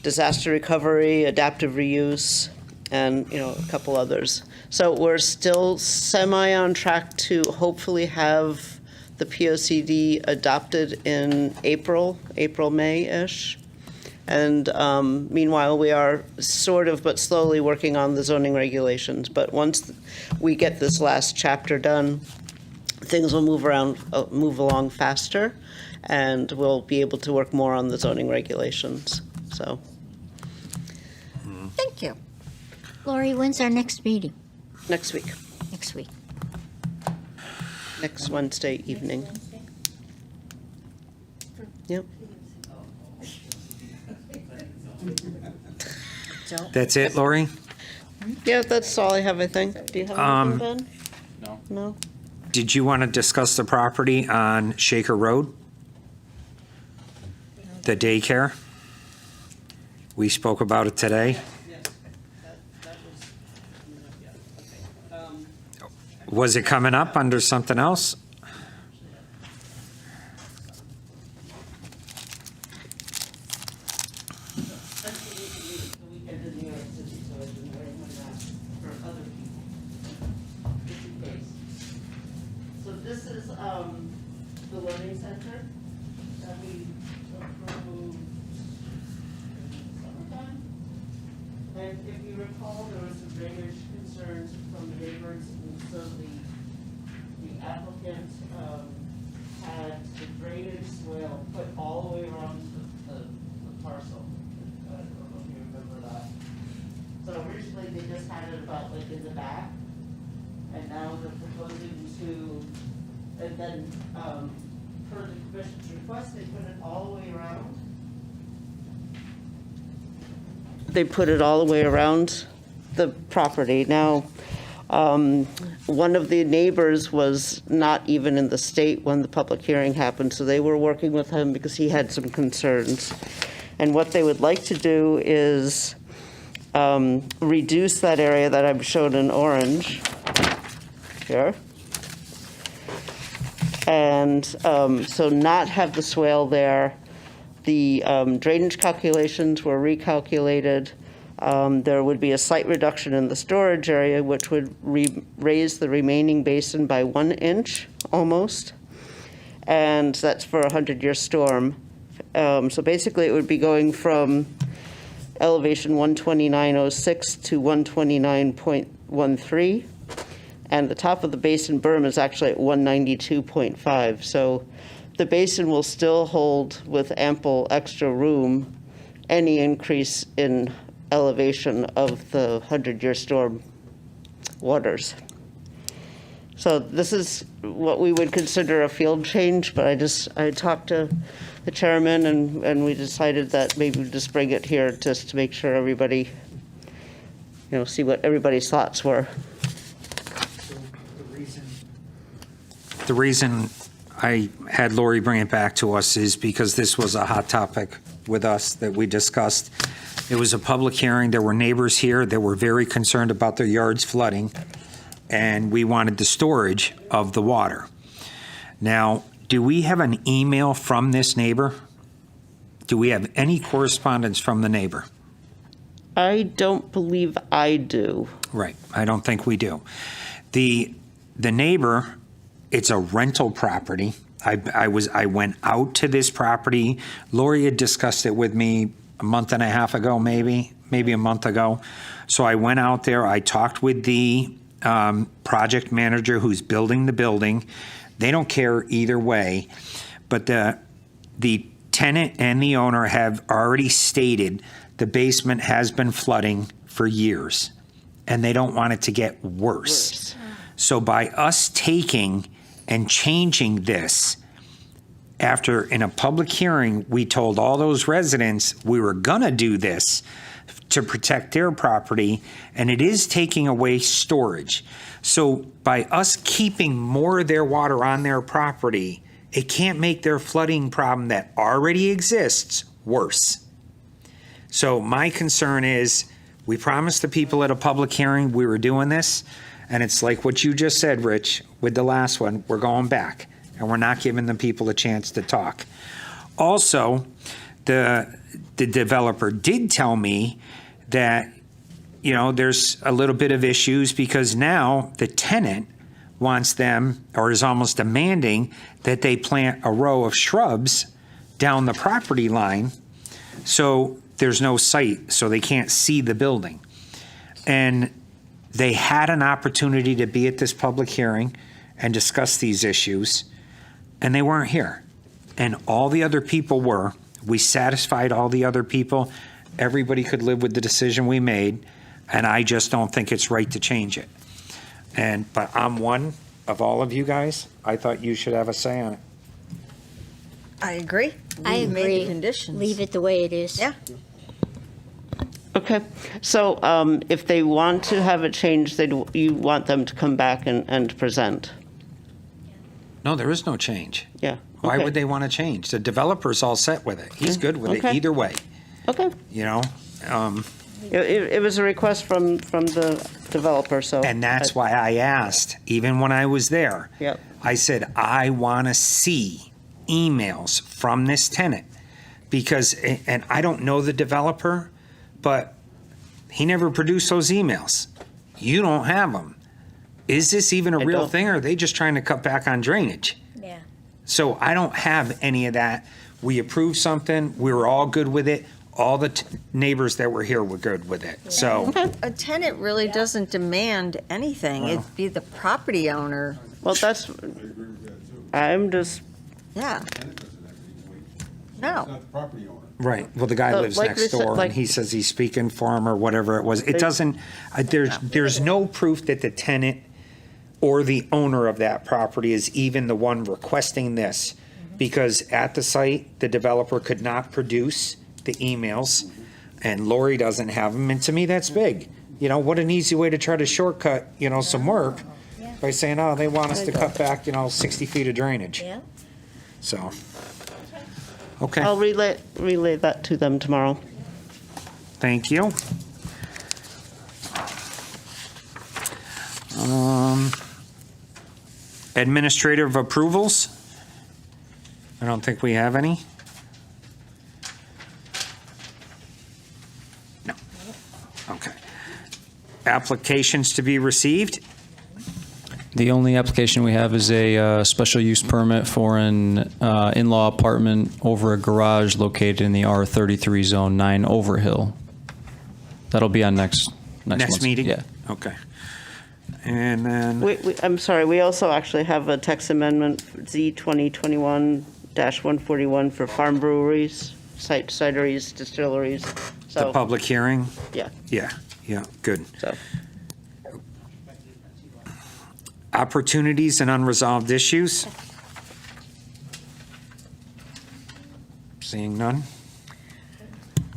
disaster recovery, adaptive reuse, and, a couple others. So we're still semi on track to hopefully have the POCD adopted in April, May-ish. And meanwhile, we are sort of but slowly working on the zoning regulations. But once we get this last chapter done, things will move along faster, and we'll be able to work more on the zoning regulations. So, thank you. Lori, when's our next meeting? Next week. Next week. Next Wednesday evening. Yep. That's it, Lori? Yeah, that's all I have, I think. Do you have anything, Ben? No. No? Did you want to discuss the property on Shaker Road? The daycare? We spoke about it today. Was it coming up under something else? So this is the learning center that we approved in the summertime. And if you recall, there were some drainage concerns from the neighbors, and so the applicant had the drainage swale put all the way around the parcel. I don't know if you remember that. So originally, they just had it about in the back, and now they're proposing to, and then, per the commission's request, they put it all the way around. They put it all the way around the property. Now, one of the neighbors was not even in the state when the public hearing happened, so they were working with him because he had some concerns. And what they would like to do is reduce that area that I've shown in orange here. And so not have the swale there. The drainage calculations were recalculated. There would be a slight reduction in the storage area, which would raise the remaining basin by 1 inch almost. And that's for a 100-year storm. So basically, it would be going from elevation 129.06 to 129.13. And the top of the basin berm is actually at 192.5. So the basin will still hold with ample extra room, any increase in elevation of the 100-year storm waters. So this is what we would consider a field change, but I talked to the chairman, and we decided that maybe we'd just bring it here just to make sure everybody, see what everybody's thoughts were. The reason I had Lori bring it back to us is because this was a hot topic with us that we discussed. It was a public hearing. There were neighbors here that were very concerned about their yards flooding, and we wanted the storage of the water. Now, do we have an email from this neighbor? Do we have any correspondence from the neighbor? I don't believe I do. Right, I don't think we do. The neighbor, it's a rental property. I went out to this property. Lori had discussed it with me a month and a half ago, maybe a month ago. So I went out there, I talked with the project manager who's building the building. They don't care either way, but the tenant and the owner have already stated the basement has been flooding for years, and they don't want it to get worse. So by us taking and changing this, after in a public hearing, we told all those residents we were gonna do this to protect their property, and it is taking away storage. So by us keeping more of their water on their property, it can't make their flooding problem that already exists worse. So my concern is, we promised the people at a public hearing we were doing this, and it's like what you just said, Rich, with the last one, we're going back, and we're not giving the people a chance to talk. Also, the developer did tell me that, there's a little bit of issues because now the tenant wants them, or is almost demanding, that they plant a row of shrubs down the property line so there's no sight, so they can't see the building. And they had an opportunity to be at this public hearing and discuss these issues, and they weren't here. And all the other people were. We satisfied all the other people. Everybody could live with the decision we made, and I just don't think it's right to change it. But I'm one of all of you guys. I thought you should have a say on it. I agree. I We made agree. the conditions. Leave it the way it is. Yeah. Okay, so if they want to have it changed, you want them to come back and present? No, there is no change. Yeah. Why okay. would they want to change? The developer's all set with it. He's good with it Okay. either way. Okay. It was a request from the developer, so. And that's why I asked, even when I was there. Yep. I said, I want to see emails from this tenant because, and I don't know the developer, but he never produced those emails. You don't have them. Is this even a real don't. thing, or are they just trying to cut back on drainage? Yeah. So I don't have any of that. We approved something, we were all good with it. All the neighbors that were here were good with it. So A tenant really doesn't demand anything. It'd be the property owner. Well, I'm just, Yeah. It's No. not the property owner. right. Well, the guy lives like next we said, door, like- and he says he's speaking for him or whatever it was. It doesn't. There's no proof that the tenant or the owner of that property is even the one requesting this, because at the site the developer could not produce the emails, and Lori doesn't have them. And to me, that's big. What an easy way to try to shortcut some work by saying, oh, they want us to cut back 60 feet of drainage. Yeah. So. Okay. I'll relay that to them tomorrow. Thank you. Administrative approvals? I don't think we have any. No. Okay. Applications to be received? The only application we have is a special use permit for an in-law apartment over a garage located in the R33 Zone 9 Overhill. That'll be on next month's- meeting? Yeah. Okay. And then, I'm sorry, we also actually have a text amendment, Z 2021-141 for farm breweries. cideries, distilleries. The So, public hearing? yeah. Yeah, good. So. Opportunities and unresolved issues? Seeing none?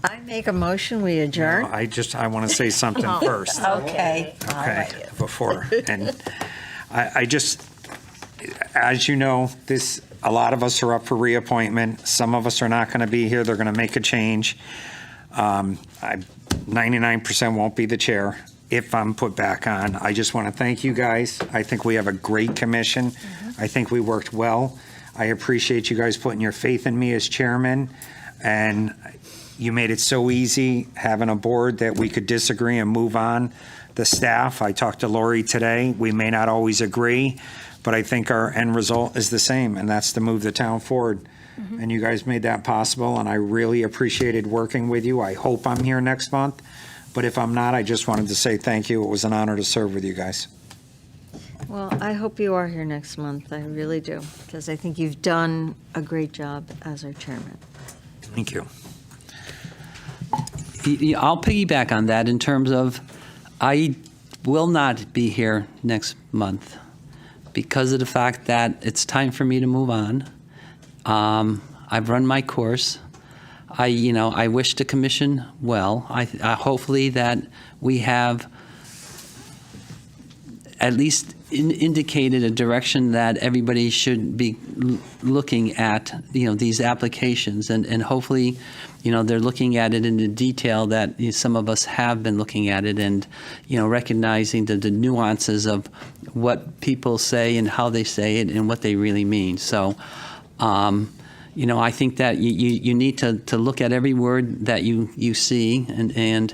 I make a motion, we adjourn. I want to say something Oh, first. Okay. All Okay, right. before, and I just, as you know, a lot of us are up for reappointment. Some of us are not going to be here. They're going to make a change. I 99% won't be the chair if I'm put back on. I just want to thank you guys. I think we have a great commission. I think we worked well. I appreciate you guys putting your faith in me as chairman, and you made it so easy having a board that we could disagree and move on. The staff, I talked to Lori today, we may not always agree, but I think our end result is the same, and that's to move the town forward. And you guys made that possible, and I really appreciated working with you. I hope I'm here next month, but if I'm not, I just wanted to say thank you. It was an honor to serve with you guys. Well, I hope you are here next month. I really do, because I think you've done a great job as our chairman. Thank you. I'll piggyback on that in terms of I will not be here next month because of the fact that it's time for me to move on. I've run my course. I wish the commission well. I hopefully that we have at least indicated a direction that everybody should be looking at, these applications, and hopefully, they're looking at it in the detail that some of us have been looking at it, and, recognizing the nuances of what people say and how they say it and what they really mean. So, I think that you need to look at every word that you see and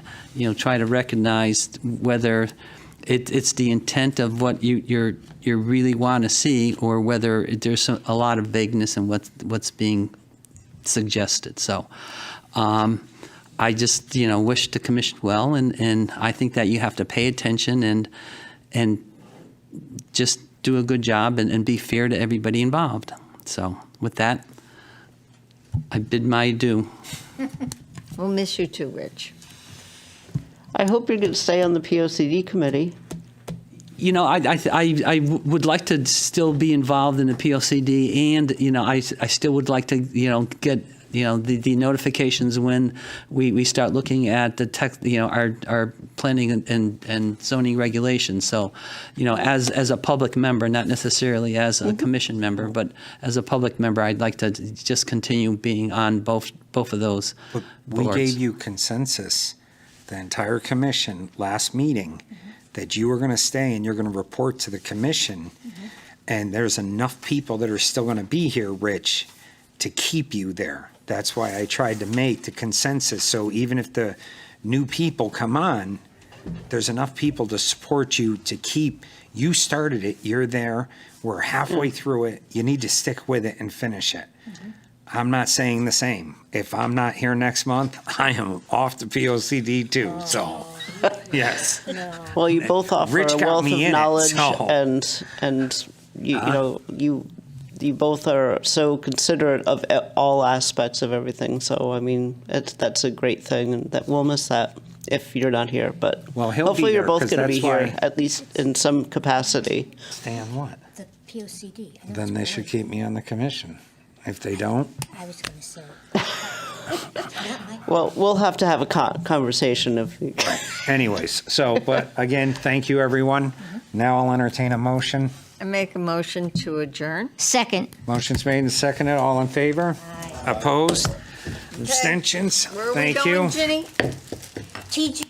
try to recognize whether it's the intent of what you really want to see, or whether there's a lot of vagueness in what's being suggested. So I just wish the commission well, and I think that you have to pay attention and just do a good job and be fair to everybody involved. So with that, I bid my adieu. We'll miss you too, Rich. I hope you're going to stay on the POCD committee. I would like to still be involved in the POCD, and I still would like to get the notifications when we start looking at the tech, our planning and zoning regulations. So, as a public member, not necessarily as a commission member, but as a public member, I'd like to just continue being on both of those But boards. we gave you consensus, the entire commission, last meeting, that you were going to stay and you're going to report to the commission. And there's enough people that are still going to be here, Rich, to keep you there. That's why I tried to make the consensus. So even if the new people come on, there's enough people to support you to keep. You started it. You're there. We're halfway through it. You need to stick with it and finish it. I'm not saying the same. If I'm not here next month, I am off the POCD too. So, yes. Well, you both offer Rich a got wealth me of in it, knowledge, so. and you both are so considerate of all aspects of everything. So, I mean, that's a great thing, and that we'll miss that if you're not here. But Well, he'll be hopefully you're there, both 'cause going to be that's here, why- at least in some capacity. Stay on what? The POCD. I know Then it's they great. should keep me on the commission. If they don't, I was going to say. Well, we'll have to have a conversation if you... anyways. So, but again, thank you, everyone. Now I'll entertain a motion. I make a motion to adjourn. Second. Motion's made and seconded. All in favor? Opposed? Abstentions? Where are we Thank going, you. Ginny? TG.